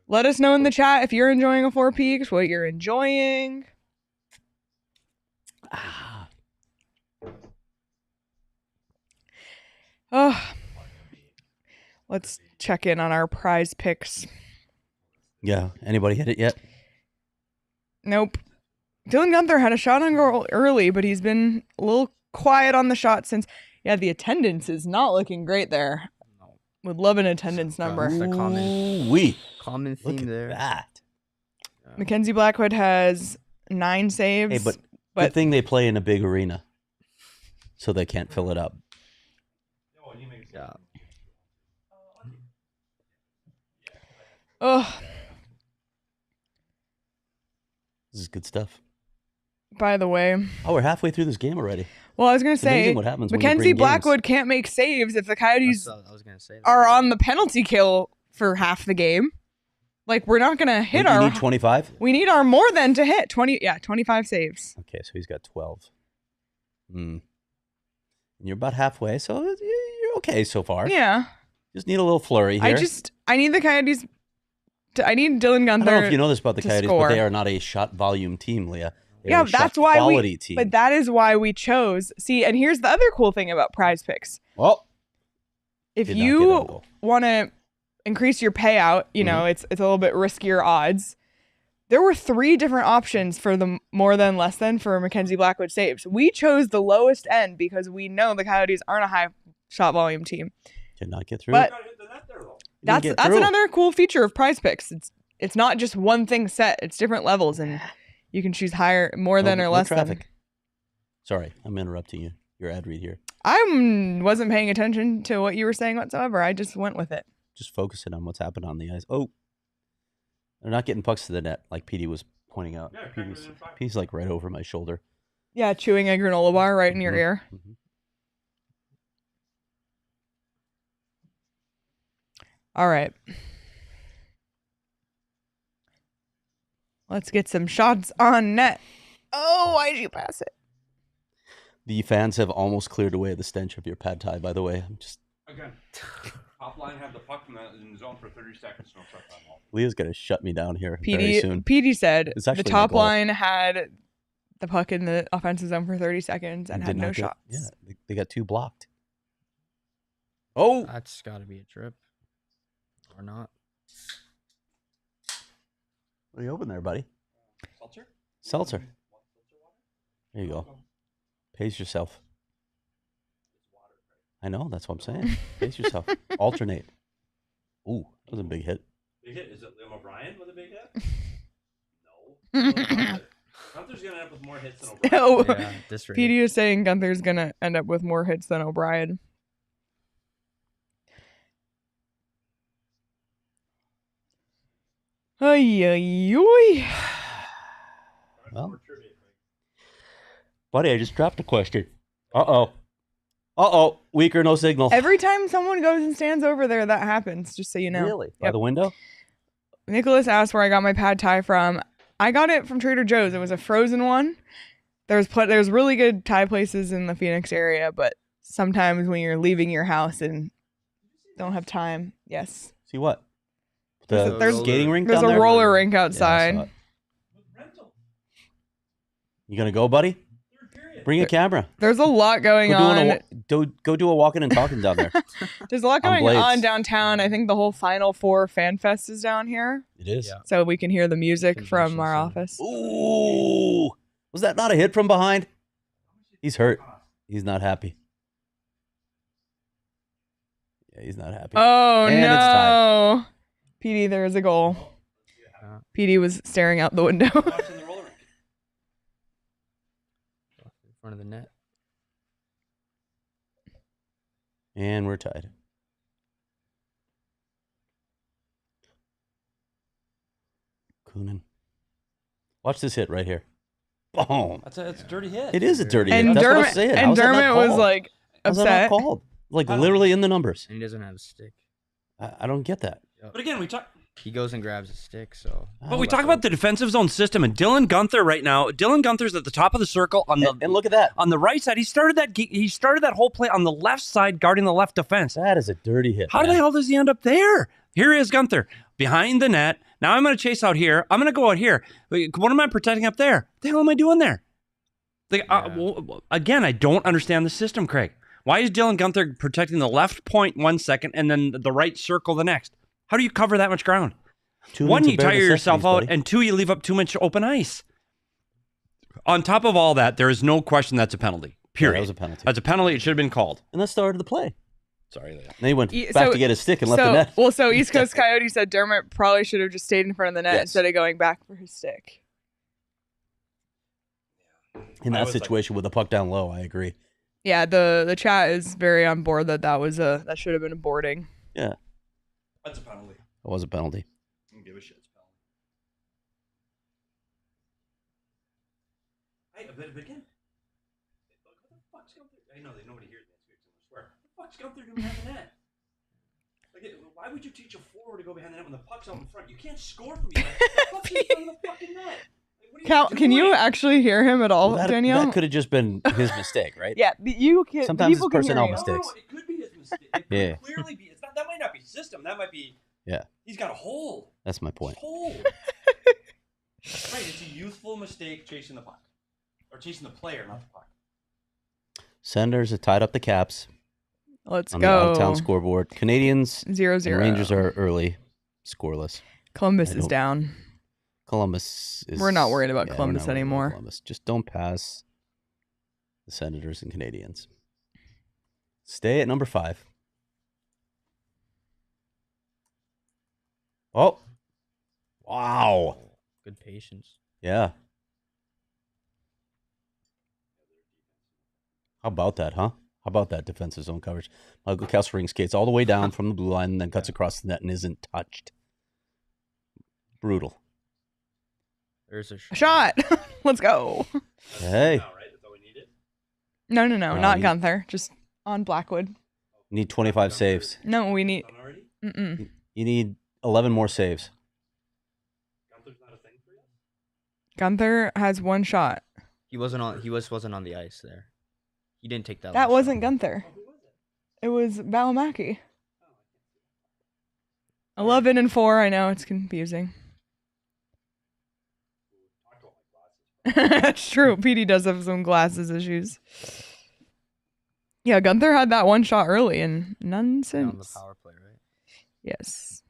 Let us know in the chat if you're enjoying a Four Peaks, what you're enjoying. Oh, let's check in on our prize picks. Yeah. Anybody hit it yet? Nope. Dylan Gunther had a shot on goal early, but he's been a little quiet on the shot since. Yeah, the attendance is not looking great there. Would love an attendance number. That's a common Wee. theme Look at there. that. Mackenzie Blackwood has 9 saves. Hey, but good thing they play in a big arena, so they can't fill it up. Yeah. Oh. This is good stuff. By the way. Oh, we're halfway through this game already. Well, I was going to say, what happens when Mackenzie you bring Blackwood games. can't make saves if the Coyotes I was gonna say are on the penalty kill for half the game. Like, we're not going to hit our... You need 25? We need our more than to hit 25 saves. Okay, so he's got 12. And you're about halfway, so you're okay so far. Yeah. Just need a little flurry here. I need the Coyotes... I need Dylan Gunther. I don't know if you know this about the Coyotes, score. but they are not a shot volume team, Leah. Yeah, that's why quality team. But that is why we chose. See, and here's the other cool thing about PrizePicks. Well, if you want to increase your payout, you know, it's a little bit riskier odds. There were 3 different options for the more than less than for Mackenzie Blackwood saves. We chose the lowest end because we know the Coyotes aren't a high shot volume team. Did not get through. But that's another cool feature of PrizePicks. It's not just one thing set. It's different levels, and you can choose higher, more than, or less than. Sorry, I'm interrupting you. Your ad read here. I wasn't paying attention to what you were saying whatsoever. I just went with it. Just focusing on what's happened on the ice. Oh, they're not getting pucks to the net, like Petey was pointing out. Yeah, Petey's like right over my shoulder. Yeah, chewing a granola bar right in your ear. All right. Let's get some shots on net. Oh, why'd you pass it? The fans have almost cleared away the stench of your pad thai, by the way. I'm just... Again, top line have the puck in the zone for 30 seconds. No shut down. Leah's going to shut me down here very soon. Petey said the top line had the puck in the offensive zone for 30 seconds and had no shots. Yeah, they got 2 blocked. Oh! That's got to be a trip. Or not. What are you open there, buddy? Seltzer? Seltzer. There you go. Pace yourself. I know, that's what I'm saying. Pace yourself. Alternate. Ooh, that was a big hit. Big hit? Is it Liam O'Brien with a big hit? No. Gunther's going to end up with more hits than O'Brien. No. Yeah, this rate. Petey is saying Gunther's going to end up with more hits than O'Brien. Ay. Well, buddy, I just dropped a question. Uh-oh. Weak or no signal. Every time someone goes and stands over there, that happens, just so you know. Really? By the window? Nicholas asked where I got my pad thai from. I got it from Trader Joe's. It was a frozen one. There's really good Thai places in the Phoenix area, but sometimes when you're leaving your house and don't have time, yes. See what? There's skating rink There's down a there? roller rink outside. Yeah, you gonna go, buddy? Bring a camera. There's a lot going on. Go do a walking and talking down there. There's a lot going on downtown. I think the whole Final Four Fan Fest is down here. It is. Yeah. So we can hear the music from our office. Ooh. Was that not a hit from behind? He's hurt. He's not happy. Yeah, he's not happy. Oh, and no. It's tied. Petey, there is a goal. Petey was staring out the window. In front of the net. And we're tied. Kunin. Watch this hit right here. Boom. That's a dirty hit. It is a dirty hit. And That's Dermot, what I'm saying. and Dermot was like How's that not upset. called? Like literally in the numbers. And he doesn't have a stick. I don't get that. But again, we talk. He goes and grabs a stick, so. But we talk about the defensive zone system and Dylan Gunther right now. Dylan Gunther's at the top of the circle on the and look at that on the right side. He started that whole play on the left side, guarding the left defense. That is a dirty hit. How the hell does he end up there? Here is Gunther behind the net. Now I'm going to chase out here. I'm going to go out here. What am I protecting up there? What the hell am I doing there? Again, I don't understand the system, Craig. Why is Dylan Gunther protecting the left point 1 second and then the right circle the next? How do you cover that much ground? One, you tire yourself out, buddy. and 2, you leave up too much open ice. On top of all that, there is no question that's a penalty. Period. Yeah, that was a penalty. That's a penalty. It should have been called. And that started the play. Sorry, Leah. Then he went back to get his stick and left the net. Well, so East Coast Coyote said Dermott probably should have just stayed in front of the net instead of going back for his stick. In that situation with the puck down low, I agree. Yeah, the chat is very on board that that should have been a boarding. Yeah. That's a penalty. It was a penalty. I don't give a shit. It's a penalty. But again, what the fuck's going through? I know that nobody hears that, so I swear. What the fuck's going through behind the net? Like, why would you teach a forward to go behind the net when the puck's out in front? You can't score from you. The puck's in front of the fucking net. Can you actually hear him at all, Danielle? That could have just been his mistake, right? Yeah, you can. Sometimes it's personnel mistakes. No, it could be his mistake. It could clearly be. That might not be system. That might be. Yeah. He's got a hole. That's my point. Hole. Right. It's a youthful mistake chasing the puck, or chasing the player, not the puck. Senators have tied up the Caps. Let's on go. The out-of-town scoreboard. Canadians 0-0. and Rangers are early, scoreless. Columbus is down. Columbus is. We're not worried about Columbus anymore. Columbus. Just don't pass the Senators and Canadians. Stay at number 5. Oh. Wow. Good patience. Yeah. How about that, huh? How about that defensive zone coverage? Michael Kesselring skates all the way down from the blue line and then cuts across the net and isn't touched. Brutal. There's a shot. Let's go. Hey. No, not Gunther. Just on Blackwood. You need 25 saves. No, we need. Mm-mm. You need 11 more saves. Gunther has one shot. He wasn't on the ice there. He didn't take that. That wasn't Gunther. It was Valimaki. 11 and 4. I know it's confusing. It's true. Petey does have some glasses issues. Yeah, Gunther had that one shot early and none since. On the power play, right? Yes.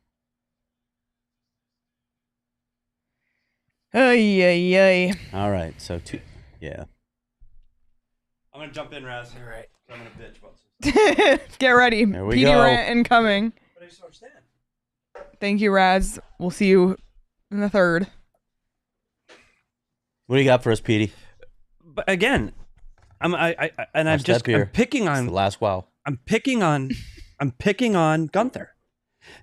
Ay. All right, so yeah. I'm gonna jump in, Raz. All right. I'm gonna bitch about this. Get ready. There we Petey go. rant incoming. But I just don't understand. Thank you, Raz. We'll see you in the third. What do you got for us, Petey? But again, I'm picking on it's the last wow. I'm picking on Gunther.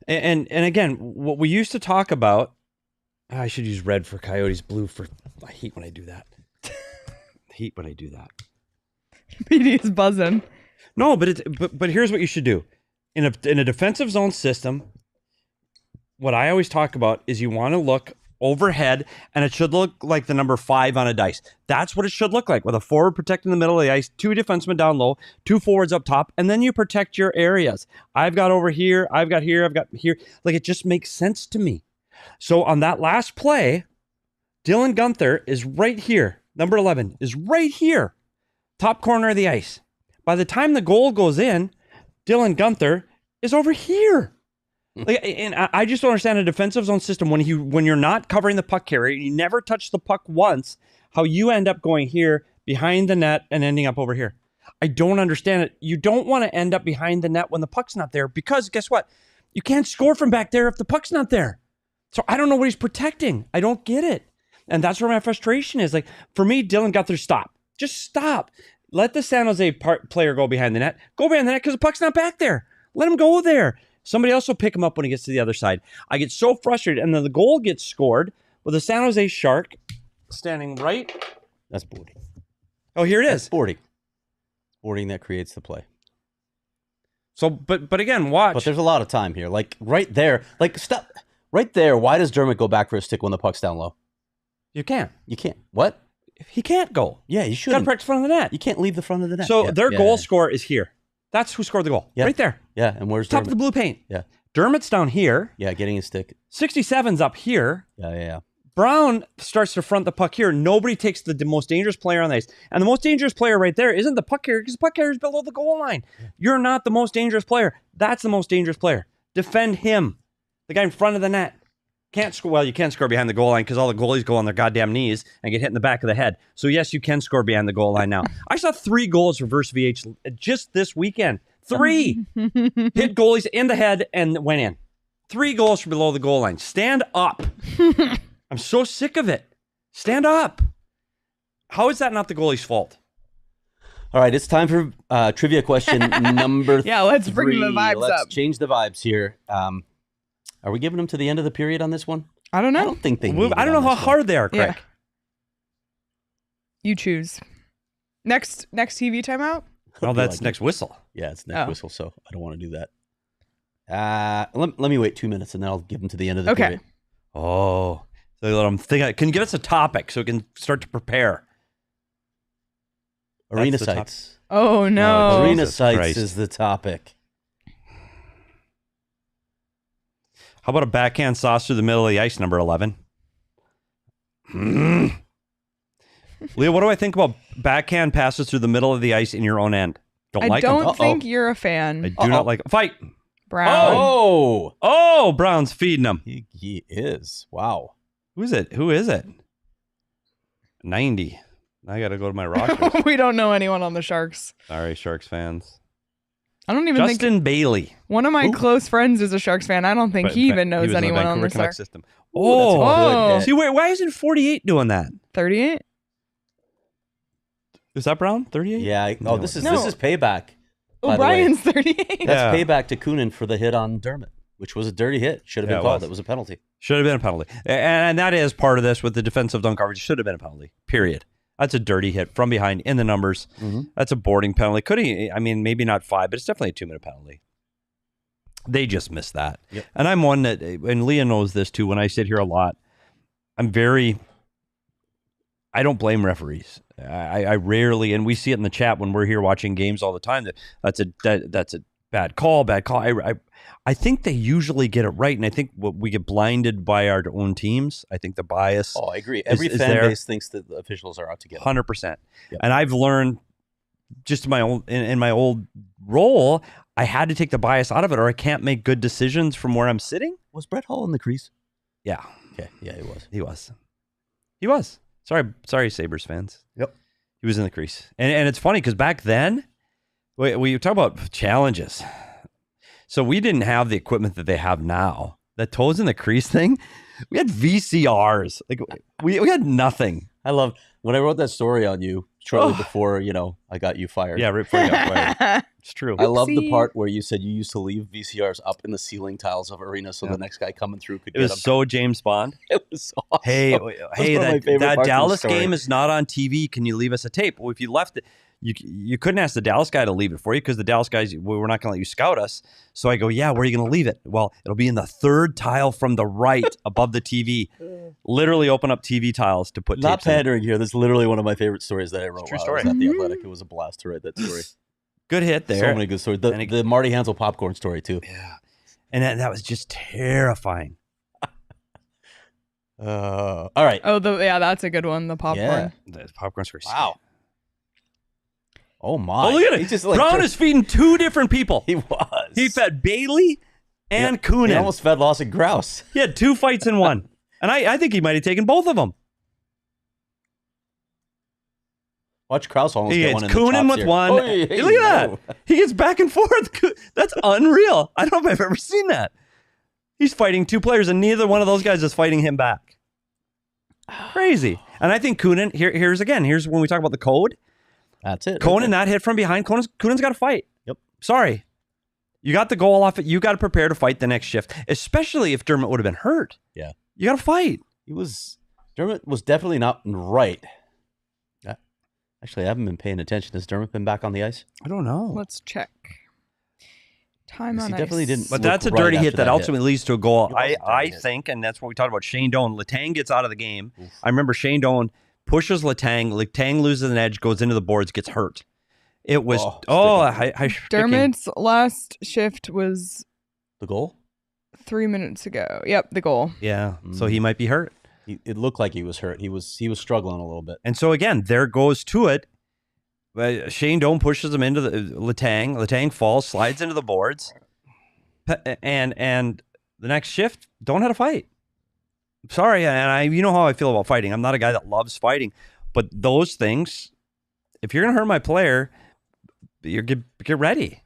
And again, what we used to talk about, I should use red for Coyotes, blue for I hate when I do that. Petey is buzzing. No, but here's what you should do. In a defensive zone system, what I always talk about is you want to look overhead, and it should look like the number 5 on a dice. That's what it should look like, with a forward protecting the middle of the ice, 2 defensemen down low, 2 forwards up top, and then you protect your areas. I've got over here, I've got here, I've got here. Like, it just makes sense to me. So on that last play, Dylan Gunther is right here. Number 11 is right here, top corner of the ice. By the time the goal goes in, Dylan Gunther is over here. Like, and I just don't understand a defensive zone system when you're not covering the puck carrier, you never touch the puck once, how you end up going here behind the net and ending up over here. I don't understand it. You don't want to end up behind the net when the puck's not there, because guess what? You can't score from back there if the puck's not there. So I don't know what he's protecting. I don't get it. And that's where my frustration is. Like, for me, Dylan Gunther, stop. Just stop. Let the San Jose player go behind the net. Go behind the net because the puck's not back there. Let him go there. Somebody else will pick him up when he gets to the other side. I get so frustrated. And then the goal gets scored with a San Jose Shark standing right. That's boarding. Oh, here it is. That's boarding. Boarding that creates the play. So, but again, watch. But there's a lot of time here. Like, right there. Like, stop. Right there. Why does Dermott go back for a stick when the puck's down low? You can't. You can't. What? He can't go. Yeah, you should. Got to protect the front of the net. You can't leave the front of the net. So their goal score is here. That's who scored the goal. Yeah. Right there. Yeah, and where's top Dermott? of the blue paint? Yeah. Dermott's down here. Yeah, getting his stick. 67's up here. Yeah. Brown starts to front the puck here. Nobody takes the most dangerous player on the ice. And the most dangerous player right there isn't the puck carrier, because the puck carrier is below the goal line. You're not the most dangerous player. That's the most dangerous player. Defend him. The guy in front of the net. Can't score. Well, you can't score behind the goal line because all the goalies go on their goddamn knees and get hit in the back of the head. So yes, you can score behind the goal line now. I saw 3 goals reverse VH just this weekend. 3 hit goalies in the head and went in. 3 goals from below the goal line. Stand up. I'm so sick of it. Stand up. How is that not the goalie's fault? All right, it's time for trivia question number 3. Yeah, let's bring the vibes Let's up. change the vibes here. Are we giving them to the end of the period on this one? I don't know. I don't think they. I don't know how hard they are, Craig. Yeah. You choose. Next TV timeout? Oh, that's next whistle. Yeah, it's next whistle, so I don't want to do that. Let me wait 2 minutes, and then I'll give them to the end of the period. Oh, so let them think. Can you give us a topic so we can start to prepare? Arena sites. Oh, no. Arena sites is the topic. How about a backhand sauce through the middle of the ice, number 11? Leah, what do I think about backhand passes through the middle of the ice in your own end? I don't think you're a fan. I do not like fight. Brown. Oh, Brown's feeding him. He is. Wow. Who is it? 90. I got to go to my Rockers. We don't know anyone on the Sharks. Sorry, Sharks fans. I don't even think Justin Bailey. One of my close friends is a Sharks fan. I don't think he even knows anyone on the Sharks system. Oh, see, why isn't 48 doing that? 38. Is that Brown? 38? Yeah. This is payback. Brian's 38. That's payback to Kunin for the hit on Dermott, which was a dirty hit. Should have been called. It was a penalty. Should have been a penalty. And that is part of this with the defensive zone coverage. Should have been a penalty. Period. That's a dirty hit from behind in the numbers. That's a boarding penalty. Could he? I mean, maybe not 5, but it's definitely a 2-minute penalty. They just missed that. Yep. And I'm one that, and Leah knows this too, when I sit here a lot, I don't blame referees. I rarely, and we see it in the chat when we're here watching games all the time, that's a bad call. I think they usually get it right, and I think we get blinded by our own teams. I think the bias. Oh, I agree. Every fan base thinks that the officials are out to get it. 100%. Yep. And I've learned just in my old role, I had to take the bias out of it, or I can't make good decisions from where I'm sitting. Was Brett Hull in the crease? Yeah. Okay. Yeah, he was. He was. Sorry, Sabres fans. Yep. He was in the crease. And it's funny because back then, we talk about challenges. So we didn't have the equipment that they have now. The toes in the crease thing, we had VCRs. Like we had nothing. I love when I wrote that story on you shortly before, I got you fired. Yeah, right before you got fired. It's true. I love the part where you said you used to leave VCRs up in the ceiling tiles of arenas so the next guy coming through could get them. It was so James Bond. It was awesome. Hey, that Dallas game is not on TV. Can you leave us a tape? Well, if you left it, you couldn't ask the Dallas guy to leave it for you because the Dallas guys, we're not going to let you scout us. So I go, yeah, where are you going to leave it? Well, it'll be in the third tile from the right above the TV. Literally open up TV tiles to put Not tapes in. pandering here. That's literally one of my favorite stories that I wrote True while story. I was at The Athletic. It was a blast to write that story. Good hit there. So many good stories. The Marty Hansel popcorn story, too. Yeah. And that was just terrifying. All right. Oh, that's a good one. The popcorn. Yeah. The popcorn story. Wow. Oh, my. Oh, look at it. Brown is feeding 2 different people. He was. He fed Bailey and Kunin. He almost fed Lawson Grouse. He had 2 fights in one. And I think he might have taken both of them. Watch Krause almost get one in the Kunin chops with here. one. Oh, Hey, look at that. He gets back and forth. That's unreal. I don't know if I've ever seen that. He's fighting 2 players, and neither one of those guys is fighting him back. Crazy. And I think Kunin, here's when we talk about the code. That's it. Kunin, that hit from behind, Kunin's got to fight. Yep. Sorry. You got the goal off it. You got to prepare to fight the next shift, especially if Dermott would have been hurt. Yeah. You got to fight. Dermott was definitely not right. Actually, I haven't been paying attention. Has Dermott been back on the ice? I don't know. Let's check. Time on He ice. definitely didn't. But that's a dirty hit that ultimately leads to a goal. It was a dirty I hit. think, and that's what we talked about. Shane Doan. Letang gets out of the game. Oof. I remember Shane Doan pushes Letang. Letang loses an edge, goes into the boards, gets hurt. It was Dermott's last shift was the goal 3 minutes ago. Yep, the goal. Yeah, so he might be hurt. It looked like he was hurt. He was struggling a little bit. And so again, there goes to it. Shane Doan pushes him into the Letang. Letang falls, slides into the boards, and the next shift, Doan had a fight. Sorry, and you know how I feel about fighting. I'm not a guy that loves fighting, but those things, if you're gonna hurt my player, get ready.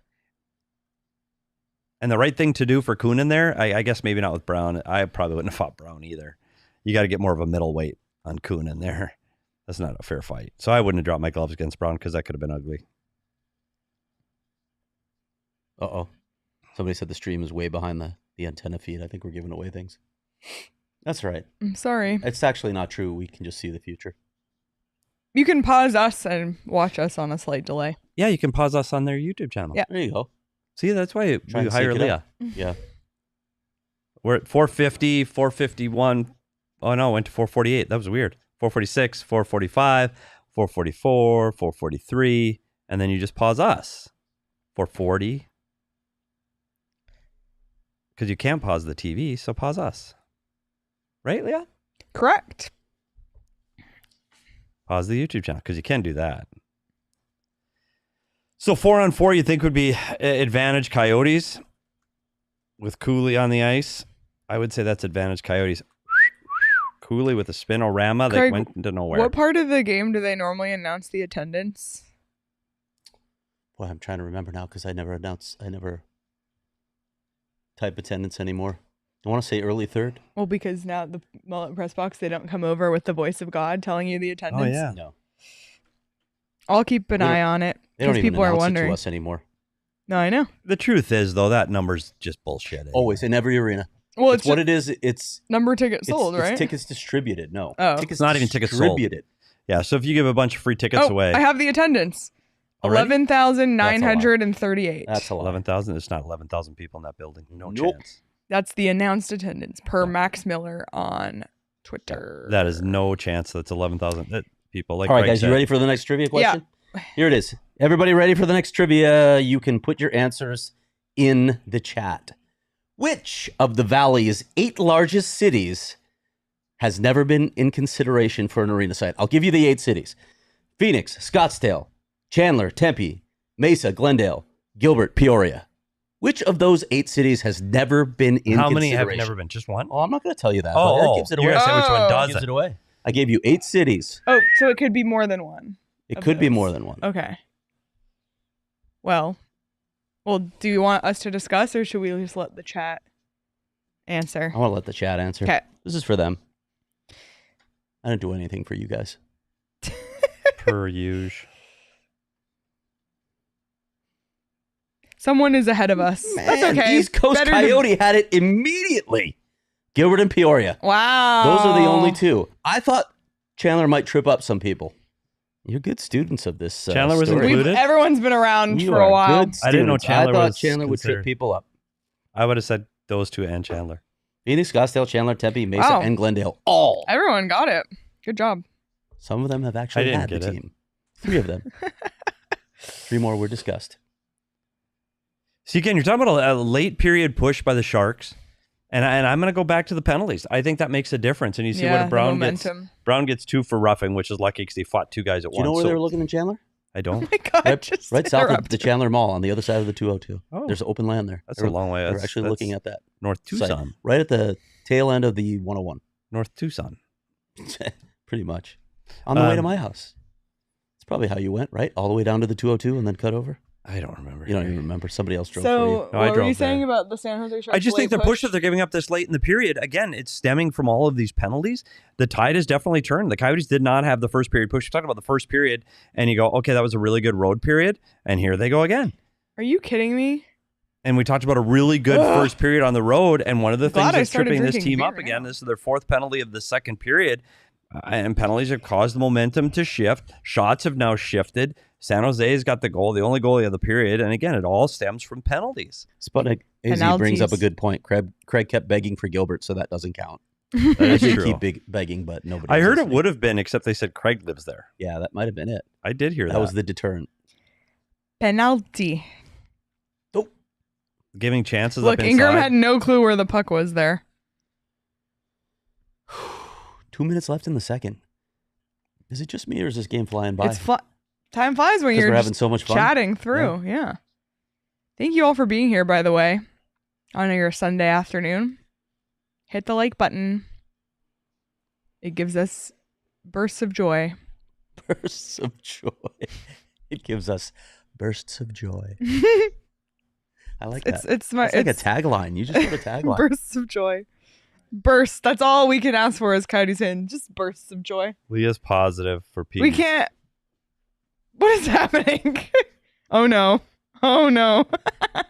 And the right thing to do for Kunin there, I guess maybe not with Brown. I probably wouldn't have fought Brown either. You got to get more of a middleweight on Kunin there. That's not a fair fight. So I wouldn't have dropped my gloves against Brown because that could have been ugly. Uh-oh. Somebody said the stream is way behind the antenna feed. I think we're giving away things. That's right. I'm sorry. It's actually not true. We can just see the future. You can pause us and watch us on a slight delay. Yeah, you can pause us on their YouTube channel. Yeah. There you go. See, that's why we hire Leah. Yeah. We're at 450, 451. Oh, no, went to 448. That was weird. 446, 445, 444, 443. And then you just pause us. 440. Because you can't pause the TV, so pause us. Right, Leah? Correct. Pause the YouTube channel, because you can do that. So 4-on-4 you think would be advantage Coyotes with Cooley on the ice? I would say that's advantage Coyotes. Cooley with a spinorama that went into nowhere. What part of the game do they normally announce the attendance? Boy, I'm trying to remember now because I never type attendance anymore. I want to say early third. Well, because now the Mullet Press Box, they don't come over with the voice of God telling you the attendance. Oh, yeah. No. I'll keep an eye on it. They don't even people are announce wondering. it to us anymore. No, I know. The truth is, though, that number's just bullshit. Anyway. Always, in every arena. Well, it's what it is. It's number of tickets sold, right? It's tickets distributed. No. Oh. Tickets It's not even tickets sold. distributed. Yeah, so if you give a bunch of free tickets away. I have the attendance. Already? 11,938. That's a lot. 11,000? It's not 11,000 people in that building. No chance. That's the announced attendance per Max Miller on Twitter. That is no chance that's 11,000 people. Like All right, Craig guys, said. you ready for the next trivia question? Yeah. Here it is. Everybody ready for the next trivia? You can put your answers in the chat. Which of the Valley's 8 largest cities has never been in consideration for an arena site? I'll give you the 8 cities. Phoenix, Scottsdale, Chandler, Tempe, Mesa, Glendale, Gilbert, Peoria. Which of those 8 cities has never been in How many consideration? have never been? Just one? Oh, I'm not going to tell you that. Oh, but that gives it away. you're going to say which one doesn't. Gives it away. I gave you 8 cities. Oh, so it could be more than one. It could be more than one. Okay. Well, do you want us to discuss or should we just let the chat answer? I want to let the chat answer. Okay. This is for them. I didn't do anything for you guys. Per usual. Someone is ahead of us. That's okay. East Coast Better Coyote had it immediately. Gilbert and Peoria. Wow. Those are the only 2. I thought Chandler might trip up some people. You're good students of this. Chandler was story. included? Everyone's been around You for a are while. good I didn't know students. Chandler I thought was Chandler would trip considered. people up. I would have said those 2 and Chandler. Phoenix, Scottsdale, Chandler, Tempe, Mesa, Wow. and Glendale. All. Everyone got it. Good job. Some of them have actually didn't had the get it. team. 3 of them. 3 more were discussed. See, again, you're talking about a late period push by the Sharks. And I'm going to go back to the penalties. I think that makes a difference. And you see Yeah, what Brown the gets. momentum. Brown gets 2 for roughing, which is lucky because they fought 2 guys at Do once. you know where So they were looking in Chandler? I don't. Oh my God, Right, just right south of interrupted. the Chandler Mall on the other side of the 202. Oh. There's open land there. That's They a were- long way. They were That's- actually that's looking at that. North site, Tucson. right at the tail end of the 101. North Tucson. Pretty much. On the way to my house. It's probably how you went, right? All the way down to the 202 and then cut over? I don't remember. You don't even remember. Somebody else drove for you. So, No, I what were you drove saying there. about the San Jose Sharks? I just think late the push that they're giving up this late in the period, again, it's stemming from all of these penalties. The tide has definitely turned. The Coyotes did not have the first period push. You're talking about the first period, and you go, okay, that was a really good road period, and here they go again. Are you kidding me? And we talked about a really good first period on the road, and one of the Glad things I that's started tripping this drinking team up beer again, this is their 4th penalty of the second period, and penalties have caused the momentum to shift. Shots have now shifted. San Jose's got the goal, the only goalie of the period, and again, it all stems from penalties. Sputnik AZ brings up a good point. Craig kept begging for Gilbert, so that doesn't count. That I is did true. keep begging, but nobody. I was heard it listening. would have been, except they said Craig lives there. Yeah, that might have been it. I did hear that. That was the deterrent. Penalty. Giving chances Look, up inside. Ingram had no clue where the puck was there. 2 minutes left in the second. Is it just me or is this game flying by? Time flies when 'Cause you're we're having just so much fun? chatting through. Yeah. Thank you all for being here, by the way, on your Sunday afternoon. Hit the like button. It gives us bursts of joy. Bursts of joy. It gives us bursts of joy. I like that. It's like a tagline. You just wrote a tagline. bursts of joy. It's like a tagline. You just wrote a tagline. Bursts of joy. Bursts. That's all we can ask for as Coyotes in. Just bursts of joy. Leah's positive for Petey. We can't. What is happening? Oh no. Oh no. I'm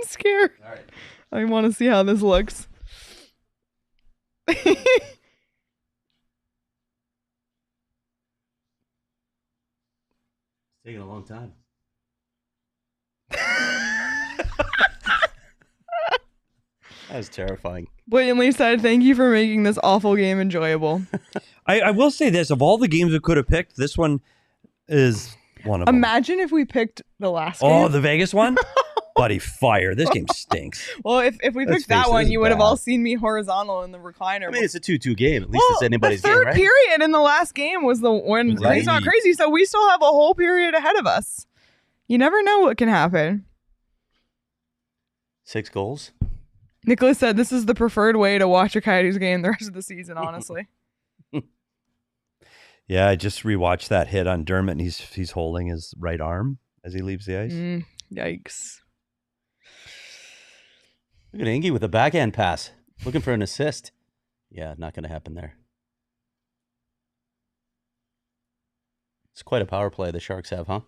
scared. All right. I want to see how this looks. It's taking a long time. That was terrifying. Blatantly said, thank you for making this awful game enjoyable. I will say this. Of all the games we could have picked, this one is one of them. Imagine if we picked the last game. Oh, the Vegas one? Buddy, fire. This game stinks. Well, if we picked that one, you would have all seen me horizontal in the recliner. I mean, it's a 2-2 game. At least it's anybody's the game, third right? period in the last game was the when Right. it's not crazy. So we still have a whole period ahead of us. You never know what can happen. 6 goals. Nicholas said this is the preferred way to watch a Coyotes game the rest of the season, honestly. Yeah, I just rewatched that hit on Dermott, and he's holding his right arm as he leaves the ice. Yikes. Look at Ingy with a backhand pass. Looking for an assist. Yeah, not going to happen there. It's quite a power play the Sharks have, huh?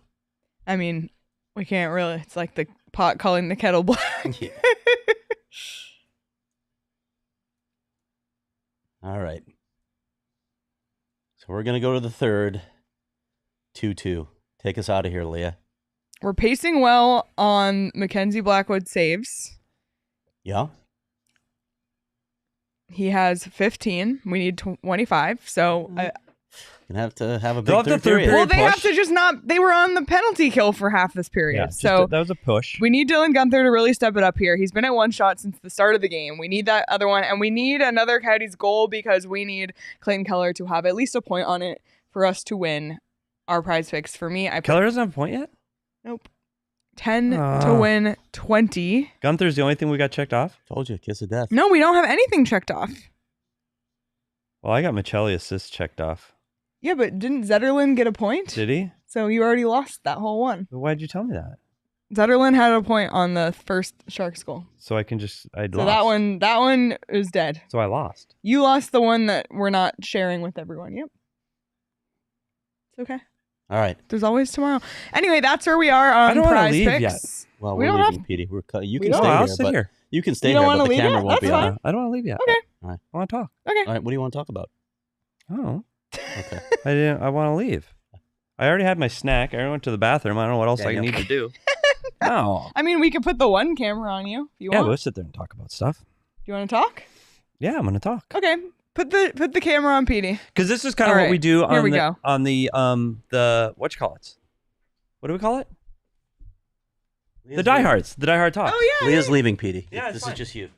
I mean, we can't really. It's like the pot calling the kettle black. Yeah. All right. So we're going to go to the third. 2-2. Take us out of here, Leah. We're pacing well on Mackenzie Blackwood saves. Yeah. He has 15. We need 25. So Gonna have to have a They'll big have third period. well, they have to just not. They were on the penalty kill for half this period. Yeah, so that was a push. we need Dylan Gunther to really step it up here. He's been at one shot since the start of the game. We need that other one, and we need another Coyotes goal because we need Clayton Keller to have at least a point on it for us to win our prize picks. For me, Keller doesn't have a point yet? Nope. 10 to win 20. Gunther's the only thing we got checked off? Told you, kiss of death. No, we don't have anything checked off. Well, I got Michelli assists checked off. Yeah, but didn't Zetterlund get a point? Did he? So you already lost that whole one. Well, why'd you tell me that? Zetterlund had a point on the first Sharks goal. So I can just, I lost. So that one is dead. So I lost. You lost the one that we're not sharing with everyone. Yep. It's okay. All right. There's always tomorrow. Anyway, that's where we are on Prize Picks. Yet. Well, we we're don't leaving, Petey. You can No, stay I'll here, sit but here. you can stay You don't here, wanna but the leave camera yet? won't be That's on. fine. I don't want to leave yet. Okay. All right. I want to talk. Okay. All right. What do you want to talk about? Oh. Okay. I want to leave. I already had my snack. I already went to the bathroom. I don't know what else I need to do. No. I mean, we could put the one camera on you if you Yeah, want. we'll sit there and talk about stuff. Do you want to talk? Yeah, I'm going to talk. Okay. Put the camera on Petey. Because this is kind of All what right, we do here we go. on the what you call it? What do we call it? The diehards. The diehard talk. Oh, yeah. Leah's leaving, Petey. Yeah, This is just you.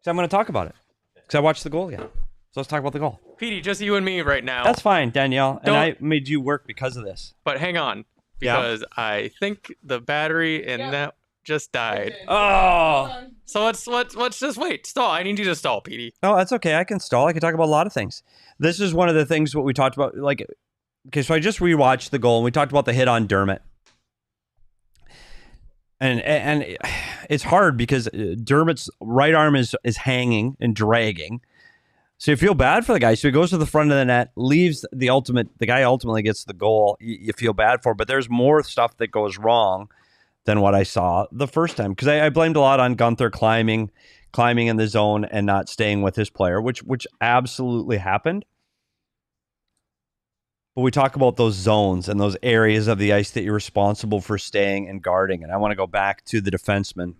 So I'm going to talk about it. Because I watched the goal again. So let's talk about the goal. Petey, just you and me right now. That's fine, Danielle. And Don't- I made you work because of this. But hang on, Yeah. because I think the battery in that just died. Oh. So let's just wait. Stall. I need you to stall, Petey. Oh, that's okay. I can stall. I can talk about a lot of things. This is one of the things what we talked about. Like, okay, so I just rewatched the goal and we talked about the hit on Dermott. And it's hard because Dermott's right arm is hanging and dragging. So you feel bad for the guy. So he goes to the front of the net, leaves the guy ultimately gets the goal. You feel bad for him, but there's more stuff that goes wrong than what I saw the first time. Because I blamed a lot on Gunther climbing in the zone and not staying with his player, which absolutely happened. But we talk about those zones and those areas of the ice that you're responsible for staying and guarding. And I want to go back to the defenseman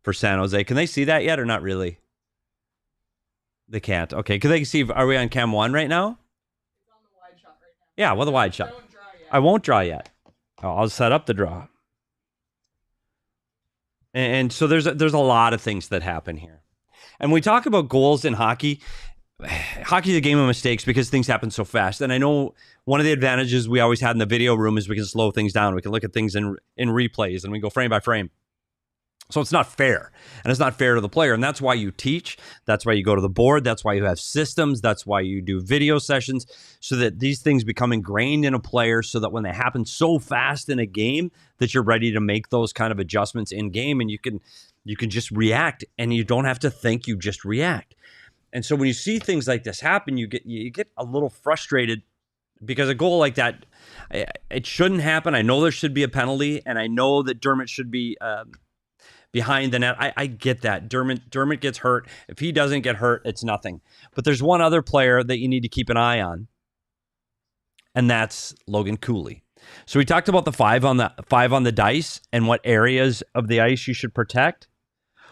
for San Jose. Can they see that yet or not really? They can't. Okay. Can they see? Are we on cam 1 right now? It's on the wide shot right now. Yeah, well, the wide shot. Don't draw yet. I won't draw yet. I'll set up the draw. And so there's a lot of things that happen here. And we talk about goals in hockey. Hockey is a game of mistakes because things happen so fast. And I know one of the advantages we always had in the video room is we can slow things down. We can look at things in replays and we go frame by frame. So it's not fair, and it's not fair to the player. And that's why you teach. That's why you go to the board. That's why you have systems. That's why you do video sessions, so that these things become ingrained in a player, so that when they happen so fast in a game that you're ready to make those kind of adjustments in game, and you can just react, and you don't have to think, you just react. And so when you see things like this happen, you get a little frustrated, because a goal like that, it shouldn't happen. I know there should be a penalty, and I know that Dermott should be behind the net. I get that. Dermott gets hurt. If he doesn't get hurt, it's nothing. But there's one other player that you need to keep an eye on, and that's Logan Cooley. So we talked about the five on the dice and what areas of the ice you should protect.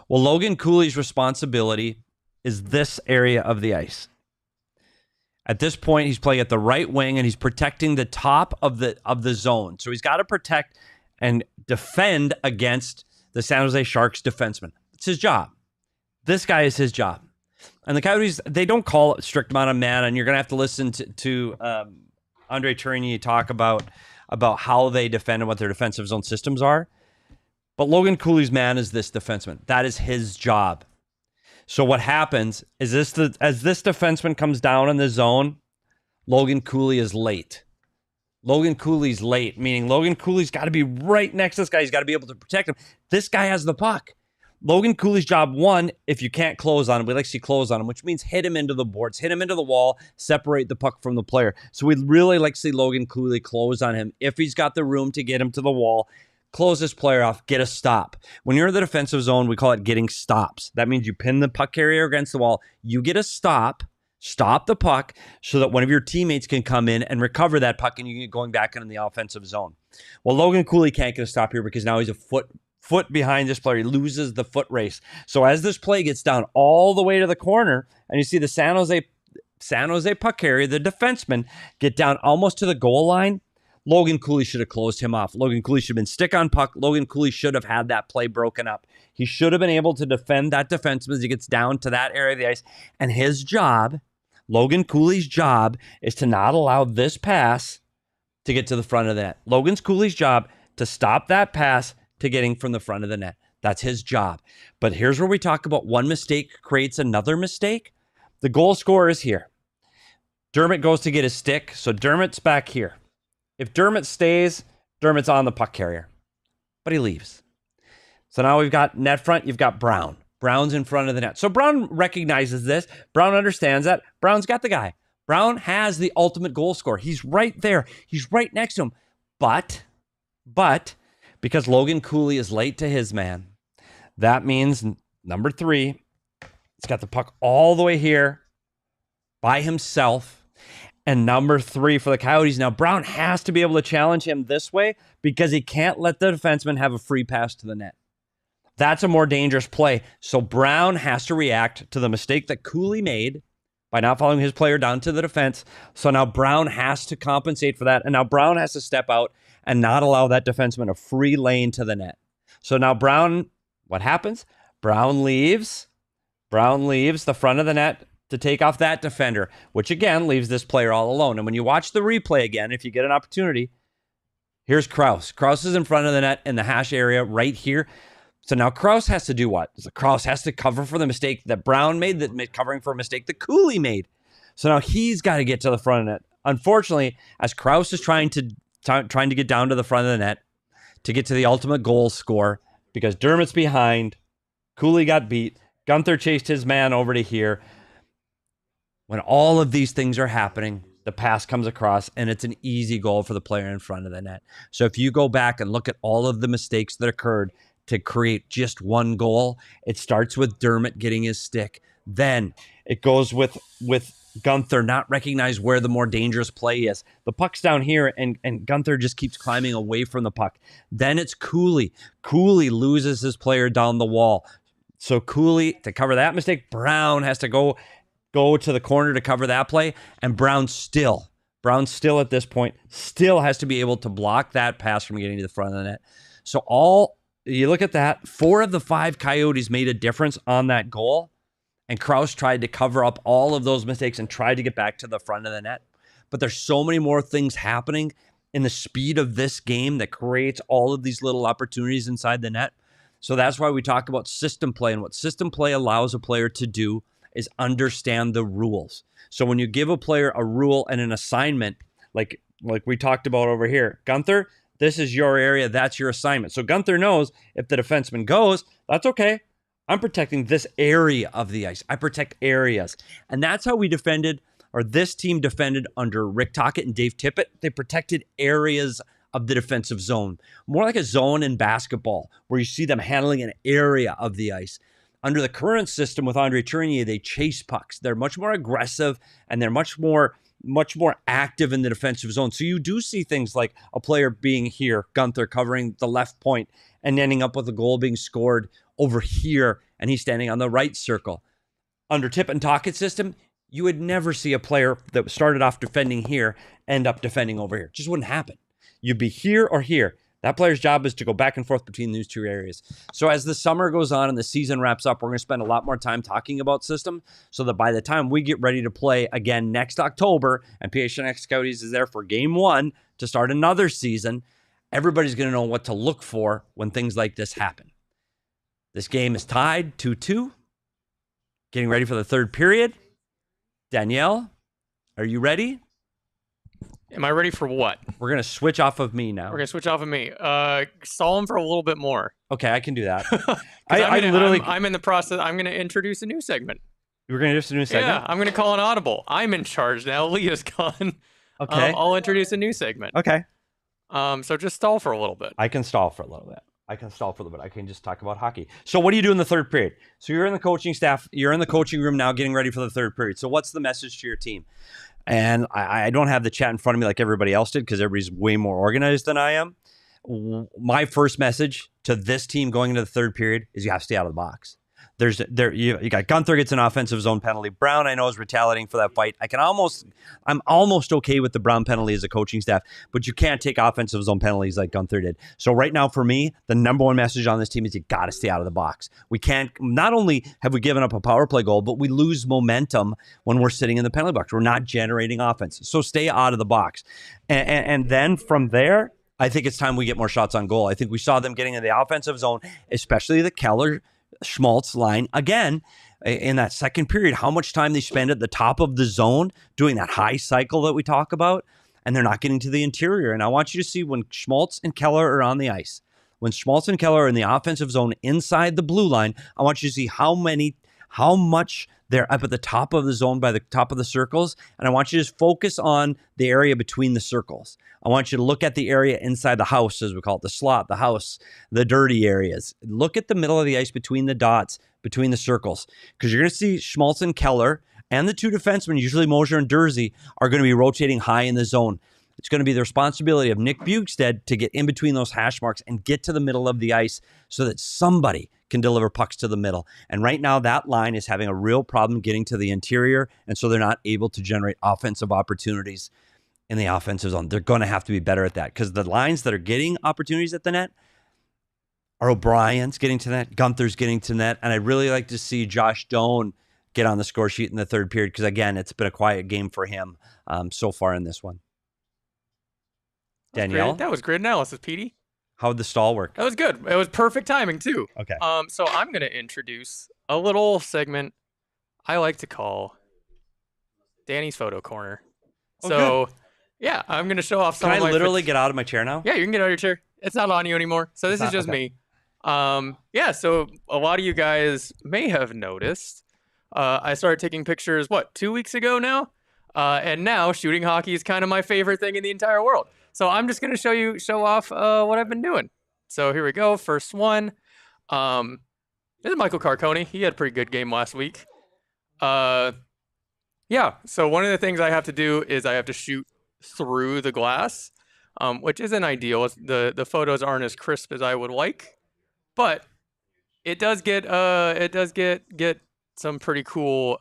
Well, Logan Cooley's responsibility is this area of the ice. At this point, he's playing at the right wing, and he's protecting the top of the zone. So he's got to protect and defend against the San Jose Sharks defenseman. It's his job. This guy is his job. And the Coyotes, they don't call it strict amount of man, and you're going to have to listen to Andre Tourigny talk about how they defend and what their defensive zone systems are. But Logan Cooley's man is this defenseman. That is his job. So what happens is as this defenseman comes down in the zone, Logan Cooley is late. Logan Cooley's late, meaning Logan Cooley's got to be right next to this guy. He's got to be able to protect him. This guy has the puck. Logan Cooley's job, one, if you can't close on him, we like to see close on him, which means hit him into the boards, hit him into the wall, separate the puck from the player. So we'd really like to see Logan Cooley close on him. If he's got the room to get him to the wall, close this player off, get a stop. When you're in the defensive zone, we call it getting stops. That means you pin the puck carrier against the wall, you get a stop the puck so that one of your teammates can come in and recover that puck, and you get going back into the offensive zone. Well, Logan Cooley can't get a stop here because now he's a foot behind this player. He loses the foot race. So as this play gets down all the way to the corner, and you see the San Jose puck carrier, the defenseman, get down almost to the goal line, Logan Cooley should have closed him off. Logan Cooley should have been stick on puck. Logan Cooley should have had that play broken up. He should have been able to defend that defenseman as he gets down to that area of the ice. And his job, Logan Cooley's job, is to not allow this pass to get to the front of the net. Logan Cooley's job to stop that pass to getting from the front of the net. That's his job. But here's where we talk about one mistake creates another mistake. The goal scorer is here. Dermott goes to get his stick, so Dermott's back here. If Dermott stays, Dermott's on the puck carrier, but he leaves. So now we've got net front, you've got Brown. Brown's in front of the net. So Brown recognizes this. Brown understands that. Brown's got the guy. Brown has the ultimate goal scorer. He's right there. He's right next to him. But because Logan Cooley is late to his man, that means number 3, he's got the puck all the way here by himself. And number 3 for the Coyotes. Now, Brown has to be able to challenge him this way because he can't let the defenseman have a free pass to the net. That's a more dangerous play. So Brown has to react to the mistake that Cooley made by not following his player down to the defense. So now Brown has to compensate for that. And now Brown has to step out and not allow that defenseman a free lane to the net. So now Brown, what happens? Brown leaves the front of the net to take off that defender, which again leaves this player all alone. And when you watch the replay again, if you get an opportunity, here's Krause. Krause is in front of the net in the hash area right here. So now Krause has to do what? Krause has to cover for the mistake that Brown made, covering for a mistake that Cooley made. So now he's got to get to the front of the net. Unfortunately, as Krause is trying to get down to the front of the net to get to the ultimate goal score, because Dermott's behind, Cooley got beat, Gunther chased his man over to here. When all of these things are happening, the pass comes across, and it's an easy goal for the player in front of the net. So if you go back and look at all of the mistakes that occurred to create just one goal, it starts with Dermott getting his stick. Then it goes with Gunther not recognize where the more dangerous play is. The puck's down here, and Gunther just keeps climbing away from the puck. Then it's Cooley. Cooley loses his player down the wall. So Cooley, to cover that mistake, Brown has to go to the corner to cover that play, and Brown still at this point still has to be able to block that pass from getting to the front of the net. So you look at that, 4 of the 5 Coyotes made a difference on that goal, and Krause tried to cover up all of those mistakes and tried to get back to the front of the net. But there's so many more things happening in the speed of this game that creates all of these little opportunities inside the net So that's why we talk about system play. And what system play allows a player to do is understand the rules. So when you give a player a rule and an assignment, like we talked about over here, Gunther, this is your area, that's your assignment. So Gunther knows if the defenseman goes, that's okay. I'm protecting this area of the ice. I protect areas. And that's how we defended, or this team defended under Rick Tocchet and Dave Tippett. They protected areas of the defensive zone, more like a zone in basketball where you see them handling an area of the ice. Under the current system with Andre Tourigny, they chase pucks. They're much more aggressive and they're much more active in the defensive zone. So you do see things like a player being here, Gunther covering the left point and ending up with a goal being scored over here and he's standing on the right circle. Under Tippett and Tocchett's system, you would never see a player that started off defending here end up defending over here. It just wouldn't happen. You'd be here or here. That player's job is to go back and forth between these two areas. So as the summer goes on and the season wraps up, we're going to spend a lot more time talking about system so that by the time we get ready to play again next October and PHNX Coyotes is there for game 1 to start another season, everybody's going to know what to look for when things like this happen. This game is tied 2-2. Getting ready for the third period. Danielle, are you ready? Am I ready for what? We're going to switch off of me now. We're going to switch off of me. Stall him for a little bit more. Okay, I can do that. I'm in the process. I'm going to introduce a new segment. You're going to introduce a new segment? Yeah, I'm going to call an audible. I'm in charge now. Leah's gone. Okay. I'll introduce a new segment. Okay. So just stall for a little bit. I can stall for a little bit. I can just talk about hockey. So what do you do in the third period? So you're in the coaching staff. You're in the coaching room now getting ready for the third period. So what's the message to your team? And I don't have the chat in front of me like everybody else did because everybody's way more organized than I am. My first message to this team going into the third period is you have to stay out of the box. You got Gunther gets an offensive zone penalty. Brown, I know, is retaliating for that fight. I'm almost okay with the Brown penalty as a coaching staff, but you can't take offensive zone penalties like Gunther did. So right now, for me, the number one message on this team is you got to stay out of the box. We can't. Not only have we given up a power play goal, but we lose momentum when we're sitting in the penalty box. We're not generating offense. So stay out of the box, and then from there, I think it's time we get more shots on goal. I think we saw them getting in the offensive zone, especially the Keller Schmaltz line again in that second period, how much time they spend at the top of the zone doing that high cycle that we talk about, and they're not getting to the interior. And I want you to see when Schmaltz and Keller are on the ice, when Schmaltz and Keller are in the offensive zone inside the blue line, I want you to see how much they're up at the top of the zone by the top of the circles. And I want you to just focus on the area between the circles. I want you to look at the area inside the house, as we call it, the slot, the house, the dirty areas. Look at the middle of the ice between the dots, between the circles, because you're going to see Schmaltz and Keller and the two defensemen, usually Mosier and Dursey, are going to be rotating high in the zone. It's going to be the responsibility of Nick Bugstead to get in between those hash marks and get to the middle of the ice so that somebody can deliver pucks to the middle. And right now, that line is having a real problem getting to the interior, and so they're not able to generate offensive opportunities in the offensive zone. They're going to have to be better at that because the lines that are getting opportunities at the net are O'Brien's getting to net, Gunther's getting to net, and I'd really like to see Josh Doan get on the score sheet in the third period because, again, it's been a quiet game for him so far in this one. Danielle? That was great analysis, Petey. How'd the stall work? That was good. It was perfect timing, too. Okay. So I'm going to introduce a little segment I like to call Danny's Photo Corner. Good. Yeah, I'm going to show off some Can of my... I literally get out of my chair now? Yeah, you can get out of your chair. It's not on you anymore. So this is just me. So a lot of you guys may have noticed I started taking pictures, 2 weeks ago now? And now shooting hockey is kind of my favorite thing in the entire world. So I'm just going to show off what I've been doing. So here we go. First one. This is Michael Carcone. He had a pretty good game last week. So one of the things I have to do is I have to shoot through the glass, which isn't ideal. The photos aren't as crisp as I would like, but it does get some pretty cool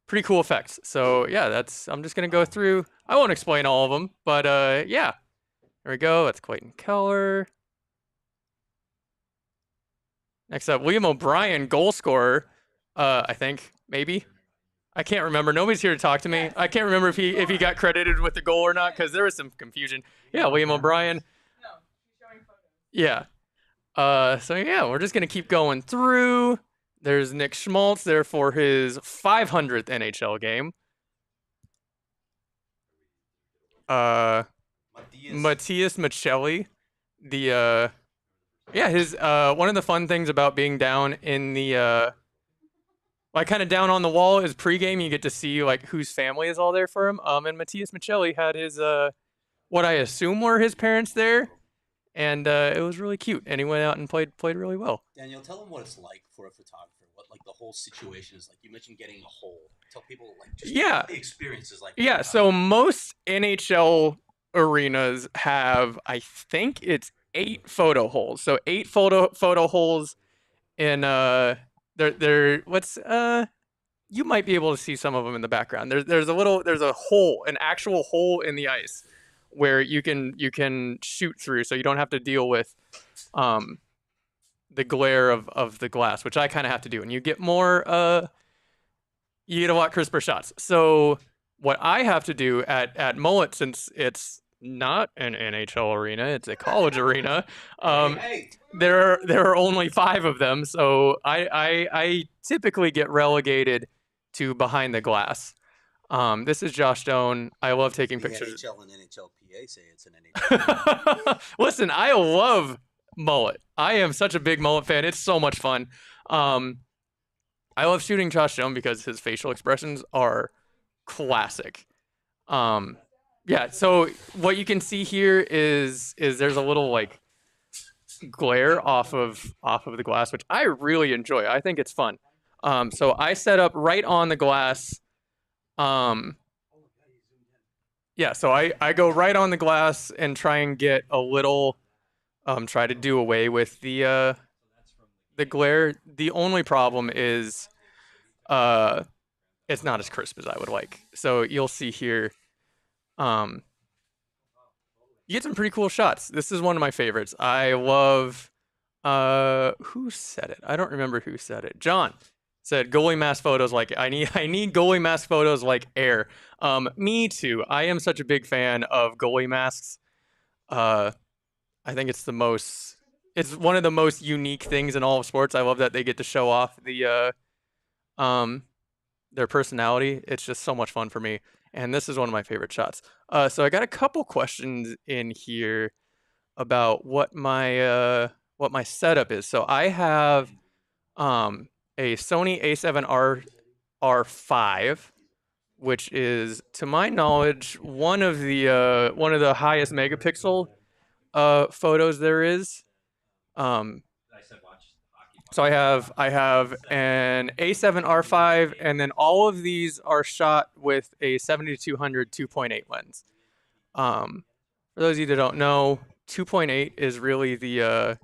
effects. So yeah, I'm just gonna go through. I won't explain all of them, but yeah, there we go. That's Clayton Keller. Next up, William O'Brien, goal scorer. I think maybe. I can't remember. Nobody's here to talk to me. I can't remember if he got credited with the goal or not because there was some confusion. Yeah, William O'Brien. No, she's showing photos. Yeah. So yeah, we're just gonna keep going through. There's Nick Schmaltz there for his 500th NHL game. Matthias Michelli, his one of the fun things about being down in the like kind of down on the wall is pregame. You get to see like whose family is all there for him. And Matthias Michelli had his what I assume were his parents there, and it was really cute. And he went out and played really well. Daniel, tell him what it's like for a photographer. What like the whole situation is like. You mentioned getting a hole. Tell people like just what the experience is like. Yeah. So most NHL arenas have, I think it's 8 photo holes. So 8 photo holes in they're what's you might be able to see some of them in the background. There's a hole, an actual hole in the ice where you can shoot through, so you don't have to deal with the glare of the glass, which I kind of have to do, and you get a lot crisper shots. So what I have to do at Mullet, since it's not an NHL arena, it's a college arena. There are only 5 of them, so I typically get relegated to behind the glass. This is Josh Stone. I love taking pictures. NHL and NHLPA say it's an NHL. Listen, I love Mullet. I am such a big Mullet fan. It's so much fun. I love shooting Josh Stone because his facial expressions are classic. Yeah, so what you can see here is there's a little like glare off of the glass, which I really enjoy. I think it's fun. So I set up right on the glass. Yeah, so I go right on the glass and try and get a little, try to do away with the glare. The only problem is, it's not as crisp as I would like. So you'll see here, you get some pretty cool shots. This is one of my favorites. I love, who said it? I don't remember who said it. John said goalie mask photos like I need goalie mask photos like air. Me too. I am such a big fan of goalie masks. I think it's one of the most unique things in all of sports. I love that they get to show off their personality. It's just so much fun for me. And this is one of my favorite shots. So I got a couple questions in here about what my setup is. So I have a Sony A7R R5, which is, to my knowledge, one of the highest megapixel photos there is. So I have an A7 R5, and then all of these are shot with a 70-200 2.8 lens. For those of you that don't know, 2.8 is really the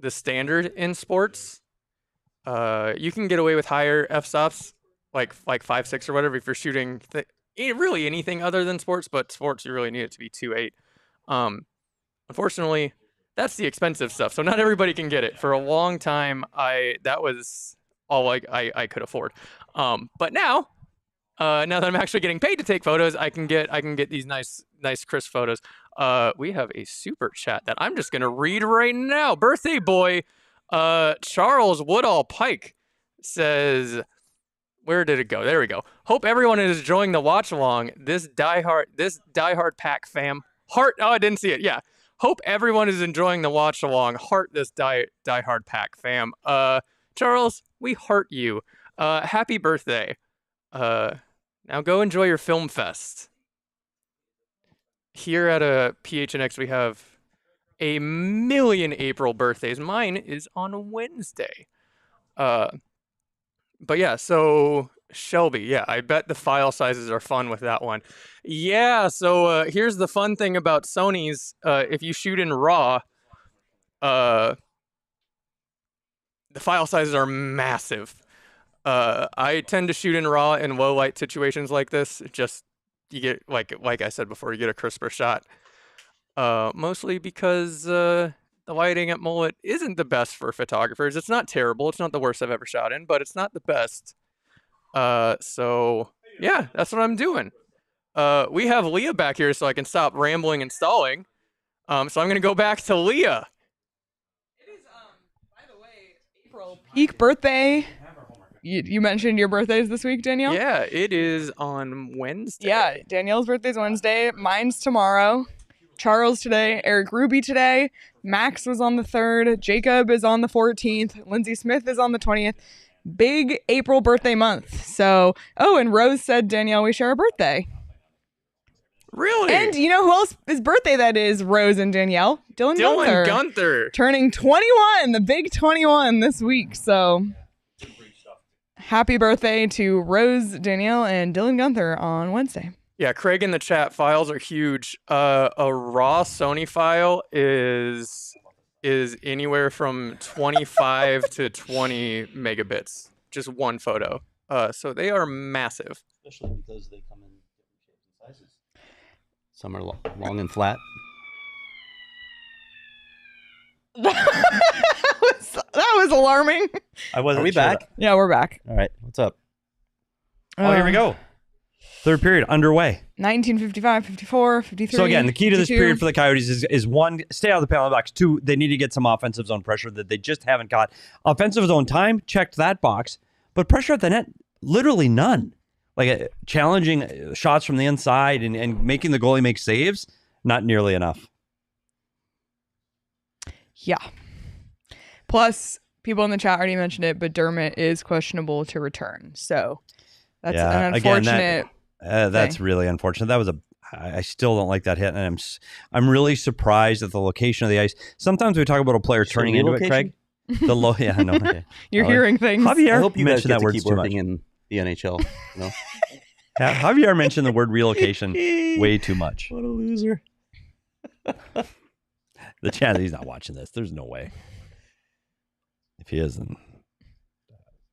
standard in sports. You can get away with higher f-stops, like 5.6 or whatever, if you're shooting really anything other than sports. But sports, you really need it to be 2.8. Unfortunately, that's the expensive stuff, so not everybody can get it. For a long time, that was all I could afford. But now that I'm actually getting paid to take photos, I can get these nice crisp photos. We have a super chat that I'm just gonna read right now. Birthday boy, Charles Woodall Pike says, where did it go? There we go. Hope everyone is enjoying the watch along. This diehard pack fam. Heart. Oh, I didn't see it. Yeah. Hope everyone is enjoying the watch along. Heart this diehard pack fam. Charles, we heart you. Happy birthday. Now go enjoy your film fest. Here at a PHNX, we have a million April birthdays. Mine is on Wednesday. But yeah, so Shelby, yeah, I bet the file sizes are fun with that one. Yeah, so here's the fun thing about Sony's. If you shoot in RAW, the file sizes are massive. I tend to shoot in RAW in low light situations like this. Just, you get, like I said before, you get a crisper shot. Mostly because the lighting at Mullet isn't the best for photographers. It's not terrible. It's not the worst I've ever shot in, but it's not the best. So yeah, that's what I'm doing. We have Leah back here, so I can stop rambling and stalling. So I'm gonna go back to Leah. Peak birthday. You mentioned your birthday's this week, Danielle? Yeah, it is on Wednesday. Yeah, Danielle's birthday's Wednesday. Mine's tomorrow. Charles today. Eric Ruby today. Max was on the 3rd. Jacob is on the 14th. Lindsay Smith is on the 20th. Big April birthday month. So, and Rose said, Danielle, we share a birthday. Really? And you know who else's birthday that is, Rose and Danielle? Dylan Gunther. Turning 21, the big 21 this week. So happy birthday to Rose, Danielle, and Dylan Gunther on Wednesday. Yeah, Craig in the chat, files are huge. A raw Sony file is anywhere from 25 to 20 megabits. Just one photo. So they are massive. Especially because they come in different shapes and sizes. Some are long and flat. That was alarming. Are we back? Yeah, we're back. All right. What's up? Oh, here we go. Third period underway. 1955, 54, 53. So again, the key to this 52. period for the Coyotes is one, stay out of the penalty box. Two, they need to get some offensive zone pressure that they just haven't got. Offensive zone time, checked that box, but pressure at the net, literally none. Like challenging shots from the inside and making the goalie make saves, not nearly enough. Yeah. Plus, people in the chat already mentioned it, but Dermott is questionable to return. So that's an unfortunate. That's really unfortunate. That was I still don't like that hit, and I'm really surprised at the location of the ice. Sometimes we talk about a player turning into it, Craig. The low, yeah, I know. Okay. You're hearing things. Javier I hope you guys mentioned get that to word keep too much. working in the NHL. You know? Yeah, Javier mentioned the word relocation way too much. What a loser. The chance he's not watching this. There's no way. If he is, then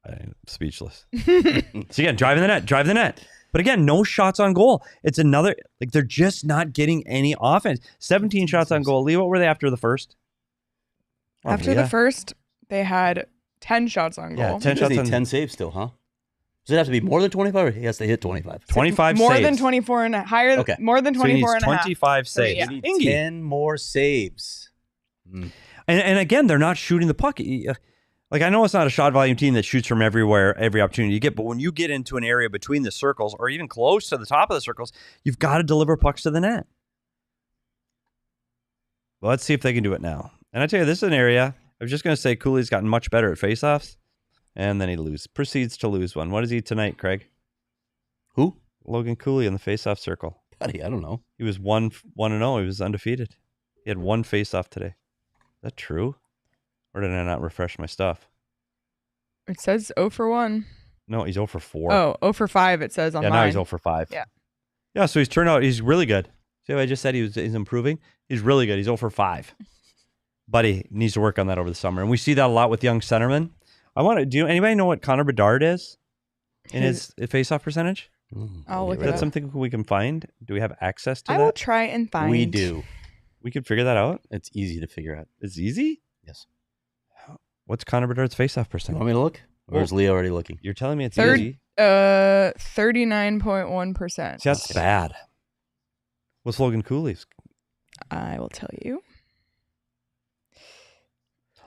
I'm speechless. So again, drive the net. But again, no shots on goal. It's another, they're just not getting any offense. 17 shots on goal. Lee, what were they after the first? After the first, they had 10 shots on goal. Yeah, 10 shots on 10 saves still, huh? Does it have to be more than 25 or he has to hit 25? 25 more saves. than 24 and higher. Okay. More than 24 and a half. 25 saves. Yeah. He needs 10 more saves. And again, they're not shooting the puck. Like, I know it's not a shot volume team that shoots from everywhere, every opportunity you get, but when you get into an area between the circles or even close to the top of the circles, you've got to deliver pucks to the net. Well, let's see if they can do it now. And I tell you, this is an area, I was just going to say Cooley's gotten much better at faceoffs, and then he proceeds to lose one. What is he tonight, Craig? Who? Logan Cooley in the faceoff circle. Buddy, I don't know. He was 1-0. He was undefeated. He had one faceoff today. Is that true? Or did I not refresh my stuff? It says 0 for 1. No, he's 0 for 4. Oh, 0 for 5 it says on Yeah, mine. now he's 0 for 5. Yeah. Yeah, so he's really good. See what I just said? He's improving? He's really good. He's 0 for 5. Buddy needs to work on that over the summer. And we see that a lot with young centermen. Anybody know what Connor Bedard is in his faceoff percentage? I'll look Is it that up. something we can find? Do we have access to I that? will try and find. We do. We could figure that out? It's easy to figure out. It's easy? Yes. What's Connor Bedard's faceoff You percentage? want me to look? Or is Leah already looking? You're telling me it's easy? 39.1%. See, that's bad. What's Logan Cooley's? I will tell you.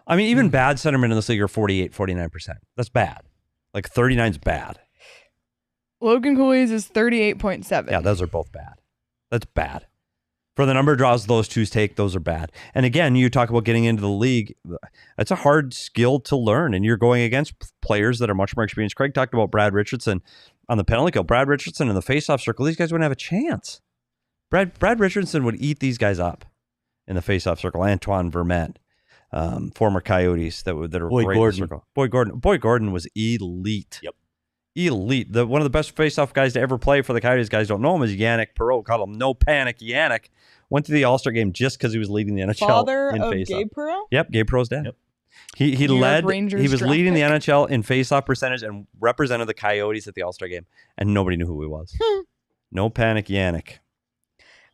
I mean, even bad centermen in this league are 48, 49%. That's bad. Like 39 is bad. Logan Cooley's is 38.7. Yeah, those are both bad. That's bad. For the number of draws those two take, those are bad. And again, you talk about getting into the league. It's a hard skill to learn, and you're going against players that are much more experienced. Craig talked about Brad Richardson on the penalty kill. Brad Richardson in the faceoff circle, these guys wouldn't have a chance. Brad Richardson would eat these guys up in the faceoff circle. Antoine Vermette, former Coyotes that are great in the circle. Boyd Gordon was elite. Yep. Elite. One of the best faceoff guys to ever play for the Coyotes. Guys don't know him is Yannick Perreault. Called him No Panic Yannick. Went to the All-Star game just because he was leading the NHL Father in of faceoff. Gabe Perreault? Yep, Gabe Perreault's dad. Yep. He New York led. Rangers He was draft leading the pick. NHL in faceoff percentage and represented the Coyotes at the All-Star game, and nobody knew who he was. No Panic Yannick.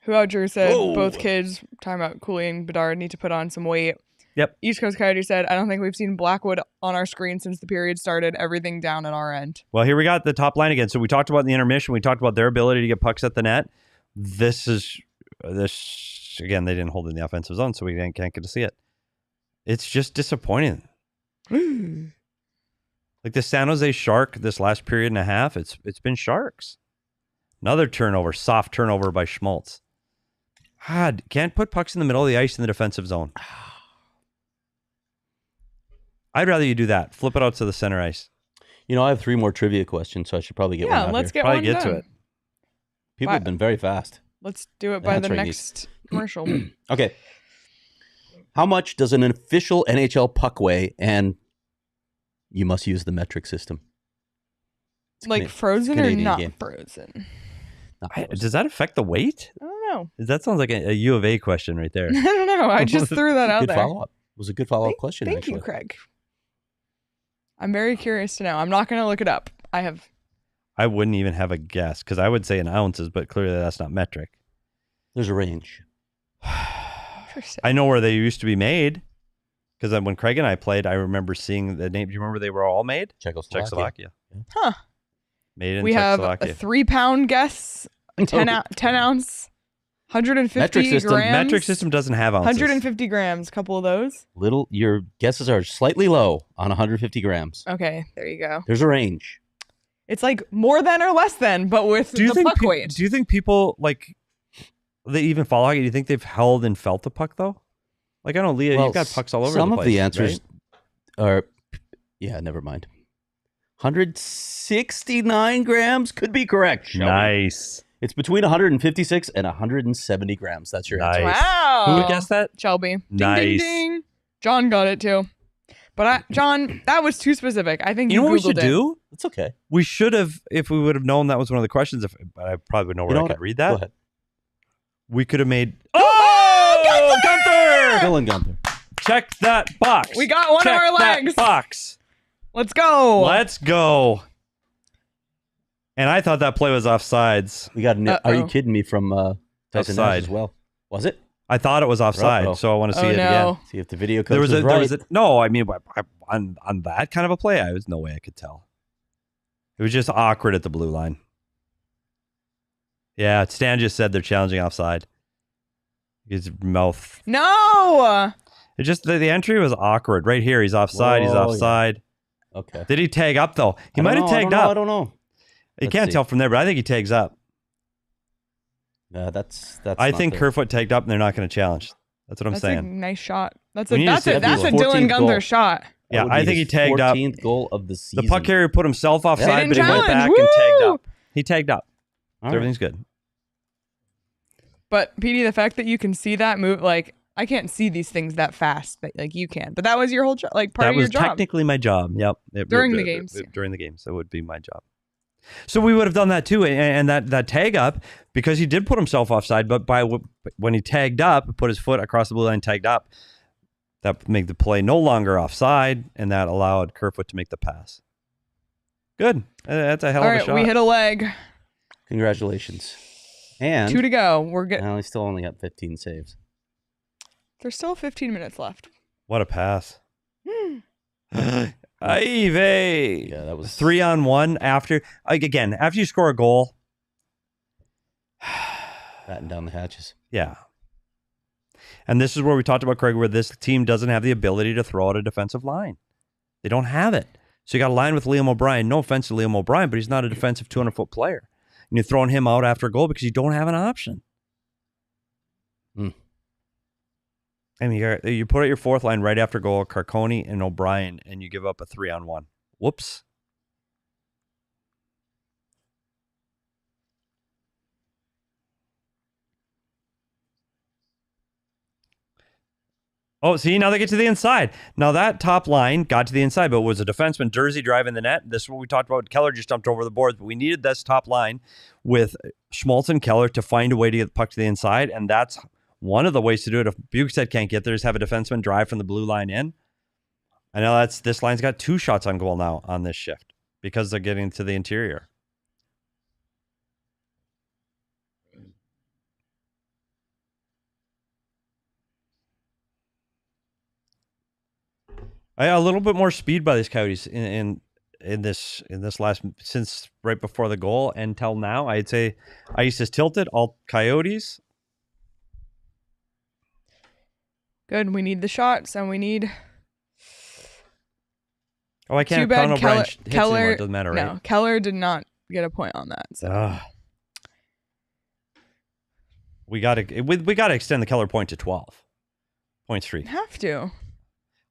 Who out Drew said Whoa. both kids, talking about Cooley and Bedard, need to put on some weight. Yep. East Coast Coyote said, I don't think we've seen Blackwood on our screen since the period started. Everything down at our end. Well, here we got the top line again. So we talked about in the intermission. We talked about their ability to get pucks at the net. This again. They didn't hold in the offensive zone, so we can't get to see it. It's just disappointing. Like the San Jose Shark, this last period and a half, it's been Sharks. Another turnover, soft turnover by Schmaltz. God, can't put pucks in the middle of the ice in the defensive zone. I'd rather you do that. Flip it out to the center ice. You know, I have 3 more trivia questions, so I should probably get one out let's here. get one done. To it. People have been very fast. Let's do it by the next commercial. Okay. How much does an official NHL puck weigh? And you must use the metric system. Like frozen or not frozen? Does that affect the weight? I don't know. That sounds like a U of A question right there. I don't know. I just threw that out Good there. follow-up. It was a good follow-up question, Thank actually. you, Craig. I'm very curious to know. I'm not going to look it up. I wouldn't even have a guess because I would say in ounces, but clearly that's not metric. There's a range. Interesting. I know where they used to be made because when Craig and I played, I remember seeing the name. Do you remember they were all made? Czechoslovakia. Huh. Made in we Czechoslovakia. Have a 3-pound guess, a 10 ounce, 150 grams. Metric system doesn't have ounces. 150 grams, couple of those. Your guesses are slightly low on 150 grams. Okay, there you go. There's a range. It's like more than or less than, but with the puck weight. Do you think people they even follow hockey? Do you think they've held and felt the puck though? Like I know, Leah, you've got pucks all over the place. Some of the answers are, never mind. 169 grams could be correct. Shelby. Nice. It's between 156 and 170 grams. That's your answer. Wow. Who would guess that? Shelby. Nice. Ding, ding, ding. John got it too. But John, that was too specific. I think you know what we should Googled do? It's okay. We should have, if we would have known that was one of the questions, but I probably would know where I could read that. Go ahead. We could have made... Oh! Gunther! Dylan Gunther. Check that box. We got one of our legs. That box. Let's go. Let's go. And I thought that play was offsides. We got. Are you kidding me? From Tyson Nash as well. Was it? I thought it was offside, so I want to see it again. See if the video coach was right. No, I mean, on that kind of a play, there was no way I could tell. It was just awkward at the blue line. Yeah, Stan just said they're challenging offside. His mouth. No. It just the entry was awkward. Right here, he's offside. He's offside. Yeah. Okay. Did he tag up though? He might have tagged up. I don't know. You can't tell from there, but I think he tags up. That's. I think Kerfoot tagged up, and they're not going to challenge. That's what I'm saying. A nice shot. That's a Dylan Gunther shot. Yeah, I think he tagged up. 14th goal of the season. The puck carrier put himself offside, but he went back and tagged up. He tagged up. So everything's good. But Petey, the fact that you can see that move, like I can't see these things that fast, like you can. But that was your whole job, like part of your job. That was technically my job. Yep. During the games. During the games, that would be my job. So we would have done that too, and that tag up, because he did put himself offside, but when he tagged up, put his foot across the blue line, tagged up, that made the play no longer offside, and that allowed Kerfoot to make the pass. Good. That's a hell of a shot. We hit a leg. Congratulations. And 2 to go. We're good. Now he still only got 15 saves. There's still 15 minutes left. What a pass. Ivey. Yeah, that was 3-on-1 after you score a goal. Batten down the hatches. Yeah. And this is where we talked about, Craig, where this team doesn't have the ability to throw out a defensive line. They don't have it. So you got a line with Liam O'Brien. No offense to Liam O'Brien, but he's not a defensive 200-foot player. And you're throwing him out after a goal because you don't have an option. I mean, you put out your fourth line right after goal, Carconi and O'Brien, and you give up a 3-on-1. Whoops. Oh, see, now they get to the inside. Now that top line got to the inside, but it was a defenseman, Dursey, driving the net. This is what we talked about. Keller just jumped over the boards, but we needed this top line with Schmaltz and Keller to find a way to get the puck to the inside, and that's one of the ways to do it. If Bukestad can't get there, is have a defenseman drive from the blue line in. I know this line's got 2 shots on goal now on this shift because they're getting to the interior. A little bit more speed by these Coyotes in this last, since right before the goal until now. I'd say ice is tilted. All Coyotes. Good. We need the shots, and we need. Oh, I can't. Too bad Keller. It doesn't matter, right? No, Keller did not get a point on that. So. We got to extend the Keller point to 12.3. Have to.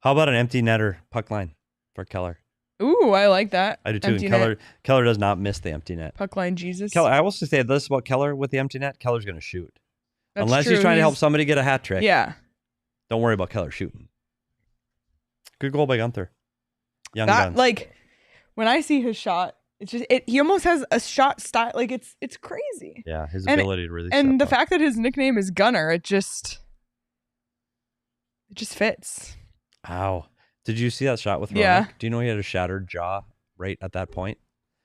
How about an empty netter puck line for Keller? Ooh, I like that. I do too. And Keller does not miss the empty net. Puck line Jesus. Keller, I will say this about Keller with the empty net. Keller's going to shoot. That's Unless true. he's trying to help somebody get a hat trick. Yeah. Don't worry about Keller shooting. Good goal by Gunther. Young Guns. Like, when I see his shot, it's just he almost has a shot style. Like, it's crazy. Yeah, his ability to really and the step up. fact that his nickname is Gunner, it just fits. Ow. Did you see that shot with Roenick? Yeah. Do you know he had a shattered jaw right at that point?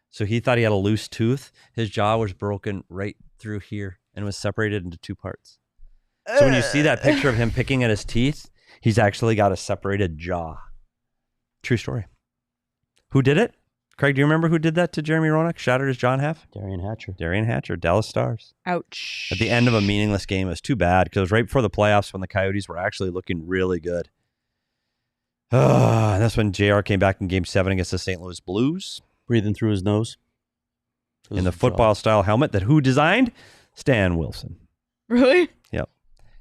So he thought he had a loose tooth. His jaw was broken right through here and was separated into two parts. So when you see that picture of him picking at his teeth, he's actually got a separated jaw. True story. Who did it? Craig, do you remember who did that to Jeremy Roenick? Shattered his jaw in half? Darian Hatcher, Dallas Stars. Ouch. At the end of a meaningless game. It was too bad because it was right before the playoffs when the Coyotes were actually looking really good. And that's when JR came back in Game 7 against the St. Louis Blues. Breathing through his nose. In the football-style helmet that who designed? Stan Wilson. Really? Yep.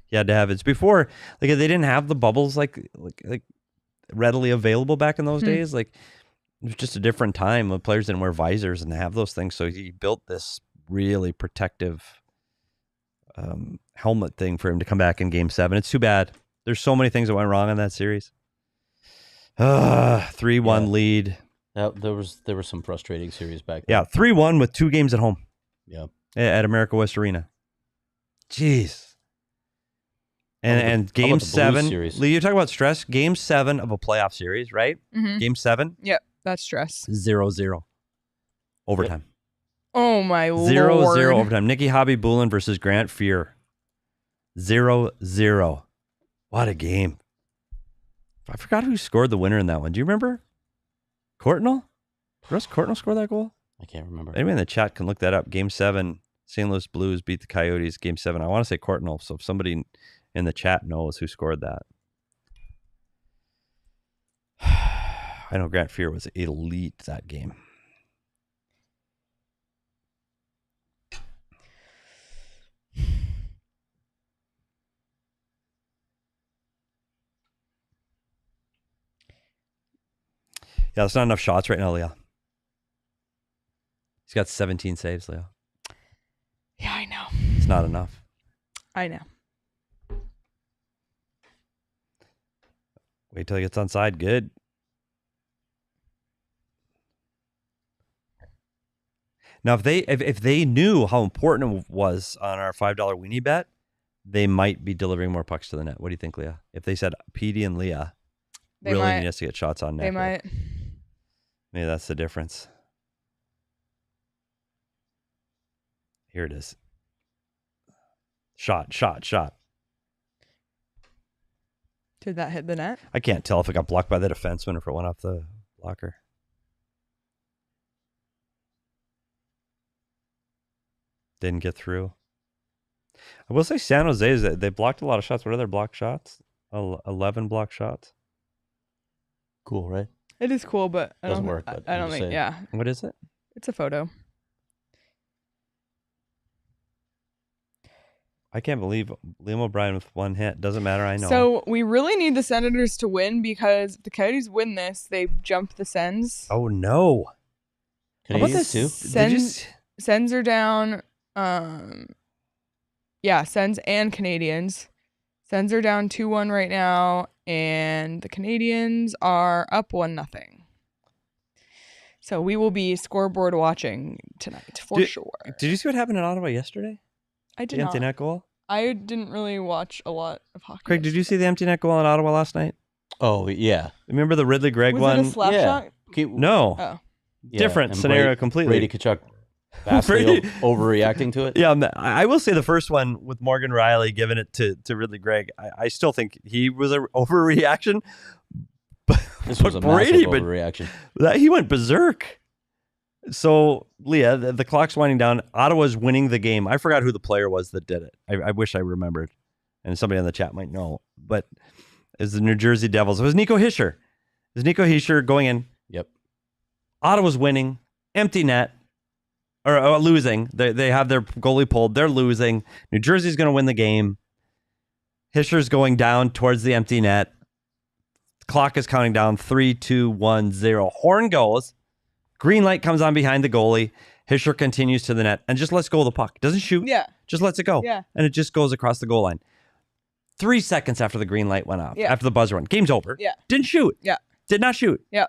He had to have it. It's before, like, they didn't have the bubbles like readily available back in those days. Like, it was just a different time. The players didn't wear visors and have those things. So he built this really protective helmet thing for him to come back in Game 7. It's too bad. There's so many things that went wrong in that series. 3-1 lead. There were some frustrating series back then. Yeah, 3-1 with 2 games at home. Yeah. At America West Arena. Jeez. And Game 7. Lee, you talk about stress. Game 7 of a playoff series, right? Mm-hmm. Game 7. Yep, that's stress. 0-0. Overtime. Oh, my Lord. 0-0 overtime. Nicky Hobby-Bullen versus Grant Fear. 0-0. What a game. I forgot who scored the winner in that one. Do you remember? Courtnall? Russ Courtnall score that goal? I can't remember. Anyone in the chat can look that up. Game 7, St. Louis Blues beat the Coyotes. Game 7. I want to say Courtnall, so if somebody in the chat knows who scored that. I know Grant Fear was elite that game. Yeah, that's not enough shots right now, Leah. He's got 17 saves, Leah. Yeah, I know. It's not enough. I know. Wait till he gets onside. Good. Now, if they knew how important it was on our $5 weenie bet, they might be delivering more pucks to the net. What do you think, Leah? If they said Petey and Leah really need us to get shots on net. They might. Maybe that's the difference. Here it is. Shot. Did that hit the net? I can't tell if it got blocked by the defenseman or if it went off the blocker. Didn't get through. I will say San Jose, they blocked a lot of shots. What are their blocked shots? 11 blocked shots. Cool, right? It is cool, but I Doesn't don't work, but I don't I'm just think, saying. yeah. What is it? It's a photo. I can't believe Liam O'Brien with one hit. Doesn't matter, I know. So we really need the Senators to win because if the Coyotes win this, they jump the Sens. Oh, no. How about this too? Sens are down. Yeah, Sens and Canadians. Sens are down 2-1 right now, and the Canadians are up 1-0. So we will be scoreboard watching tonight for sure. Did you see what happened in Ottawa yesterday? I did the not. empty net goal? I didn't really watch a lot of hockey. Craig, did you see the empty net goal in Ottawa last night? Oh, yeah. Remember the Ridley Gregg Was one? it a slap shot? No. Oh. Yeah, Different and scenario completely. Brady Tkachuk vastly overreacting to it. Yeah, I will say the first one with Morgan Riley giving it to Ridley Gregg, I still think he was an overreaction. This was a massive overreaction. He went berserk. So, Leah, the clock's winding down. Ottawa's winning the game. I forgot who the player was that did it. I wish I remembered. And somebody in the chat might know. But it's the New Jersey Devils. It was Nico Hischier. It was Nico Hischier going in, Yep. Ottawa's winning, empty net, or losing. They have their goalie pulled. They're losing. New Jersey's going to win the game. Hischer's going down towards the empty net. Clock is counting down 3, 2, 1, 0. Horn goes. Green light comes on behind the goalie. Hischer continues to the net and just lets go of the puck. Doesn't shoot. Yeah. Just lets it go. Yeah. And it just goes across the goal line. 3 seconds after the green light went off, Yeah. after the buzzer went, game's over. Yeah. Didn't shoot. Yeah. Did not shoot. Yeah.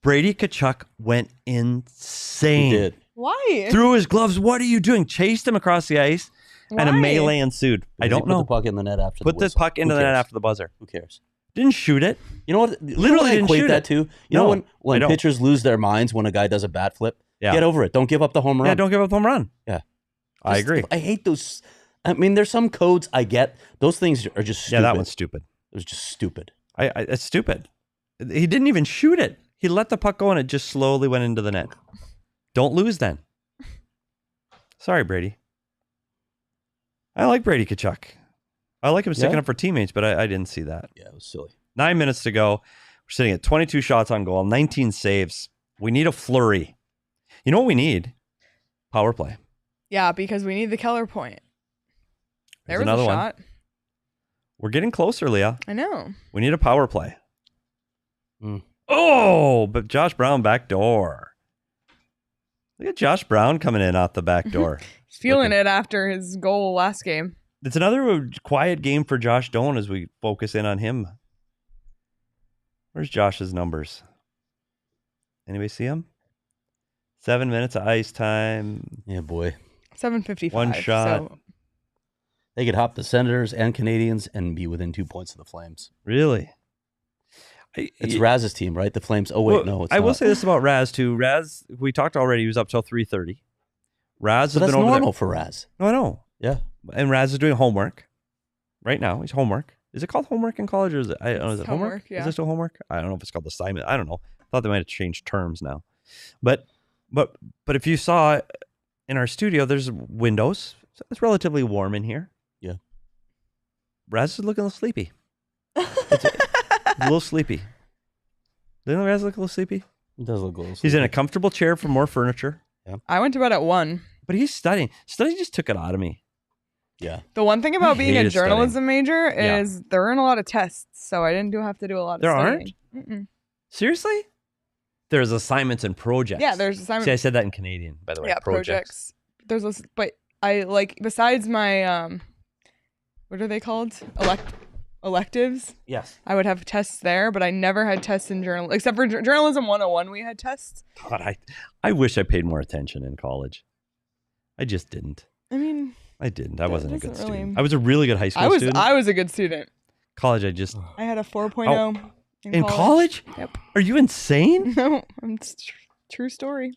Brady Tkachuk went insane. He did. Why? Threw his gloves. What are you doing? Chased him across the ice, and a Why? melee ensued. I don't know. Put the puck in the net after Put the the puck into the net after the buzzer. Who cares? Didn't shoot it. You know what? Literally didn't equate shoot that it. to. You know I when don't. pitchers lose their minds when a guy does a bat flip. Yeah. Get over it. Don't give up the home run. Yeah, don't give up the home run. Yeah. I agree. I hate those. I mean, there's some codes I get. Those things are just stupid. Yeah, that one's stupid. It was just stupid. It's stupid. He didn't even shoot it. He let the puck go and it just slowly went into the net. Don't lose then. Sorry, Brady. I like Brady Tkachuk. I like him sticking up for teammates, but I didn't see that. Yeah, it was silly. 9 minutes to go. We're sitting at 22 shots on goal, 19 saves. We need a flurry. You know what we need? Power play. Yeah, because we need the Keller point. There There's was another a one. shot. We're getting closer, Leah. I know. We need a power play. Oh, but Josh Brown back door. Look at Josh Brown coming in out the back door. He's feeling it after his goal last game. It's another quiet game for Josh Doan as we focus in on him. Where's Josh's numbers? Anybody see him? 7 minutes of ice time. Yeah, boy. 7:55. One shot. So They could hop the Senators and Canadians and be within 2 points of the Flames. Really? It's Raz's team, right? The Flames. Oh, wait, no. It's I will not. say this about Raz, too. Raz, we talked already, he was up till 3:30. Raz But has that's been over normal there. for Raz. No, I know. Yeah. And Raz is doing homework right now. He's homework. Is it called homework in college or is it, I don't know, is it homework? homework, yeah. Is it still homework? I don't know if it's called assignment. I don't know. I thought they might have changed terms now. But if you saw in our studio, there's windows. So it's relatively warm in here. Yeah. Raz is looking a little sleepy. It's a little sleepy. Doesn't Raz look a little sleepy? It does look a little sleepy. He's in a comfortable chair for more furniture. Yeah. I went to bed at 1. But he's studying. Study just took it out of me. Yeah. The one thing about being a hated studying. journalism major Yeah. is there aren't a lot of tests, so I didn't have to do a lot of There studying. Mm-mm. Seriously? There's assignments and projects. Yeah, there's assignments. See, I said that in Canadian, by the way. Yeah, projects. There's a, but I like besides my what are they called? Electives. Yes. I would have tests there, but I never had tests in journal except for journalism 101. We had tests. God, I wish I paid more attention in college. I just didn't. I mean, I didn't. I wasn't a good doesn't really- student. I was a really good high school student. I was a good student. College, I just I had a 4.0 in college. Yep. Are you insane? No, it's true story.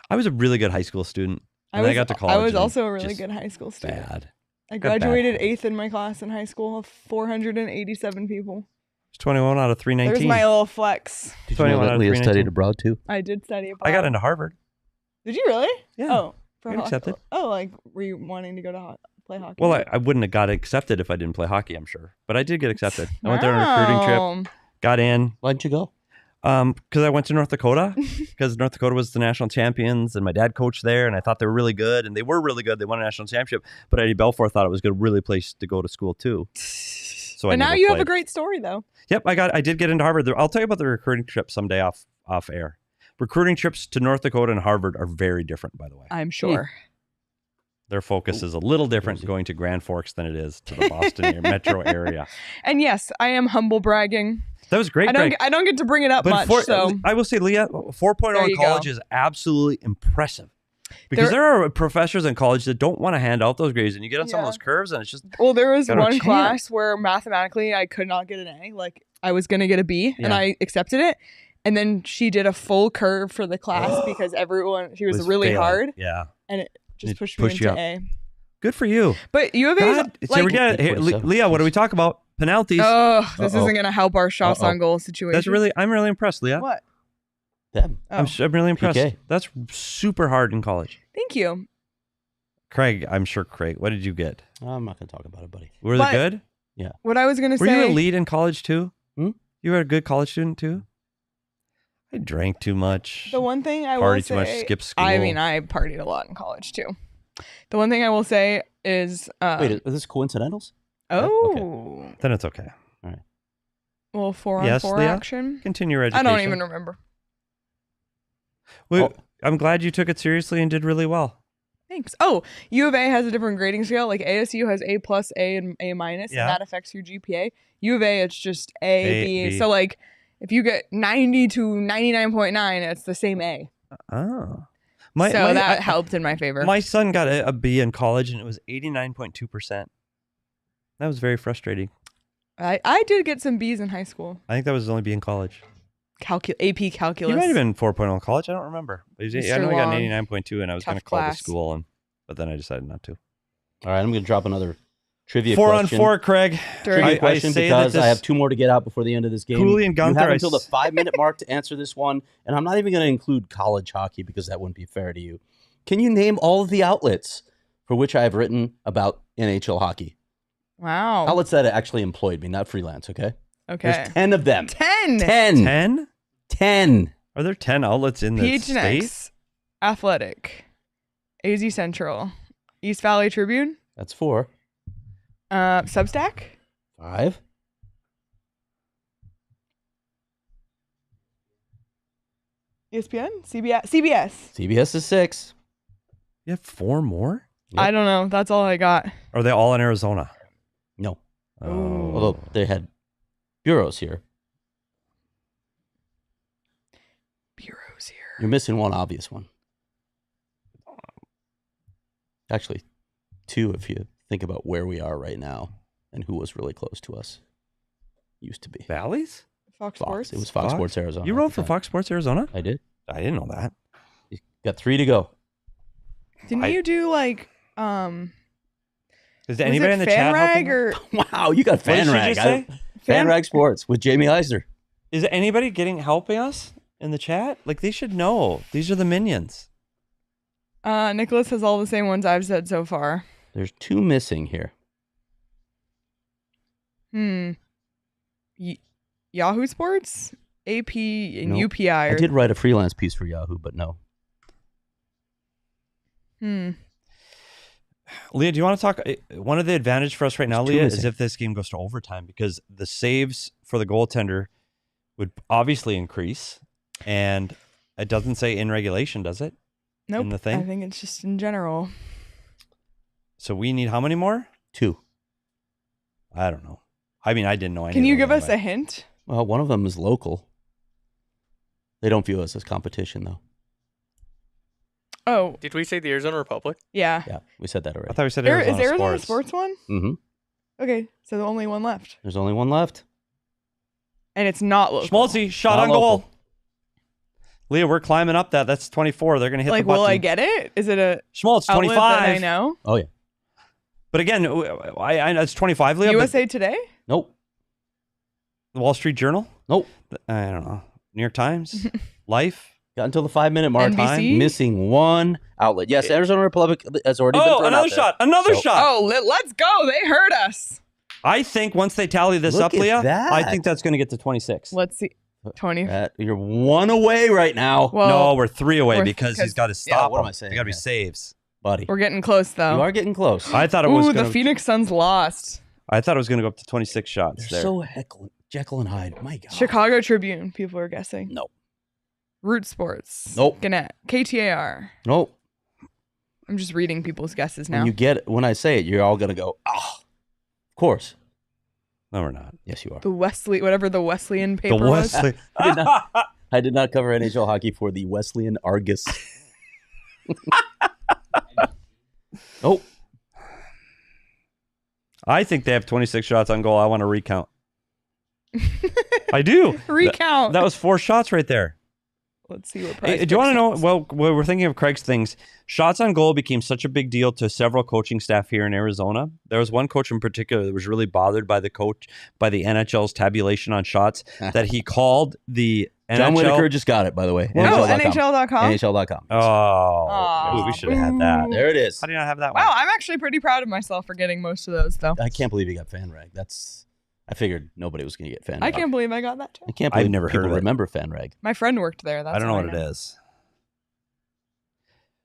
I was a really good high school student. And I got to college. I was and also a really just good high school student. Bad. I Got bad. graduated 8th in my class in high school of 487 people. It's 21 out of 319. There's my little flex. Did you know 21 out that of Leah 319. studied abroad, too? I did study abroad. I got into Harvard. Did you really? Yeah. Oh, I got accepted. Oh, like were you wanting to go to play hockey? Well, I wouldn't have got accepted if I didn't play hockey, I'm sure. But I did get accepted. I went there on a recruiting trip. Got in. Why didn't you go? Because I went to North Dakota, because North Dakota was the national champions, and my dad coached there, and I thought they were really good, and they were really good. They won a national championship, but Eddie Belfour thought it was a good, really place to go to school too. So But I now never you have a played. great story though. Yep, I did get into Harvard. I'll tell you about the recruiting trip someday off air. Recruiting trips to North Dakota and Harvard are very different, by the way. I'm sure. Their focus is a little different going to Grand Forks than it is to the Boston metro area. And yes, I am humble bragging. That was great, Greg. I don't get to bring it up much. So I will say, Leah, 4.0 There in you college go. is absolutely impressive. Because there are professors in college that don't want to hand out those grades, and you get on some of those curves, and it's just well, there was got no one chance. class where mathematically I could not get an A. Like I was gonna get a B, and Yeah. I accepted it. And then she did a full curve for the class because she was really failing. hard. Yeah. And it just It pushed me pushed you into up. A. Good for you. But U of A, God, so we got here, Leah. What do we talk about? Penalties. Oh, this isn't gonna help our shots on goal situation. I'm really impressed, Leah. What? Them. I'm really impressed. PK. That's super hard in college. Thank you. Craig, I'm sure Craig. What did you get? I'm not gonna talk about it, buddy. Were they good? Yeah. What I was gonna Were say. you a lead in college too? You were a good college student too? I drank too much. The one thing I will partied say, too much, skipped school. I mean, I partied a lot in college too. The one thing I will say is, wait, is this coincidentals? Oh, okay. Then it's okay. All right. Well, 4-on-4 Leah? action. Continue your education. I don't even remember. Well, I'm glad you took it seriously and did really well. Thanks. Oh, U of A has a different grading scale. Like ASU has A+, A, and A-, and that affects your GPA. U of A, it's just A, B. So like, if you get 90 to 99.9, it's the same A. Oh. That helped in my favor. My son got a B in college, and it was 89.2%. That was very frustrating. I did get some B's in high school. I think that was only B in college. AP calculus. He might have been 4.0 in college. I don't remember. I know I got an 89.2, and I was going to call the school, but then I decided not to. All right, I'm going to drop another trivia question. 4-on-4, Craig. Trivia question because I have 2 more to get out before the end of this game. Cooley and Gunther, you have until the 5-minute mark to answer this one, and I'm not even going to include college hockey because that wouldn't be fair to you. Can you name all of the outlets for which I have written about NHL hockey? Wow. Outlets that actually employed me, not freelance, okay? Okay. There's 10 of them. 10? 10? 10. Are there 10 outlets in the PHNX, state? Athletic, AZ Central, East Valley Tribune. That's 4. Substack. 5. ESPN, CBS. CBS is 6. You have 4 more? Yep. I don't know. That's all I got. Are they all in Arizona? No. Oh. Although they had bureaus here. Bureaus here. You're missing one obvious one. Actually, 2 if you think about where we are right now and who was really close to us. Used to be. Valleys? Fox Sports? It was Fox Sports Arizona. You wrote for Fox Sports Arizona? I did. I didn't know that. You got 3 to go. Didn't you do like Is there anybody in the chat helping? or Wow, you got FanRag. FanRag Sports with Jamie Eisner. Is anybody helping us in the chat? Like, they should know. These are the minions. Nicholas has all the same ones I've said so far. There's 2 missing here. Yahoo Sports, AP, and Nope. UPI. I did write a freelance piece for Yahoo, but no. Leah, do you want to talk? One of the advantage for us right now, Leah, missing. is if this game goes to overtime, because the saves for the goaltender would obviously increase, and it doesn't say in regulation, does it? Nope. In the thing? I think it's just in general. So we need how many more? 2. I don't know. I mean, I didn't know any. Can you of them give us anyway. a hint? Well, one of them is local. They don't view us as competition, though. Oh. Did we say the Arizona Republic? Yeah. Yeah, we said that already. I thought we said Is Arizona Arizona Sports. Sports one? Mm-hmm. Okay, so the only one left. There's only one left. And it's not local. Schmaltzy, shot Not on local. goal. Leah, we're climbing up that. That's 24. They're going to hit Like, the button. will I get it? Is it a Schmaltz, outlet 25. that I know? Oh, yeah. But again, I know it's 25, Leah. USA Today? Nope. The Wall Street Journal? Nope. I don't know. New York Times? Life? Got until the 5-minute mark. NBC? Missing one outlet. Yes, Arizona Republic has already been thrown another out there. shot. Another So- shot. Oh, let's go. They heard us. I think once they tally this Look up, at Leah, that. I think that's going to to get to 26. Let's see. 20. You're 1 away right now. Well, no, we're 3 away we're- because he's got to Yeah, stop. what am them. I saying? They got to be Yeah. saves. Buddy. We're getting close, though. You are getting close. I thought it was Ooh, going the Phoenix Suns lost. I thought it was going to go up to 26 shots They're there. so Jekyll and Hyde. My God. Chicago Tribune, people are guessing. Nope. Root Sports. Nope. Gannett. KTAR. Nope. I'm just reading people's guesses now. When I say it, you're all going to go, oh, of course. No, we're not. Yes, you are. Whatever the Wesleyan paper The was. Wesley. I did not cover NHL hockey for the Wesleyan Argus. Nope. I think they have 26 shots on goal. I want to recount. I do. Recount. That was 4 shots right there. Let's see what Hey, prize. do you want to know? Well, we're thinking of Craig's things. Shots on goal became such a big deal to several coaching staff here in Arizona. There was one coach in particular that was really bothered by the NHL's tabulation on shots that he called the NHL. John Whitaker just got it, by the way. Oh, NHL.com. NHL.com. Oh, we should have had that. There it is. How do you not have that one? Wow, I'm actually pretty proud of myself for getting most of those, though. I can't believe you got FanRag. I figured nobody was going to get FanRag. I can't believe I got that too. I can't believe I've never people heard of it. remember FanRag. My friend worked there. That's I don't know what it is.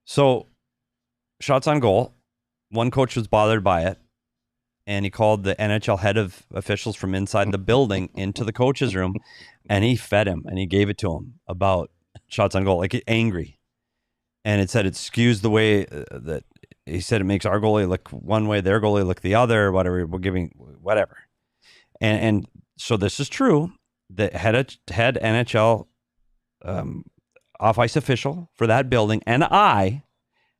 So, shots on goal. One coach was bothered by it, and he called the NHL head of officials from inside the building into the coach's room, and he fed him, and he gave it to him about shots on goal, like angry. And it said it skews the way that he said it makes our goalie look one way, their goalie look the other, whatever, we're giving, whatever. And so this is true. The head NHL off-ice official for that building and I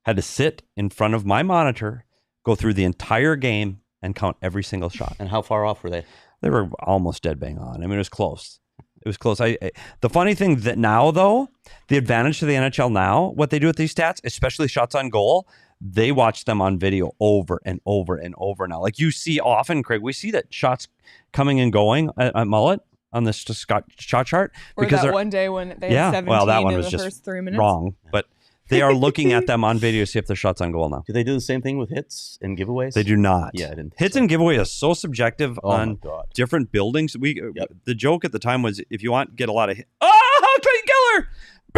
had to sit in front of my monitor, go through the entire game, and count every single shot. And how far off were they? They were almost dead bang on. I mean, it was close. It was close. The funny thing that now, though, the advantage to the NHL now, what they do with these stats, especially shots on goal, they watch them on video over and over and over now. Like you see often, Craig, we see that shots coming and going at Mullet on this shot chart. Or because that one day when they had 17 that one in was the just first 3 minutes. wrong. But they are looking at them on video to see if there's shots on goal now. Do they do the same thing with hits and giveaways? They do not. Yeah, I didn't. Hits and giveaway is so subjective on God. different buildings. The joke at the time was if you want to get a lot of hits. Oh, Clayton Keller!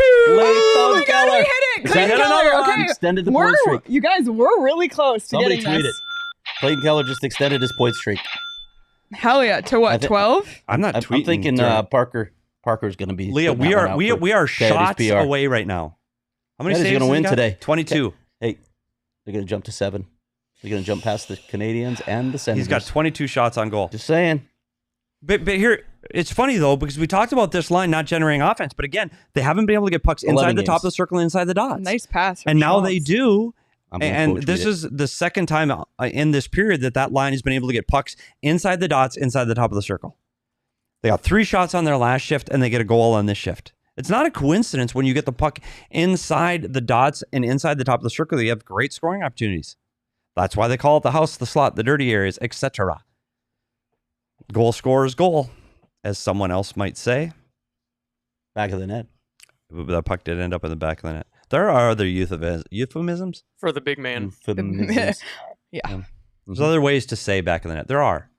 Oh, my God, we hit it! Clayton Keller. Okay, extended the point streak. You guys were really close to Somebody getting tweet this. it. Clayton Keller just extended his point streak. Hell yeah! To what? 12? I'm not tweeting. I'm thinking Parker's going to be. Leah, we are shots PR. away right now. How many saves going to win got? today? 22. Hey, they're going to jump to 7. They're going to jump past the Canadians and the Senators. He's got 22 shots on goal. Just saying. But here, it's funny though because we talked about this line not generating offense, but again, they haven't been able to get pucks inside the top of the circle, and inside the dots. Nice pass. And now they do. I'm gonna And quote this tweet it. is the second time in this period that line has been able to get pucks inside the dots, inside the top of the circle. They got 3 shots on their last shift, and they get a goal on this shift. It's not a coincidence when you get the puck inside the dots and inside the top of the circle that you have great scoring opportunities. That's why they call it the house, the slot, the dirty areas, etc. Goal scorer's goal, as someone else might say. Back of the net. The puck did end up in the back of the net. There are other euphemisms For the big man. Yeah. There's other ways to say back of the net. There are.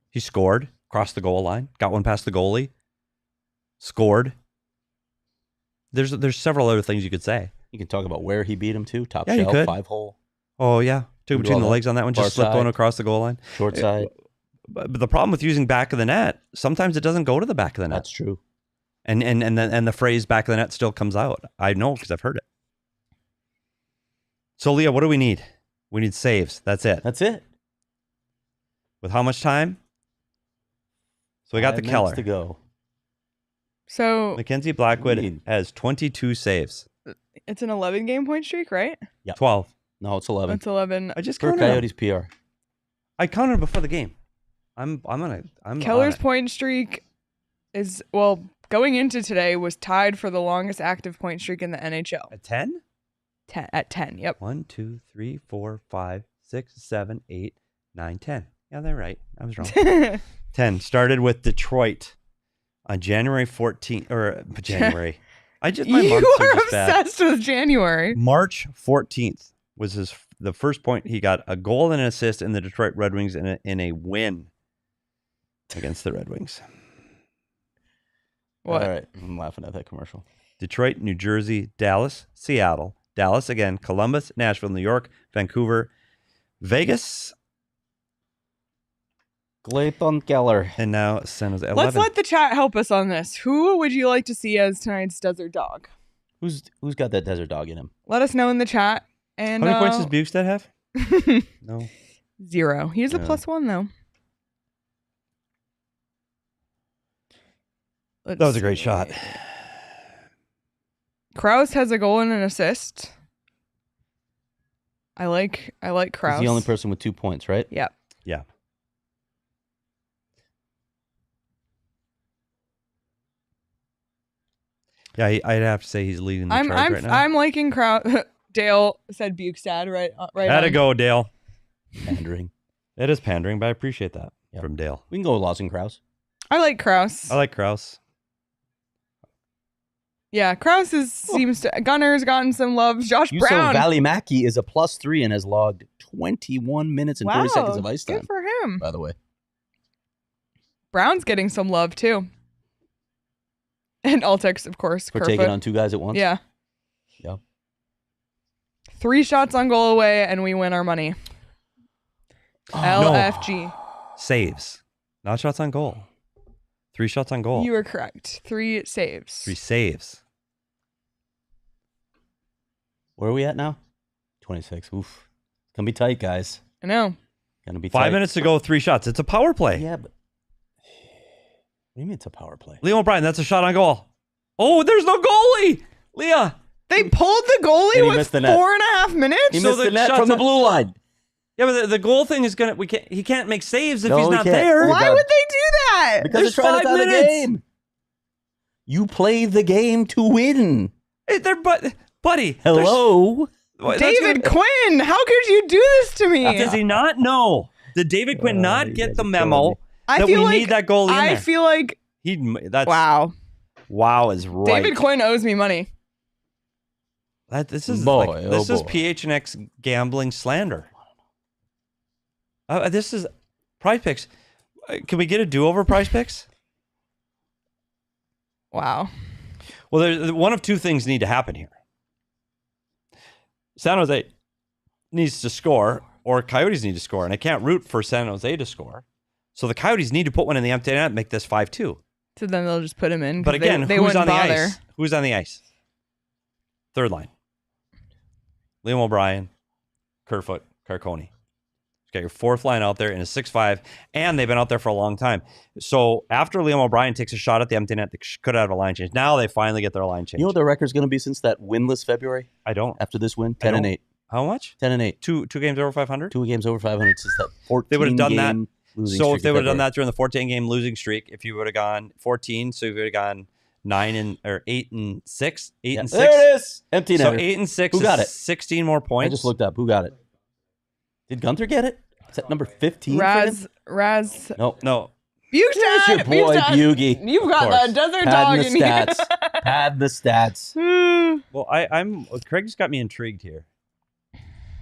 He scored, crossed the goal line, got one past the goalie, scored. There's several other things you could say. You can talk about where he beat him to. Top Yeah, you shelf, could. 5-hole. Oh, yeah. Took between the legs on that one. Just slipped one across the goal line. Short side. But the problem with using back of the net, sometimes it doesn't go to the back of the net. That's true. And the phrase back of the net still comes out. I know because I've heard it. So, Leah, what do we need? We need saves. That's it. That's it. With how much time? So we got 5 the minutes Keller. to go. So Mackenzie Blackwood has 22 saves. it's an 11 game point streak, right? Yeah. 12. No, it's 11. It's 11. I just For counted them. Coyotes PR. I counted before the game. I'm Keller's on it. point streak is, well, going into today was tied for the longest active point streak in the NHL. At 10? At 10, yep. 1, 2, 3, 4, 5, 6, 7, 8, 9, 10. Yeah, they're right. I was wrong. 10. Started with Detroit on January 14th, or January. My You months are just bad. obsessed with January. March 14th was the first point. He got a goal and an assist in the Detroit Red Wings in a win against the Red Wings. What? All right. I'm laughing at that commercial. Detroit, New Jersey, Dallas, Seattle, Dallas again, Columbus, Nashville, New York, Vancouver, Vegas, Clayton Keller. and now San Jose. 11. Let's let the chat help us on this. Who would you like to see as tonight's desert dog? Who's got that desert dog in him? Let us know in the chat. And How many points does Bukestad have? No. 0. He's a Yeah. +1 though. That was a great shot. Krause has a goal and an assist. I like Krause. He's the only person with 2 points, right? Yep. Yeah. Yeah, I'd have to say he's leading the charge right now. I'm liking Krause. Dale said Bukestad right. Gotta on. go, Dale. Pandering. It is pandering, but I appreciate that from Dale. We can go with Lawson Krause. I like Krause. I like Krause. Yeah, Krause seems to. Gunner's gotten some love. Josh Brown. Valimaki is a +3 and has logged 21 minutes and 40 seconds of ice time. Good for him. By the way. Brown's getting some love too. And Altix, of course. For Kerfoot. taking on 2 guys at once? Yeah. Yep. 3 shots on goal away, and we win our money. LFG. Saves. Not shots on goal. 3 shots on goal. You are correct. 3 saves. 3 saves. Where are we at now? 26. Oof. It's going to be tight, guys. I know. Gonna be 5 tight. minutes to go, 3 shots. It's a power play. Yeah, but what do you mean it's a power play? Liam O'Brien, that's a shot on goal. Oh, there's no goalie. Leah. They pulled the goalie And he with missed the net. 4.5 minutes? He missed the net shots from the on- blue line. Yeah, but the goal thing is he can't make saves if No, he's he not can't. there. Why would they do that? Because There's they're trying to 5 tie the minutes. game. You play the game to win. Hey, buddy. Hello. David Quinn, how could you do this to me? Does he not know? Did David Quinn not get the memo I that feel we like need that goalie in I there? feel like Wow is right. David Quinn owes me money. This is Boy, this is boy. PHNX gambling slander. This is PrizePicks. Can we get a do-over, PrizePicks? Wow. Well, there's one of 2 things need to happen here. San Jose needs to score, or Coyotes need to score, and I can't root for San Jose to score. So the Coyotes need to put one in the empty net and make this 5-2. So then they'll just put him in. 'cause But again, they who's wouldn't on the bother. ice? Who's on the ice? Third line. Liam O'Brien, Kerfoot, Carcone. You got your 4th line out there in a 6-5, and they've been out there for a long time. So after Liam O'Brien takes a shot at the empty net, they could have a line change. Now they finally get their line change. You know what their record's going to be since that winless February? I don't. After this win? 10-8. How much? 10-8. 2 games over 500? 2 games over 500 since that 14 They would have done that. game losing So streak if they in would have done February. that during the 14-game losing streak, if you would have gone 14, so you would have gone 8 and 6, 8 and 6. There it is. Empty So netter. 8 and 6 Who got is it? 16 more points. I just looked up. Who got it? Did Gunther get it? Is that number 15? Raz. No. No. Bugstad. There's your boy, Bugie. You've got that desert dog in the here. stats. Pad the stats. Well, I'm Craig's got me intrigued here.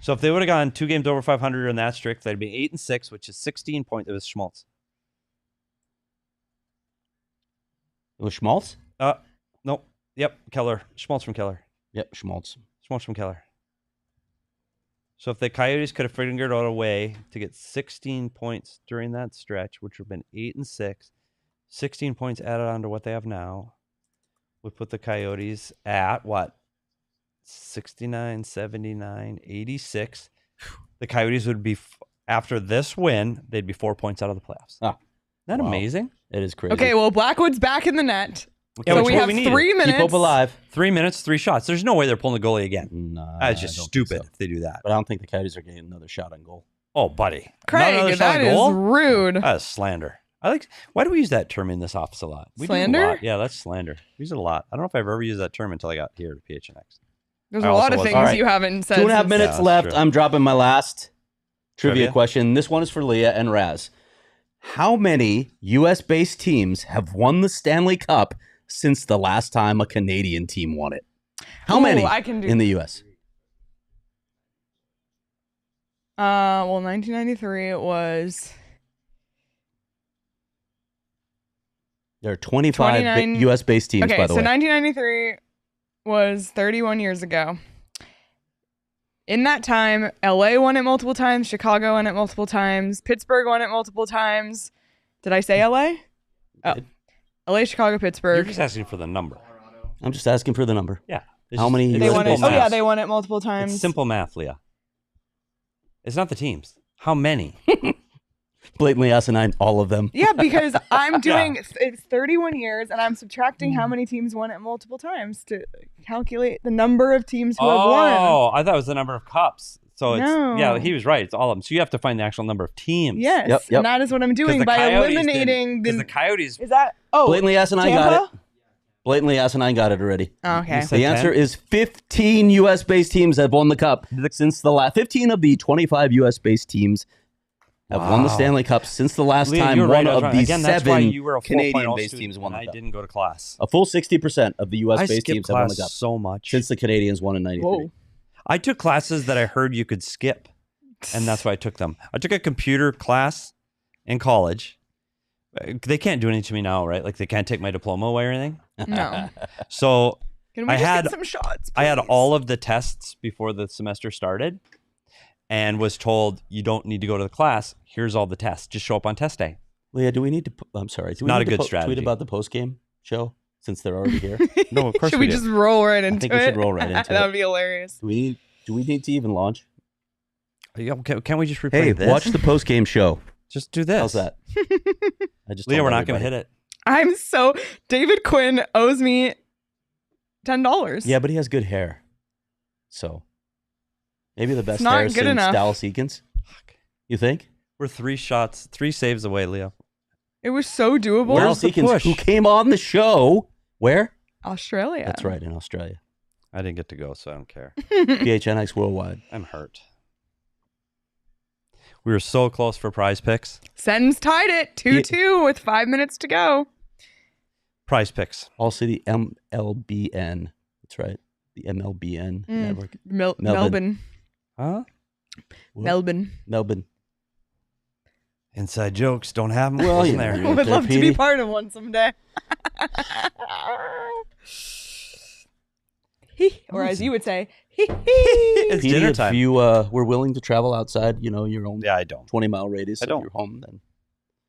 So if they would have gone 2 games over 500 in that streak, they'd be 8 and 6, which is 16 points. It was Schmaltz. It was Schmaltz? Nope. Yep. Keller. Schmaltz from Keller. Yep, Schmaltz. Schmaltz from Keller. So if the Coyotes could have figured out a way to get 16 points during that stretch, which would have been 8 and 6, 16 points added on to what they have now, would put the Coyotes at what? 69, 79, 86. The Coyotes would be, after this win, they'd be 4 points out of the playoffs. Ah, Isn't that amazing? It is crazy. Okay, well, Blackwood's back in the net. Yeah, so which we is have what we needed. 3 minutes. Keep hope alive. 3 minutes, 3 shots. There's no way they're pulling the goalie again. Nah, That's just I don't stupid think so. if they do that. But I don't think the Coyotes are getting another shot on goal. Oh, buddy. Not Craig, another shot that on is goal? rude. That is slander. Why do we use that term in this office a lot? We do it a Slander? lot. Yeah, that's slander. We use it a lot. I don't know if I've ever used that term until I got here to PHNX. There's I a also lot of was- things All right. you haven't said. 2.5 since- minutes that's left. true. I'm dropping my last trivia Trivia? question. This one is for Leah and Raz. How many U.S.-based teams have won the Stanley Cup since the last time a Canadian team won it? How Ooh, many I can do- in the U.S.? Well, 1993 it was There are 25 29 U.S.-based teams, okay, by the so way. 1993 was 31 years ago. In that time, LA won it multiple times, Chicago won it multiple times, Pittsburgh won it multiple times. Did I say LA? Oh. LA, Chicago, You're Pittsburgh. just asking for the number. I'm just asking for the number. Yeah. How many They won it. U.S.-based Oh teams? yeah, they won it multiple times. It's simple math, Leah. It's not the teams. How many? Blatantly asinine, all of them. Yeah, because I'm doing it's 31 years and I'm subtracting how many teams won it multiple times to calculate the number of teams who have won. Oh, I thought it was the number of cups. So it's No. yeah, he was right. It's all of them. So you have to find the actual number of teams. Yes, and that is what I'm doing the by Coyotes eliminating because the Coyotes. Is that Blatantly asinine Tampa? got it. Blatantly asinine got it already. Oh, okay. You said The answer 10? is 15 U.S.-based teams have won the Cup since the last. 15 of the 25 U.S.-based teams have won the Wow. Stanley Cup since the last Leah, time you were one right, I was of wrong. the Again, that's why 7 you were a 4.0 Canadian-based student teams won and the I Cup. didn't go to class. A full 60% of the I U.S.-based skipped teams have won the class Cup so much. since the Canadians won in 93. Whoa. I took classes that I heard you could skip, and that's why I took them. I took a computer class in college They can't do anything to me now, right? Like they can't take my diploma away or anything. No. So Can we get some shots, I had all of the tests before the semester started and was told you don't need to go to the class. Here's all the tests. Just show up on test day. Leah, do we need to? I'm sorry. Do we Not need a to good strategy. Tweet about the post game show since they're already here. No, of course Should we do. just roll right into it? I think we should roll right into it. That would be hilarious. Do we need to even launch? Yeah, can't we just replay Hey, this? watch the post game show. Just do this. How's that? I just Leah, told we're not going everybody. to hit it. David Quinn owes me $10. Yeah, but he has good hair. So maybe the best not hair good since enough. Dallas Eakins. You think? We're 3 saves away, Leah. It was so doable. Dallas Eakins, who came on the show? Where? Australia. That's right, in Australia. I didn't get to go, so I don't care. PHNX Worldwide. I'm hurt. We were so close for prize picks. Sens tied it 2-2 with 5 minutes to go. Prize picks. ALLCITY MLBN. That's right. The MLBN network. Melbourne. Huh? What? Melbourne. Inside jokes. Don't have them. Well, Wasn't you there. know, I would love to be part of one someday. Or as you would say, It's Petey, dinner if time. you were willing to travel outside, your own I don't. 20-mile radius I of don't. your home, then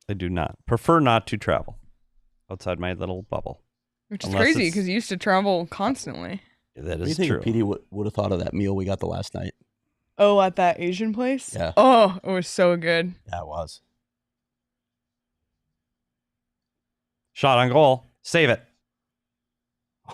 I do not. Prefer not to travel outside my little bubble. Which is Unless crazy it's- because you used to travel constantly. That what do you is think true. Petey would have thought of that meal we got the last night? Oh, at that Asian place? Yeah. Oh, it was so good. Yeah, it was. Shot on goal. Save it.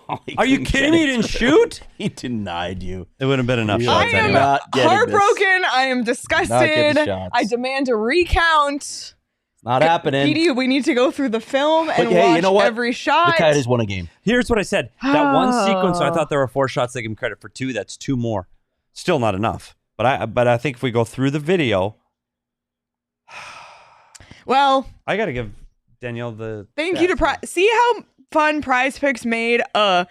Oh, he Are you couldn't kidding get me? it. You didn't shoot? He denied you. It would have been enough I shots I am anyway. Not getting heartbroken. I am Not disgusted. getting shots. I demand a recount. Not happening. Petey, we need to go through the film and hey, watch you know what? every shot. The Coyotes won a game. Here's what I said. That one sequence, I thought there were 4 shots. They give him credit for 2. That's 2 more. Still not enough. But I think if we go through the video, Well, I got to give Danielle the. thank you to see how fun PrizePicks made a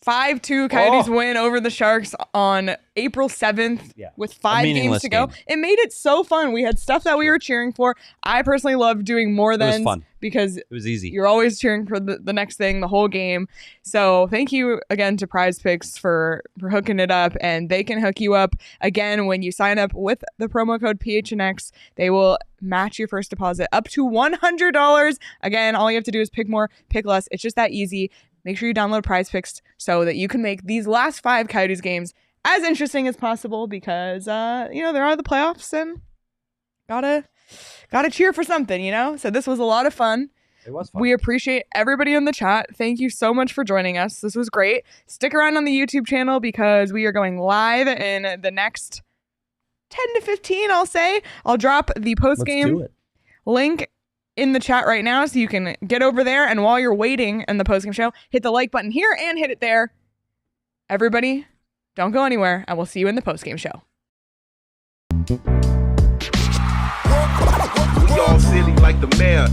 5-2 Coyotes win over the Sharks on April 7th with 5 games meaningless to go. game. It made it so fun. We had stuff that we were cheering for. I personally loved doing more than fun. because It was easy. you're always cheering for the next thing the whole game. So thank you again to PrizePicks for hooking it up, and they can hook you up again when you sign up with the promo code PHNX. They will match your first deposit up to $100. Again, all you have to do is pick more, pick less. It's just that easy. Make sure you download PrizePicks so that you can make these last 5 Coyotes games as interesting as possible because there are the playoffs and gotta cheer for something, So this was a lot of fun. It was fun. We appreciate everybody in the chat. Thank you so much for joining us. This was great. Stick around on the YouTube channel because we are going live in the next 10 to 15, I'll say. I'll drop the post-game link in the chat right now so you can get over there, and while you're waiting in the post-game show, hit the like button here and hit it there. Everybody, don't go anywhere, and we'll see you in the post-game show. We all silly like the mayor.